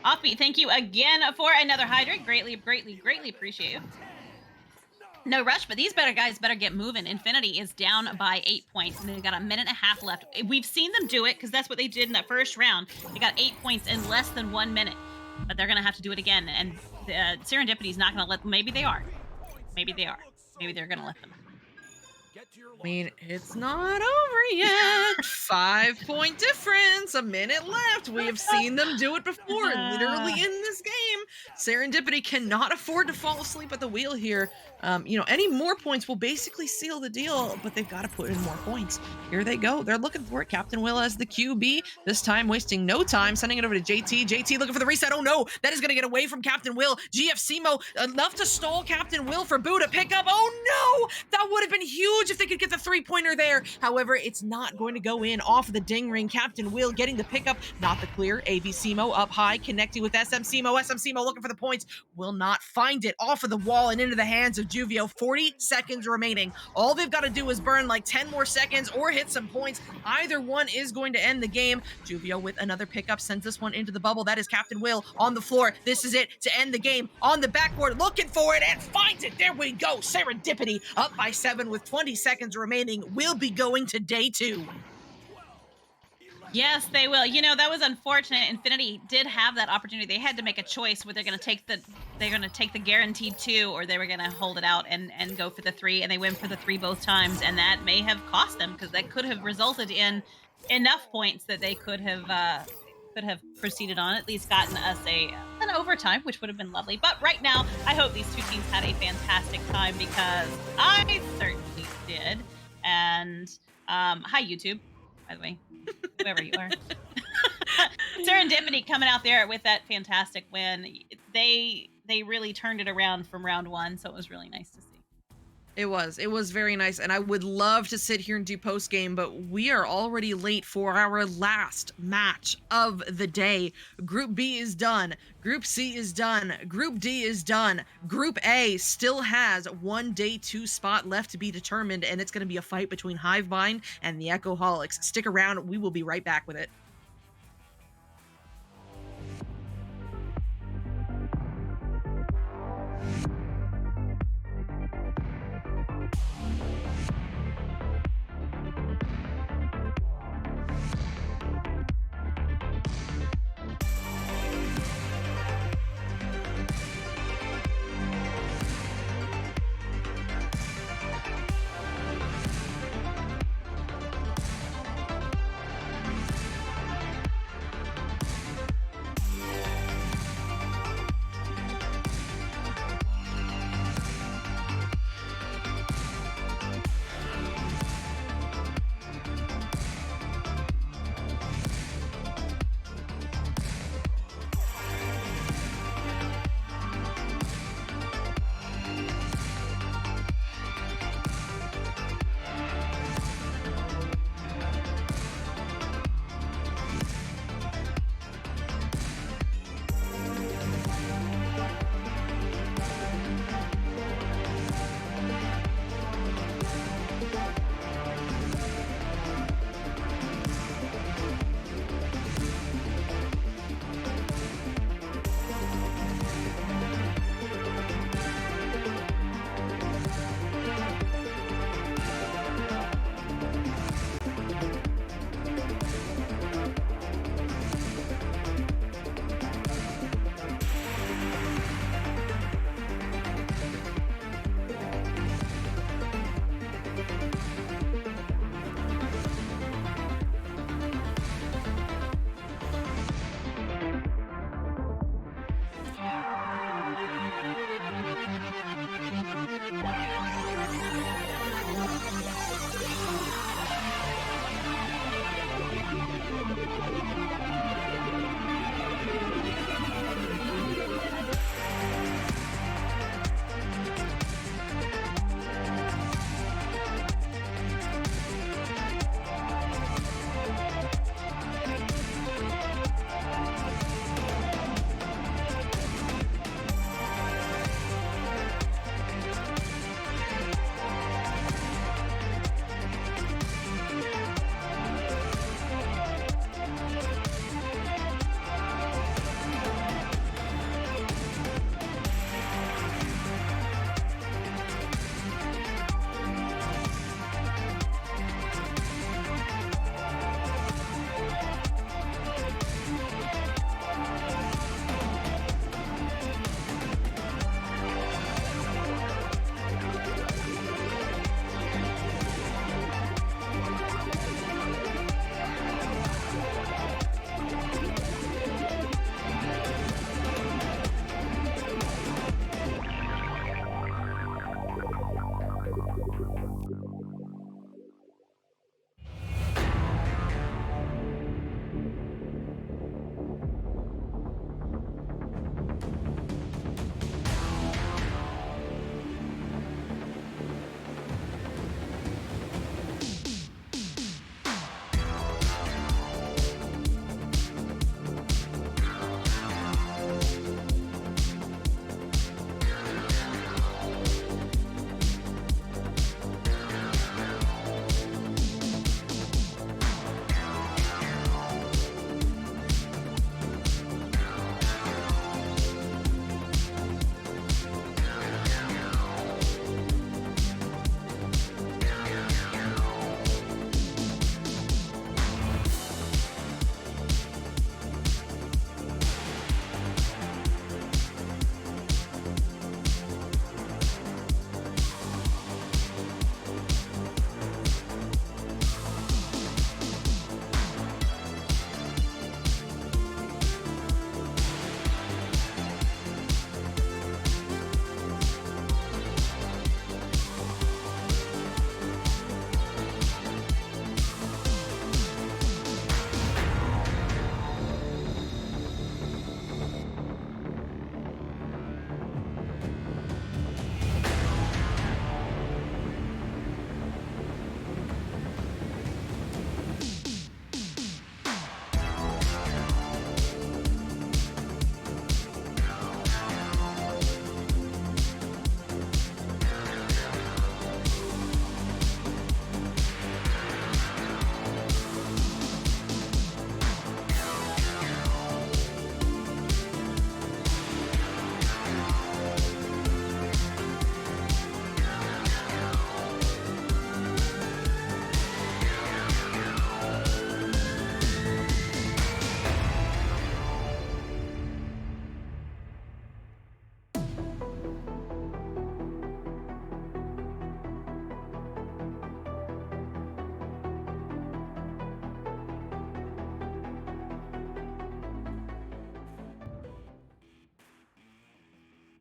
Offbeat, thank you again for another hydrant. Greatly appreciate you. No rush, but these guys better get moving. Infinity is down by 8 points, and they've got a minute and a half left. We've seen them do it because that's what they did in that first round. They got 8 points in less than 1 minute, but they're going to have to do it again. And Serendipity's not going to let them. Maybe they are. Maybe they are. Maybe they're going to let them. I mean, it's not over yet. 5-point difference, a minute left. We have seen them do it before, literally in this game. Serendipity cannot afford to fall asleep at the wheel here. Any more points will basically seal the deal, but they've got to put in more points. Here they go. They're looking for it. Captain Will as the QB, this time wasting no time, sending it over to JT. JT looking for the reset. Oh no, that is going to get away from Captain Will. GF Simo enough to stall Captain Will for Boo to pick up. Oh no, that would have been huge if they could get the 3-pointer there. However, it's not going to go in off the ding ring. Captain Will getting the pickup, not the clear. AV Simo up high, connecting with SM Simo. SM Simo looking for the points, will not find it. Off of the wall and into the hands of Juvio. 40 seconds remaining. All they've got to do is burn like 10 more seconds or hit some points. Either one is going to end the game. Juvio with another pickup sends this one into the bubble. That is Captain Will on the floor. This is it to end the game. On the backboard, looking for it and finds it. There we go. Serendipity up by 7 with 20 seconds remaining. Will be going to day 2. Yes, they will. That was unfortunate. Infinity did have that opportunity. They had to make a choice whether they're going to take the guaranteed 2 or they were going to hold it out and go for the 3, and they went for the 3 both times, and that may have cost them because that could have resulted in enough points that they could have proceeded on, at least gotten us an overtime, which would have been lovely. But right now, I hope these two teams had a fantastic time because I certainly did. And hi YouTube, by the way. Whoever you are. Serendipity coming out there with that fantastic win. They really turned it around from round 1, so it was really nice to see. It was very nice, and I would love to sit here and do post game, but we are already late for our last match of the day. Group B is done. Group C is done. Group D is done. Group A still has one day 2 spot left to be determined, and it's going to be a fight between Hivebind and the Echoholics. Stick around. We will be right back with it.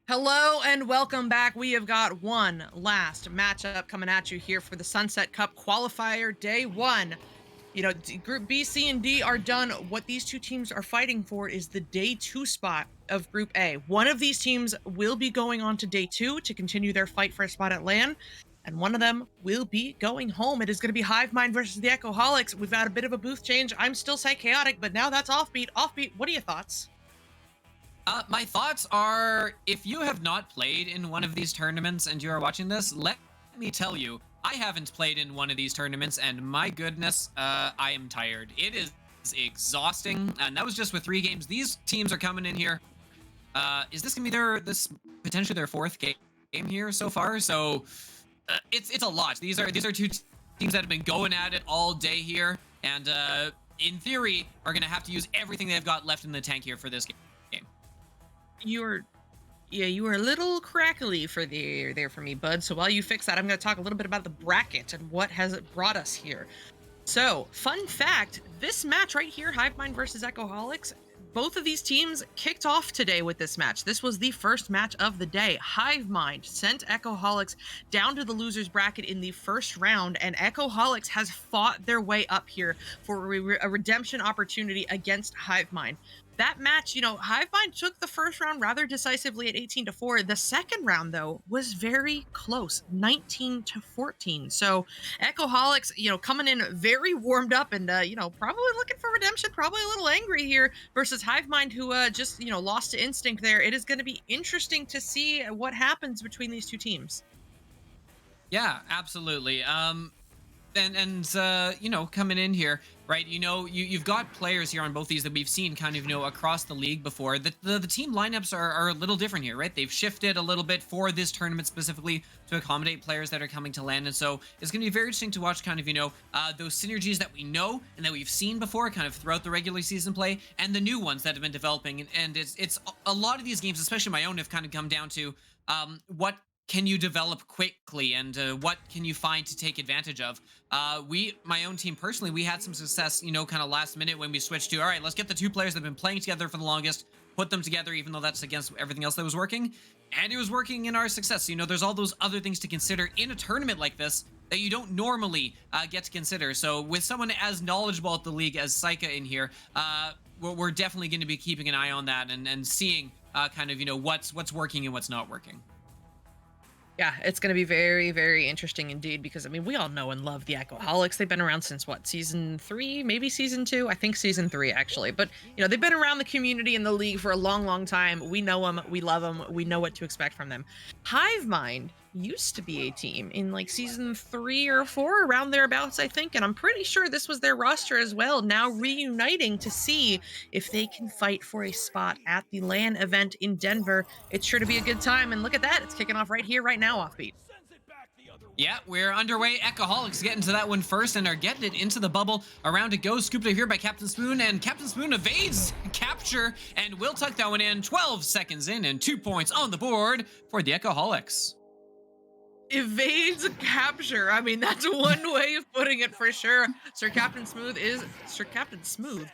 Hello and welcome back. We have got one last matchup coming at you here for the Sunset Cup Qualifier Day 1. You know, Group B, C, and D are done. What these two teams are fighting for is the Day 2 spot of Group A. One of these teams will be going on to Day 2 to continue their fight for a spot at LAN, and one of them will be going home. It is going to be Hivemind versus the Echoholics. We've got a bit of a booth change. I'm still Psychotic, but now that's Offbeat. Offbeat, what are your thoughts? My thoughts are, if you have not played in one of these tournaments and you are watching this, let me tell you, I haven't played in one of these tournaments, and my goodness, I am tired. It is exhausting, and that was just with 3 games. These teams are coming in here. Is this gonna be potentially their 4th game here so far? So it's a lot. These are 2 teams that have been going at it all day here, and in theory are gonna have to use everything they've got left in the tank here for this game. You were a little crackly there for me, bud. So while you fix that, I'm going to talk a little bit about the bracket and what has brought us here. So, fun fact, this match right here, Hivemind versus Echoholics, both of these teams kicked off today with this match. This was the first match of the day. Hivemind sent Echoholics down to the losers bracket in the first round, and Echoholics has fought their way up here for a redemption opportunity against Hivemind. That match, you know, Hivemind took the first round rather decisively at 18-4. The second round, though, was very close, 19-14. So Echoholics, you know, coming in very warmed up and, you know, probably looking for redemption, probably a little angry here versus Hivemind, who just, you know, lost to instinct there. It is going to be interesting to see what happens between these two teams. Yeah, absolutely. You know, coming in here, right, you know, you've got players here on both these that we've seen kind of, you know, across the league before. The team lineups are a little different here, right? They've shifted a little bit for this tournament specifically to accommodate players that are coming to LAN, and so it's going to be very interesting to watch kind of, you know, those synergies that we know and that we've seen before kind of throughout the regular season play, and the new ones that have been developing. And it's a lot of these games, especially my own, have kind of come down to what can you develop quickly, and what can you find to take advantage of? My own team personally, we had some success, you know, kind of last minute when we switched to, all right, let's get the 2 players that have been playing together for the longest, put them together, even though that's against everything else that was working. And it was working in our success. You know, there's all those other things to consider in a tournament like this that you don't normally get to consider. So with someone as knowledgeable at the league as Saika in here, we're definitely going to be keeping an eye on that and seeing kind of, you know, what's working and what's not working. Yeah, it's going to be very, very interesting indeed, because, I mean, we all know and love the Echoholics. They've been around since, what, season 3, maybe season 2? I think season 3, actually. But, you know, they've been around the community and the league for a long, long time. We know them. We love them. We know what to expect from them. Hivemind used to be a team in, like, season 3 or 4, around thereabouts, I think. And I'm pretty sure this was their roster as well, now reuniting to see if they can fight for a spot at the LAN event in Denver. It's sure to be a good time. And look at that. It's kicking off right here, right now, Offbeat. Yeah, we're underway. Echoholics getting to that one first and are getting it into the bubble. Around it goes, scooped here by Captain Spoon, and Captain Spoon evades capture and will tuck that one in. 12 seconds in and 2 points on the board for the Echoholics. Evades capture. I mean, that's one way of putting it for sure. Sir Captain Smooth is Sir Captain Smooth.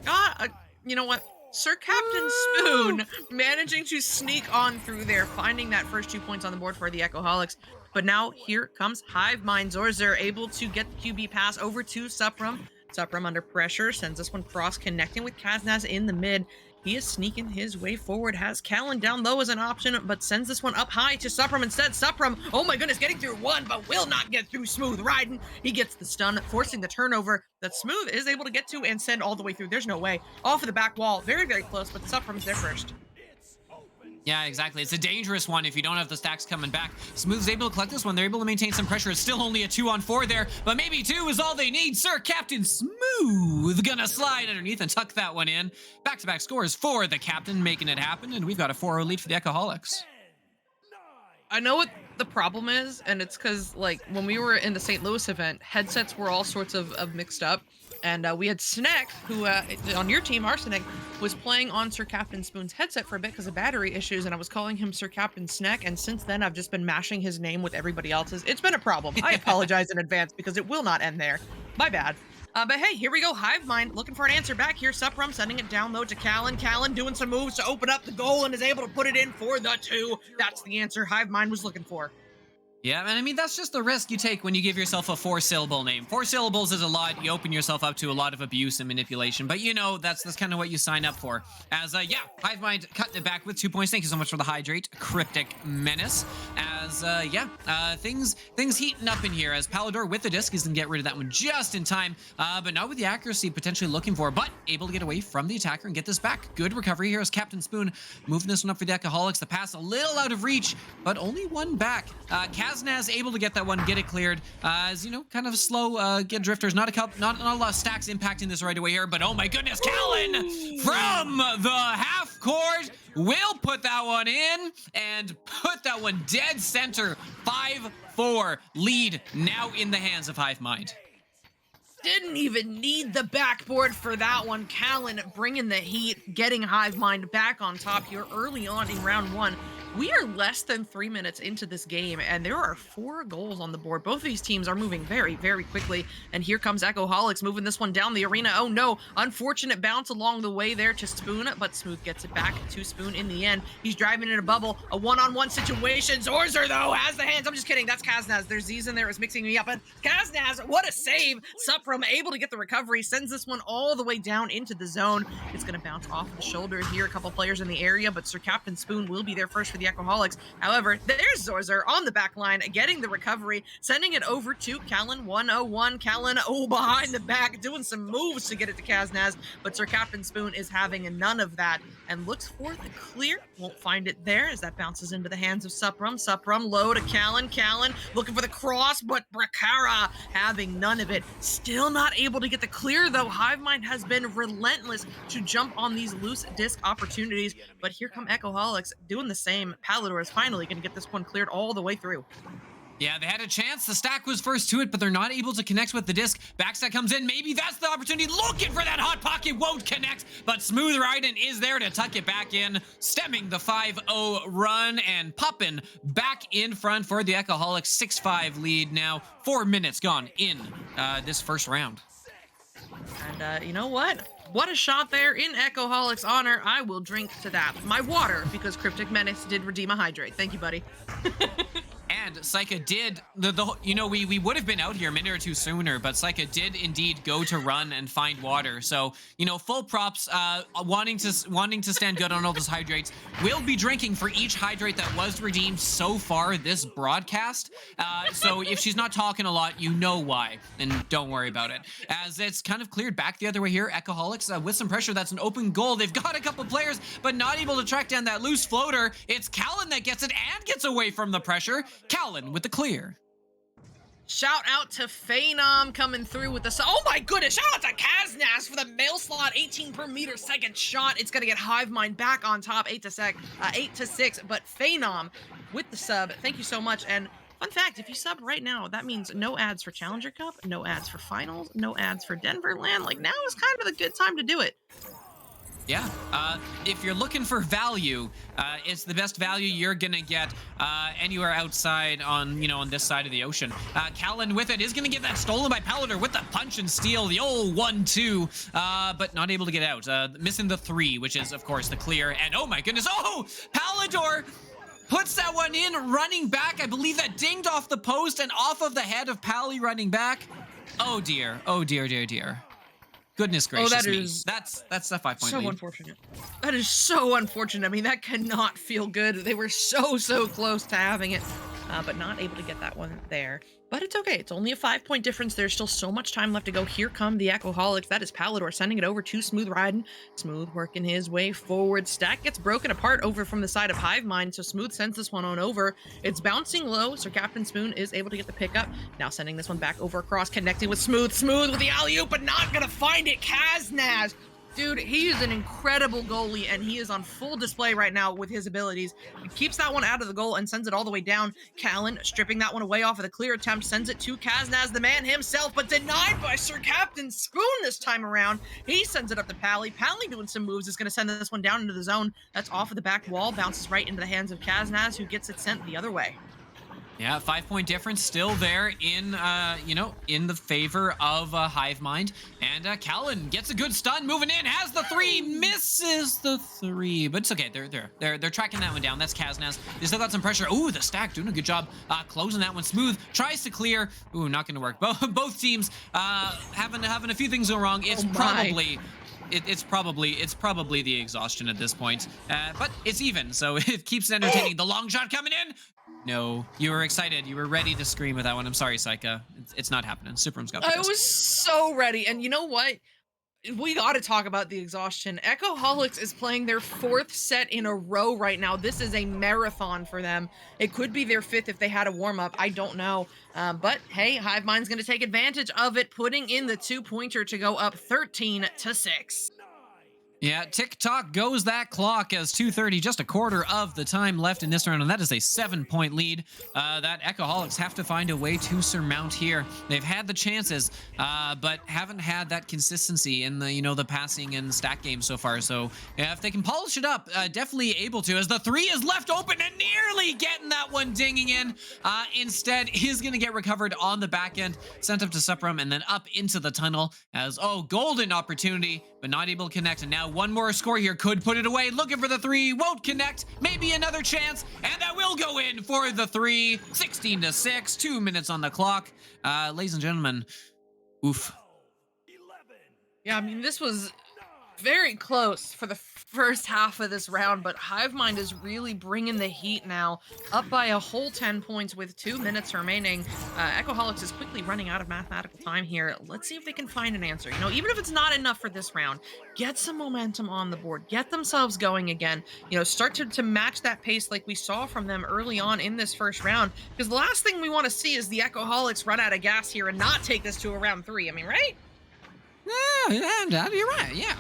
God, you know what? Sir Captain Spoon managing to sneak on through there, finding that first 2 points on the board for the Echoholics. But now here comes Hivemind. Zorzer able to get the QB pass over to Suprum. Suprum under pressure, sends this one cross, connecting with Kaznaz in the mid. He is sneaking his way forward, has Callan down low as an option, but sends this one up high to Suprum instead. Suprum, oh my goodness, getting through one, but will not get through Smooth riding. He gets the stun, forcing the turnover that Smooth is able to get to and send all the way through. There's no way. Off of the back wall, very, very close, but Suprum's there first. Yeah, exactly. It's a dangerous one if you don't have the stacks coming back. Smooth's able to collect this one. They're able to maintain some pressure. It's still only a 2-on-4 there, but maybe 2 is all they need. Sir Captain Smooth gonna slide underneath and tuck that one in. Back-to-back scores for the captain, making it happen, and we've got a 4-0 lead for the Echoholics. I know what the problem is, and it's because, like, when we were in the St. Louis event, headsets were all sorts of mixed up. And we had Snek, who, on your team, Arsenic, was playing on Sir Captain Spoon's headset for a bit because of battery issues, and I was calling him Sir Captain Snek, and since then I've just been mashing his name with everybody else's. It's been a problem. I apologize in advance because it will not end there. My bad. But hey, here we go. Hive Mind looking for an answer back here. Suprum sending it down low to Callan. Callan doing some moves to open up the goal and is able to put it in for the 2. That's the answer Hive Mind was looking for. Yeah, and I mean, that's just the risk you take when you give yourself a 4-syllable name. 4 syllables is a lot. You open yourself up to a lot of abuse and manipulation, but you know, that's kind of what you sign up for. As, yeah, Hive Mind cutting it back with 2 points. Thank you so much for the hydrate, Cryptic Menace. As, things heating up in here as Palador with the disc is going to get rid of that one just in time, but not with the accuracy potentially looking for, but able to get away from the attacker and get this back. Good recovery here as Captain Spoon moving this one up for the Ecoholics. The pass a little out of reach, but only one back. Kaznaz able to get that one, get it cleared. As you know, kind of slow. Get drifters. Not a lot of stacks impacting this right away here. But oh my goodness, Callan from the half court will put that one in and put that one dead center. 5-4 lead now in the hands of Hive Mind. Didn't even need the backboard for that one. Callan bringing the heat, getting Hive Mind back on top here early on in round 1. We are less than 3 minutes into this game, and there are 4 goals on the board. Both of these teams are moving very, very quickly, and here comes Ecoholics moving this one down the arena. Oh no, unfortunate bounce along the way there to Spoon, but Smooth gets it back to Spoon in the end. He's driving in a bubble, a one-on-one situation. Zorzer, though, has the hands. I'm just kidding, that's Kaznaz. There's Z's in there, it's mixing me up, and Kaznaz, what a save! Suprum able to get the recovery, sends this one all the way down into the zone. It's gonna bounce off the shoulder here. A couple players in the area, but Sir Captain Spoon will be there first for the Ecoholics. However, there's Zorzer on the back line, getting the recovery, sending it over to Callan. 101. Callan, behind the back, doing some moves to get it to Kaznaz, but Sir Captain Spoon is having none of that and looks for the clear. Won't find it there as that bounces into the hands of Suprum. Suprum low to Callan. Callan looking for the cross, but Bracara having none of it. Still not able to get the clear, though. Hive Mind has been relentless to jump on these loose disc opportunities, but here come Ecoholics doing the same. Palador is finally going to get this one cleared all the way through. Yeah, they had a chance. The stack was first to it, but they're not able to connect with the disc. Backstack comes in. Maybe that's the opportunity. Looking for that hot pocket. Won't connect, but Smooth Riding is there to tuck it back in, stemming the 5-0 run and popping back in front for the Ecoholics. 6-5 lead now. 4 minutes gone in this first round. And you know what? What a shot there in Ecoholics' honor. I will drink to that. My water, because Cryptic Menace did redeem a hydrate. Thank you, buddy. And Psycha did, we would have been out here a minute or two sooner, but Psycha did indeed go to run and find water. So, full props, wanting to stand good on all those hydrates. We'll be drinking for each hydrate that was redeemed so far this broadcast. So if she's not talking a lot, you know why, and don't worry about it. As it's kind of cleared back the other way here, Ecoholics with some pressure. That's an open goal. They've got a couple players, but not able to track down that loose floater. It's Callan that gets it and gets away from the pressure. Callan with the clear. Shout out to Phenom coming through with the... Oh my goodness! Shout out to Kaznaz for the mail slot 18 per meter second shot. It's going to get Hive Mind back on top 8-6, but Phenom with the sub. Thank you so much. And fun fact, if you sub right now, that means no ads for Challenger Cup, no ads for Finals, no ads for Denver Land. Like, now is kind of the good time to do it. Yeah, if you're looking for value, it's the best value you're gonna get anywhere outside on this side of the ocean. Callan with it is gonna get that stolen by Palador with the punch and steal, the old 1-2, but not able to get out. Missing the 3, which is of course the clear. And oh my goodness, Palador puts that one in, running back. I believe that dinged off the post and off of the head of Pally running back. Oh dear, oh dear, dear, dear. Goodness gracious me. That's a 5-point so lead. Unfortunate. That is so unfortunate. I mean, that cannot feel good. They were so close to having it, but not able to get that one there. But it's okay. It's only a 5-point difference. There's still so much time left to go. Here come the Ecoholics. That is Palador sending it over to Smooth Riding. Smooth working his way forward. Stack gets broken apart over from the side of Hive Mind, so Smooth sends this one on over. It's bouncing low, so Captain Spoon is able to get the pickup. Now sending this one back over across, connecting with Smooth. Smooth with the alley-oop, but not gonna find it. Kaznaz. Dude, he is an incredible goalie, and he is on full display right now with his abilities. He keeps that one out of the goal and sends it all the way down. Callan stripping that one away off of the clear attempt, sends it to Kaznaz, the man himself, but denied by Sir Captain Spoon this time around. He sends it up to Pally. Pally doing some moves is going to send this one down into the zone. That's off of the back wall, bounces right into the hands of Kaznaz, who gets it sent the other way. Yeah, 5-point difference still there in, in the favor of Hivemind. And Callan gets a good stun, moving in, has the 3, misses the 3, but it's okay. They're tracking that one down. That's Kaznaz. They still got some pressure. Ooh, the stack doing a good job closing that one smooth. Tries to clear. Ooh, not going to work. Both teams having a few things go wrong. It's probably. It's probably the exhaustion at this point, but it's even, so it keeps entertaining. The long shot coming in. No, you were excited. You were ready to scream with that one. I'm sorry, Saika. It's not happening. Suprem's got the I best. was so ready, and you know what? We got to talk about the exhaustion. Echoholics is playing their 4th set in a row right now. This is a marathon for them. It could be their 5th if they had a warm-up. I don't know. But hey, Hivemind's going to take advantage of it, putting in the 2-pointer to go up 13-6. Yeah, tick-tock goes that clock as 2:30, just a quarter of the time left in this round, and that is a 7-point lead that Echoholics have to find a way to surmount here. They've had the chances, but haven't had that consistency in the, the passing and stack game so far. So yeah, if they can polish it up, definitely able to, as the 3 is left open and nearly getting that one dinging in. Instead, is going to get recovered on the back end, sent up to Suprum, and then up into the tunnel as, golden opportunity, but not able to connect. And now one more score here could put it away. Looking for the 3, won't connect. Maybe another chance, and that will go in for the 3. 16-6, 2 minutes on the clock. Ladies and gentlemen, oof. Yeah, I mean, this was very close for the first half of this round, but Hivemind is really bringing the heat now, up by a whole 10 points with 2 minutes remaining. Echoholics is quickly running out of mathematical time here. Let's see if they can find an answer. Even if it's not enough for this round, get some momentum on the board, get themselves going again, start to match that pace like we saw from them early on in this first round, because the last thing we want to see is the Echoholics run out of gas here and not take this to a round 3. I mean, right? Yeah, you're right, yeah.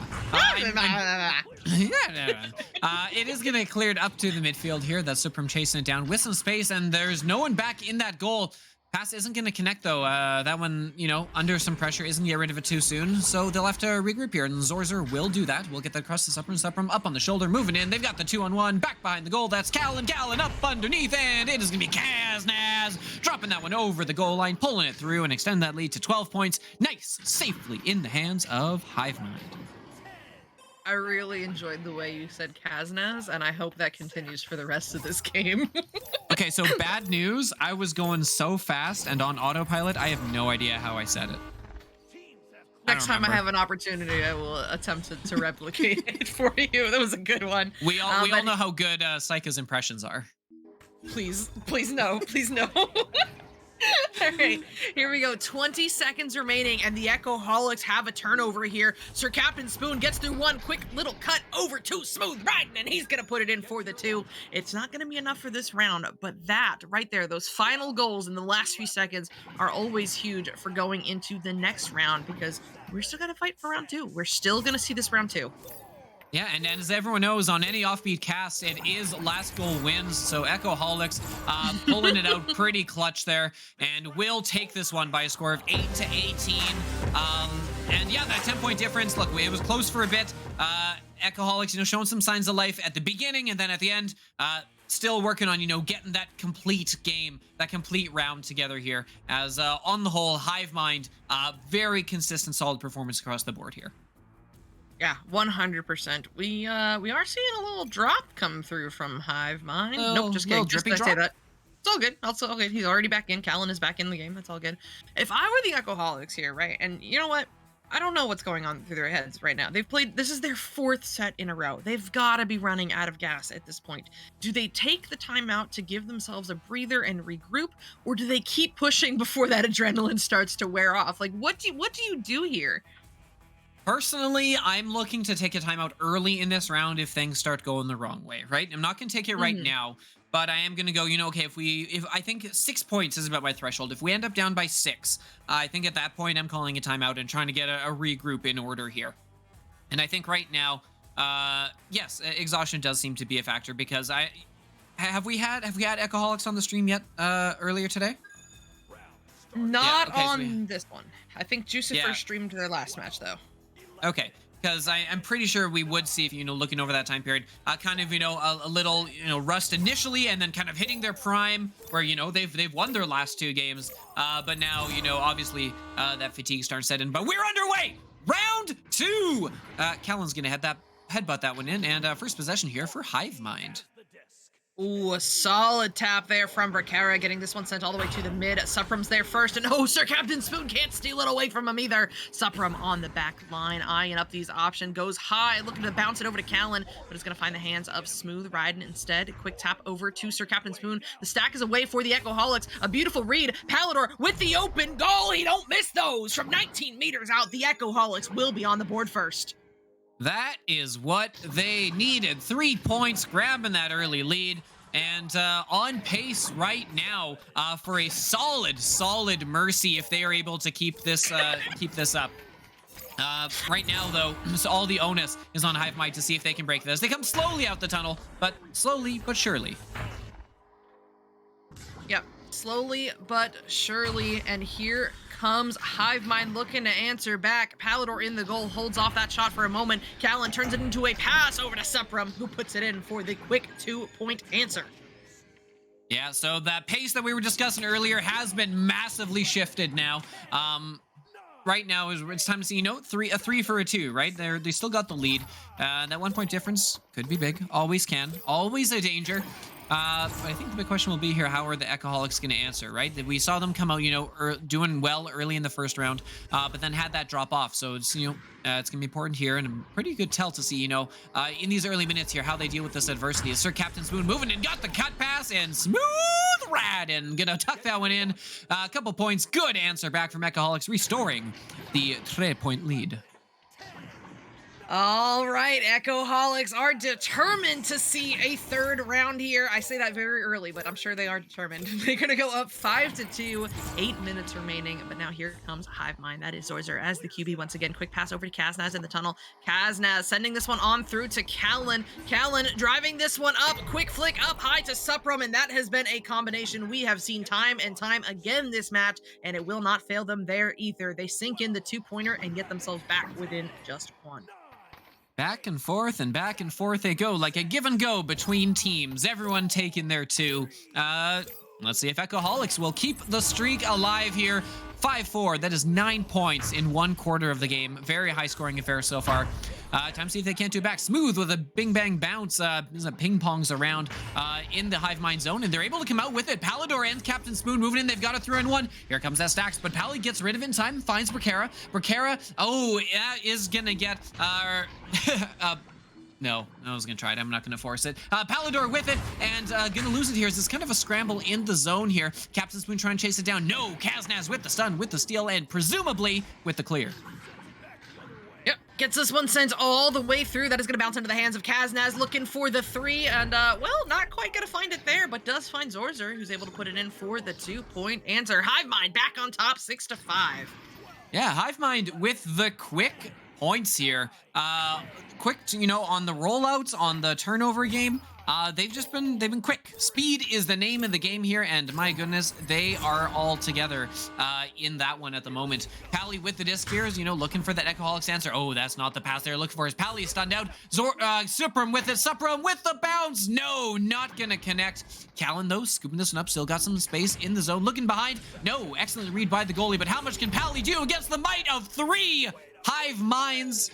It is going to cleared up to the midfield here. That's Supreme chasing it down with some space, and there's no one back in that goal. Pass isn't going to connect, though. That one, under some pressure, isn't going to get rid of it too soon, so they'll have to regroup here, and Zorzer will do that. We'll get that across to Suprum. Suprum up on the shoulder, moving in. They've got the 2-on-1, back behind the goal. That's Callan up underneath, and it is going to be Kaznaz dropping that one over the goal line, pulling it through, and extend that lead to 12 points. Nice, safely in the hands of Hivemind. I really enjoyed the way you said Kaznaz, and I hope that continues for the rest of this game. Okay, so bad news. I was going so fast and on autopilot, I have no idea how I said it. Next time I have an opportunity, I will attempt to replicate it for you. That was a good one. We all know how good Saika's impressions are. Please no. All right, here we go. 20 seconds remaining, and the Echoholics have a turnover here. Sir Captain Spoon gets through one quick little cut over to Smooth Riding, and he's going to put it in for the 2. It's not going to be enough for this round, but that right there, those final goals in the last few seconds are always huge for going into the next round, because we're still going to fight for round 2. We're still going to see this round 2. Yeah, and as everyone knows, on any offbeat cast, it is last goal wins. So Echoholics pulling it out pretty clutch there, and will take this one by a score of 8-18. And yeah, that 10-point difference. Look, it was close for a bit. Echoholics, showing some signs of life at the beginning, and then at the end, still working on, getting that complete game, that complete round together here. As on the whole, Hivemind, very consistent, solid performance across the board here. Yeah, 100%. We are seeing a little drop come through from Hivemind. Nope, just kidding. Just say that. It's all good. Also, okay, he's already back in. Callan is back in the game. That's all good. If I were the Echoholics here, right, and you know what? I don't know what's going on through their heads right now. This is their 4th set in a row. They've got to be running out of gas at this point. Do they take the time out to give themselves a breather and regroup, or do they keep pushing before that adrenaline starts to wear off? Like, what do you do here? Personally, I'm looking to take a timeout early in this round if things start going the wrong way, right? I'm not going to take it right now, but I am going to go, okay, if I think 6 points is about my threshold. If we end up down by 6, I think at that point I'm calling a timeout and trying to get a regroup in order here. And I think right now, yes, exhaustion does seem to be a factor, because have we had Echoholics on the stream yet earlier today? Not on this one. I think Jucifer streamed their last match, though. Okay. because I'm pretty sure we would see, if looking over that time period, kind of a little rust initially, and then kind of hitting their prime where they've won their last 2 games, but now obviously that fatigue starts to set in. But we're underway. Round 2. Callan's gonna headbutt that one in, and first possession here for Hivemind. Ooh, a solid tap there from Bracara, getting this one sent all the way to the mid. Suprum's there first, and oh, Sir Captain Spoon can't steal it away from him either. Suprum on the back line, eyeing up these options, goes high, looking to bounce it over to Callan, but it's going to find the hands of Smooth riding instead. Quick tap over to Sir Captain Spoon. The stack is away for the Echoholics. A beautiful read. Palador with the open goal. He don't miss those. From 19 meters out, the Echoholics will be on the board first. That is what they needed. 3 points, grabbing that early lead, and on pace right now for a solid Mercy if they are able to keep this up. Right now, though, so all the onus is on Hivemind to see if they can break this. They come slowly out the tunnel, but slowly but surely. Yep, slowly but surely, and here comes Hivemind looking to answer back. Palador in the goal, holds off that shot for a moment. Callan turns it into a pass over to Suprum, who puts it in for the quick 2-point answer. Yeah, so that pace that we were discussing earlier has been massively shifted now. Right now it's time to see, a 3 for a 2, right? They still got the lead. That 1-point difference could be big, always can, always a danger. But I think the big question will be here, how are the Echoholics going to answer, right? We saw them come out, doing well early in the first round, but then had that drop off. So it's, it's going to be important here, and a pretty good tell to see, in these early minutes here, how they deal with this adversity. Sir Captain Spoon moving and got the cut pass, and Smooth rad, and gonna tuck that one in. A couple points, good answer back from Echoholics, restoring the 3-point lead. All right, Echoholics are determined to see a third round here. I say that very early, but I'm sure they are determined. They're going to go up 5-2, 8 minutes remaining. But now here comes Hivemind. That is Zorzer as the QB once again. Quick pass over to Kaznaz in the tunnel. Kaznaz sending this one on through to Callan. Callan driving this one up. Quick flick up high to Suprum, and that has been a combination we have seen time and time again this match, and it will not fail them there either. They sink in the 2-pointer and get themselves back within just 1. Back and forth they go, like a give and go between teams. Everyone taking their 2. Let's see if Echoholics will keep the streak alive here. 5-4, that is 9 points in 1 quarter of the game. Very high scoring affair so far. Time to see if they can't do it back. Smooth with a bing bang bounce. Ping pongs around in the Hivemind zone, and they're able to come out with it. Palador and Captain Spoon moving in. They've got a 3-on-1. Here comes that stacks, but Pally gets rid of it in time, finds Bracara. Bracara, is gonna get no, I was gonna try it. I'm not gonna force it. Palador with it, and gonna lose it here. It's kind of a scramble in the zone here. Captain Spoon trying to chase it down. No, Kaznaz with the stun, with the steal, and presumably with the clear. Yep, gets this one sent all the way through. That is going to bounce into the hands of Kaznaz, looking for the 3, and, well, not quite going to find it there, but does find Zorzer, who's able to put it in for the 2-point answer. Hivemind back on top, 6-5. Yeah, Hivemind with the quick points here. Quick, on the rollouts, on the turnover game. They've been quick. Speed is the name of the game here, and my goodness, they are all together in that one at the moment. Pally with the disc here is, looking for that Echoholics answer. Oh, that's not the pass they're looking for. Is Pally stunned out? Suprum with it. Suprum with the bounce. No, not gonna connect. Callan, though, scooping this one up. Still got some space in the zone. Looking behind. No, excellent read by the goalie, but how much can Pally do against the might of 3 Hiveminds?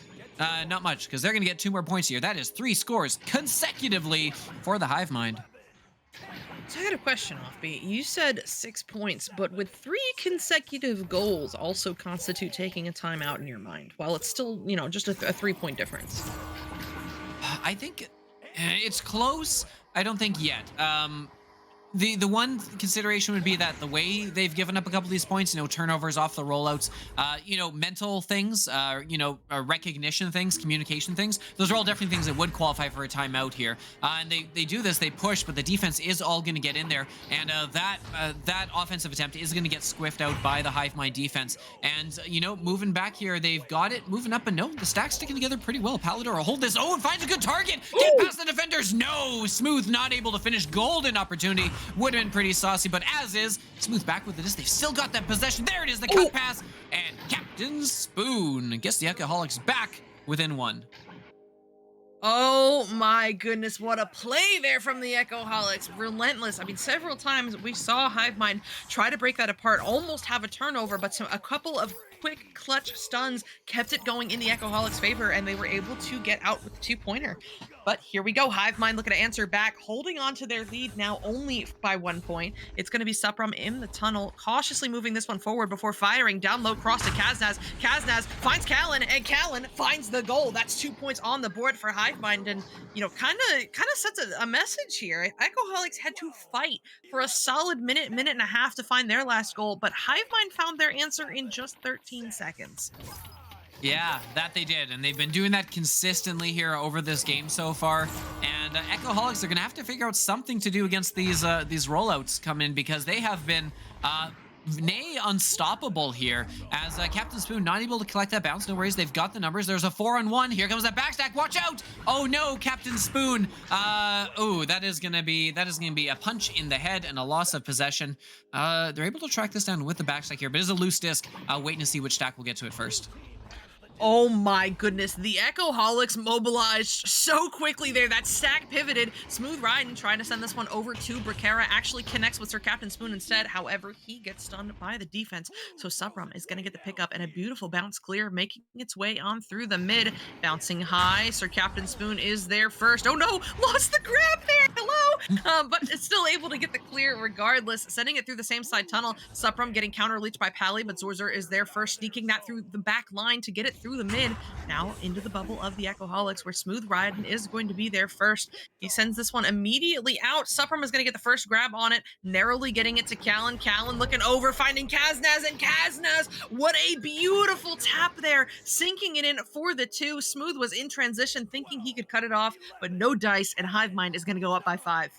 Not much, because they're going to get 2 more points here. That is 3 scores consecutively for the Hivemind. So I got a question, Offbeat. You said 6 points, but would 3 consecutive goals also constitute taking a timeout in your mind, while it's still, just a 3-point difference? I think it's close. I don't think yet. The one consideration would be that the way they've given up a couple of these points, turnovers off the rollouts, mental things, recognition things, communication things, those are all definitely things that would qualify for a timeout here. And they do this, they push, but the defense is all going to get in there, and that offensive attempt is going to get squiffed out by the Hivemind defense. And, moving back here, they've got it, moving up, and no, the stack's sticking together pretty well. Palador will hold this, and finds a good target, get past the defenders, no, Smooth not able to finish, golden opportunity. Would have been pretty saucy, but as is, Smooth back with the disc. They've still got that possession. There it is, the cut pass, and Captain Spoon gets the Echoholics back within 1. Oh my goodness, what a play there from the Echoholics. Relentless. I mean, several times we saw Hivemind try to break that apart, almost have a turnover, but a couple of quick clutch stuns kept it going in the Echoholics' favor, and they were able to get out with the 2-pointer. But here we go. Hivemind looking to answer back, holding on to their lead now only by 1 point. It's going to be Supram in the tunnel, cautiously moving this one forward before firing. Down low, cross to Kaznaz. Kaznaz finds Callan, and Callan finds the goal. That's 2 points on the board for Hivemind, and, you know, kind of sets a message here. Echoholics had to fight for a solid minute and a half to find their last goal, but Hivemind found their answer in just 13 seconds. Yeah, that they did, and they've been doing that consistently here over this game so far. And Echoholics are going to have to figure out something to do against these rollouts come in, because they have been nay unstoppable here. As Captain Spoon not able to collect that bounce. No worries, they've got the numbers. There's a 4-on-1. Here comes that backstack. Watch out! Oh no, Captain Spoon. Oh, that is gonna be a punch in the head and a loss of possession. They're able to track this down with the backstack here, but it is a loose disc. Waiting to see which stack will get to it first. Oh my goodness, the Echoholics mobilized so quickly there. That stack pivoted. Smooth Riding trying to send this one over to Brickera. Actually connects with Sir Captain Spoon instead. However, he gets stunned by the defense. So Supram is going to get the pickup and a beautiful bounce clear, making its way on through the mid. Bouncing high. Sir Captain Spoon is there first. Oh no, lost the grab there. Hello. But it's still able to get the clear regardless. Sending it through the same side tunnel. Supram getting counter leached by Pally, but Zorzer is there first, sneaking that through the back line to get it through the mid. Now into the bubble of the Echoholics, where Smooth Riding is going to be there first. He sends this one immediately out. Supram is going to get the first grab on it, narrowly getting it to Callan. Callan looking over, finding Kaznaz, and Kaznaz, what a beautiful tap there, sinking it in for the 2. Smooth was in transition, thinking he could cut it off, but no dice, and Hivemind is going to go up by 5.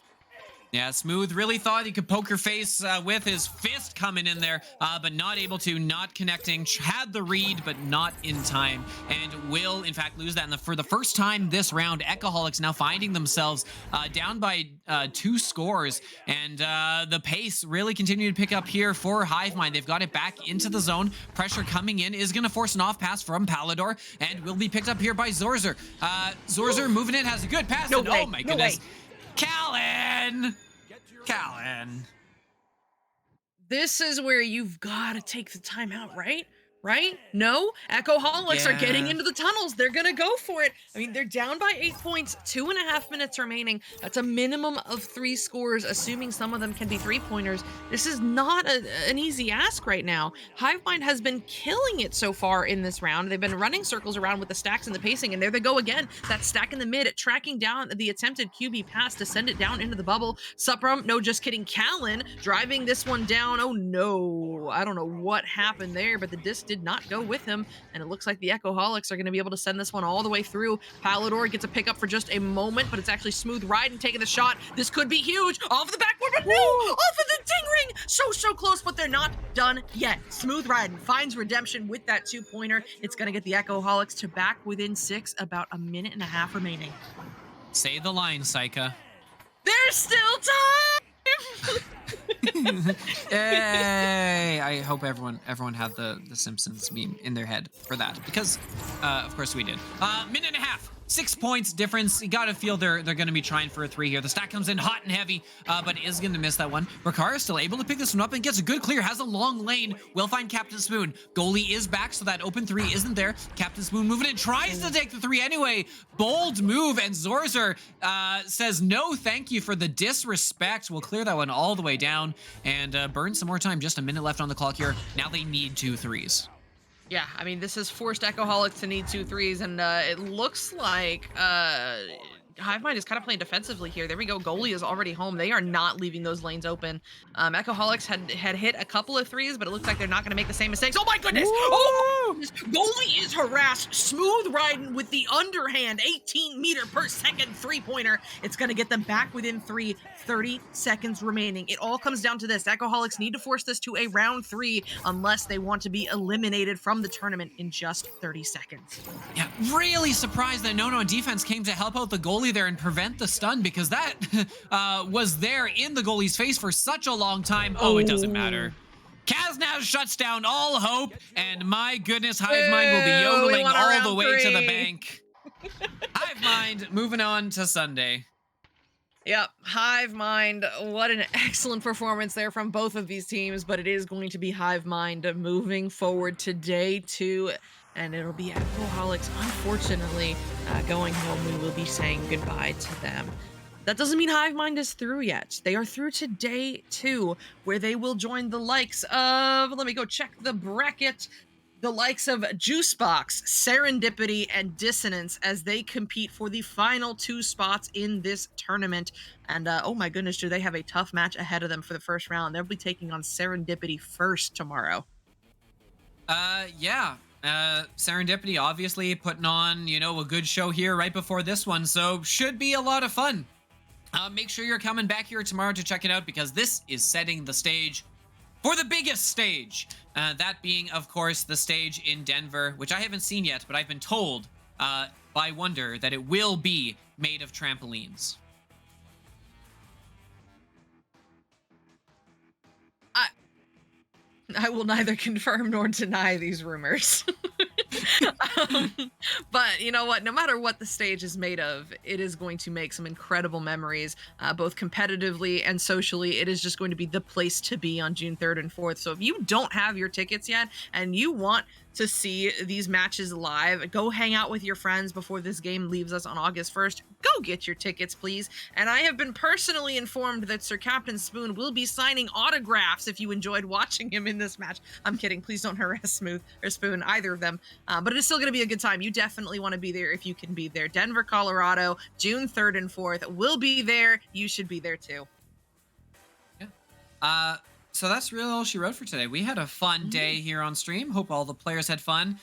Yeah, Smooth really thought he could poker face with his fist coming in there, but not able to, not connecting. Had the read, but not in time, and will, in fact, lose that. And for the first time this round, Echoholics now finding themselves down by 2 scores, and the pace really continued to pick up here for Hivemind. They've got it back into the zone. Pressure coming in is going to force an off pass from Palador, and will be picked up here by Zorzer. Zorzer moving in, has a good pass, and oh my goodness. Callan! This is where you've got to take the time out, right? Right? No? Echoholics are getting into the tunnels. They're going to go for it. I mean, they're down by 8 points, 2.5 minutes remaining. That's a minimum of 3 scores, assuming some of them can be 3-pointers. This is not an easy ask right now. Hivemind has been killing it so far in this round. They've been running circles around with the stacks and the pacing, and there they go again. That stack in the mid, tracking down the attempted QB pass to send it down into the bubble. Supram, no, just kidding. Callan driving this one down. Oh no, I don't know what happened there, but the disc did not go with him, and it looks like the Echoholics are going to be able to send this one all the way through. Palador gets a pickup for just a moment, but it's actually Smooth Riding taking the shot. This could be huge. Off the backboard, but no! Off of the ding ring! So close, but they're not done yet. Smooth Riding finds redemption with that 2-pointer. It's going to get the Echoholics to back within 6, about a minute and a half remaining. Say the line, Saika. There's still time! Yay! I hope everyone had the Simpsons meme in their head for that, because of course we did. Minute and a half. 6 points difference. You gotta feel they're gonna be trying for a 3 here. The stack comes in hot and heavy, but is gonna miss that one. Ricard is still able to pick this one up and gets a good clear. Has a long lane. Will find Captain Spoon. Goalie is back, so that open 3 isn't there. Captain Spoon moving in, tries to take the 3 anyway. Bold move, and Zorzer says no thank you for the disrespect. We'll clear that one all the way down and burn some more time. Just a minute left on the clock here. Now they need 2 threes. Yeah, I mean, this has forced Echoholics to need 2 threes, and it looks like Hivemind is kind of playing defensively here. There we go. Goalie is already home. They are not leaving those lanes open. Echoholics had hit a couple of 3s, but it looks like they're not going to make the same mistakes. Oh my goodness! Woo! Oh my goodness! Goalie is harassed. Smooth Riding with the underhand 18-meter-per-second 3-pointer. It's going to get them back within 3. 30 seconds remaining. It all comes down to this. Echoholics need to force this to a round 3 unless they want to be eliminated from the tournament in just 30 seconds. Yeah, really surprised that No defense came to help out the goalie there and prevent the stun, because that was there in the goalie's face for such a long time. Oh, it doesn't matter. Kaznaz shuts down all hope, and my goodness, Hive Mind will be yodeling want a all round the way to the 3. bank. Hive Mind moving on to Sunday. Yep, Hive Mind, what an excellent performance there from both of these teams, but it is going to be Hive Mind moving forward to day 2, and it'll be Alcoholics, unfortunately, going home. We will be saying goodbye to them. That doesn't mean Hive Mind is through yet. They are through to day 2, where they will join the likes of, let me go check the bracket, the likes of Juicebox, Serendipity, and Dissonance as they compete for the final 2 spots in this tournament. And oh my goodness, do they have a tough match ahead of them for the first round. They'll be taking on Serendipity first tomorrow. Yeah. Serendipity obviously putting on, a good show here right before this one, so should be a lot of fun. Make sure you're coming back here tomorrow to check it out, because this is setting the stage for the biggest stage. That being, of course, the stage in Denver, which I haven't seen yet, but I've been told by Wonder that it will be made of trampolines. I will neither confirm nor deny these rumors. But you know what? No matter what the stage is made of, it is going to make some incredible memories, both competitively and socially. It is just going to be the place to be on June 3rd and 4th. So if you don't have your tickets yet and you want to see these matches live, go hang out with your friends before this game leaves us on August 1st. Go get your tickets, please. And I have been personally informed that Sir Captain Spoon will be signing autographs if you enjoyed watching him in this match. I'm kidding. Please don't harass Smooth or Spoon, either of them. But it is still going to be a good time. You definitely want to be there if you can be there. Denver, Colorado, June 3rd and 4th. We'll be there. You should be there too. Yeah. So that's really all she wrote for today. We had a fun day here on stream. Hope all the players had fun.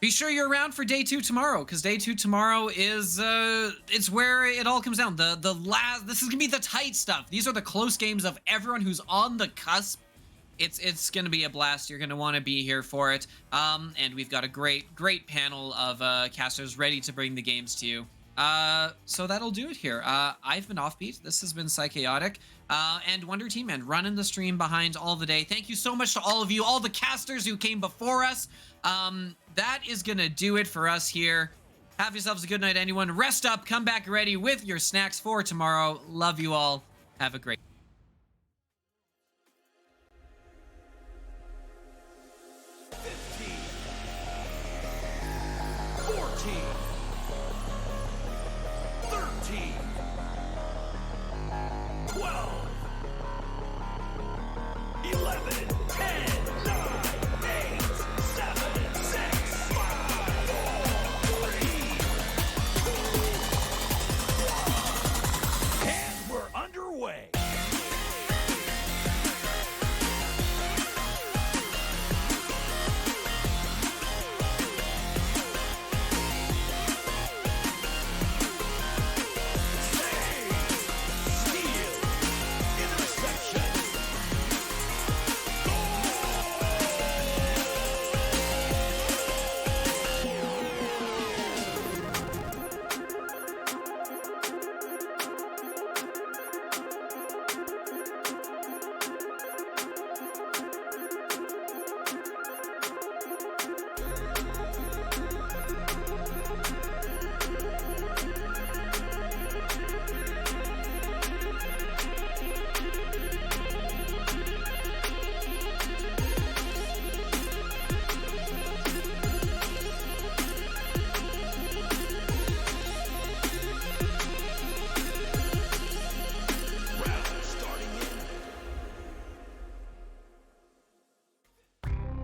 Be sure you're around for day 2 tomorrow, because day 2 tomorrow is it's where it all comes down. This is gonna be the tight stuff. These are the close games of everyone who's on the cusp. It's gonna be a blast. You're gonna want to be here for it. And we've got a great panel of casters ready to bring the games to you. So that'll do it here. I've been Offbeat. This has been Psychaotic. And Wonder Team Man running the stream behind all the day. Thank you so much to all of you, all the casters who came before us. That is gonna do it for us here. Have yourselves a good night, anyone. Rest up, come back ready with your snacks for tomorrow. Love you all. Have a great 15, 14, 13, 12, 11, 10, 9, 8, 7, 6, 5, 4, 3, 2, 1. And we're underway.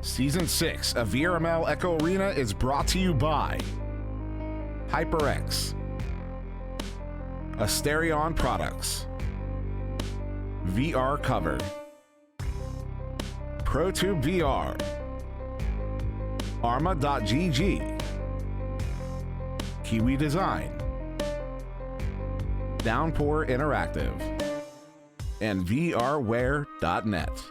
Season 6 of VRML Echo Arena is brought to you by HyperX, Asterion Products, VR Cover, ProTube VR, Arma.gg, Kiwi Design, Downpour Interactive, and VRware.net.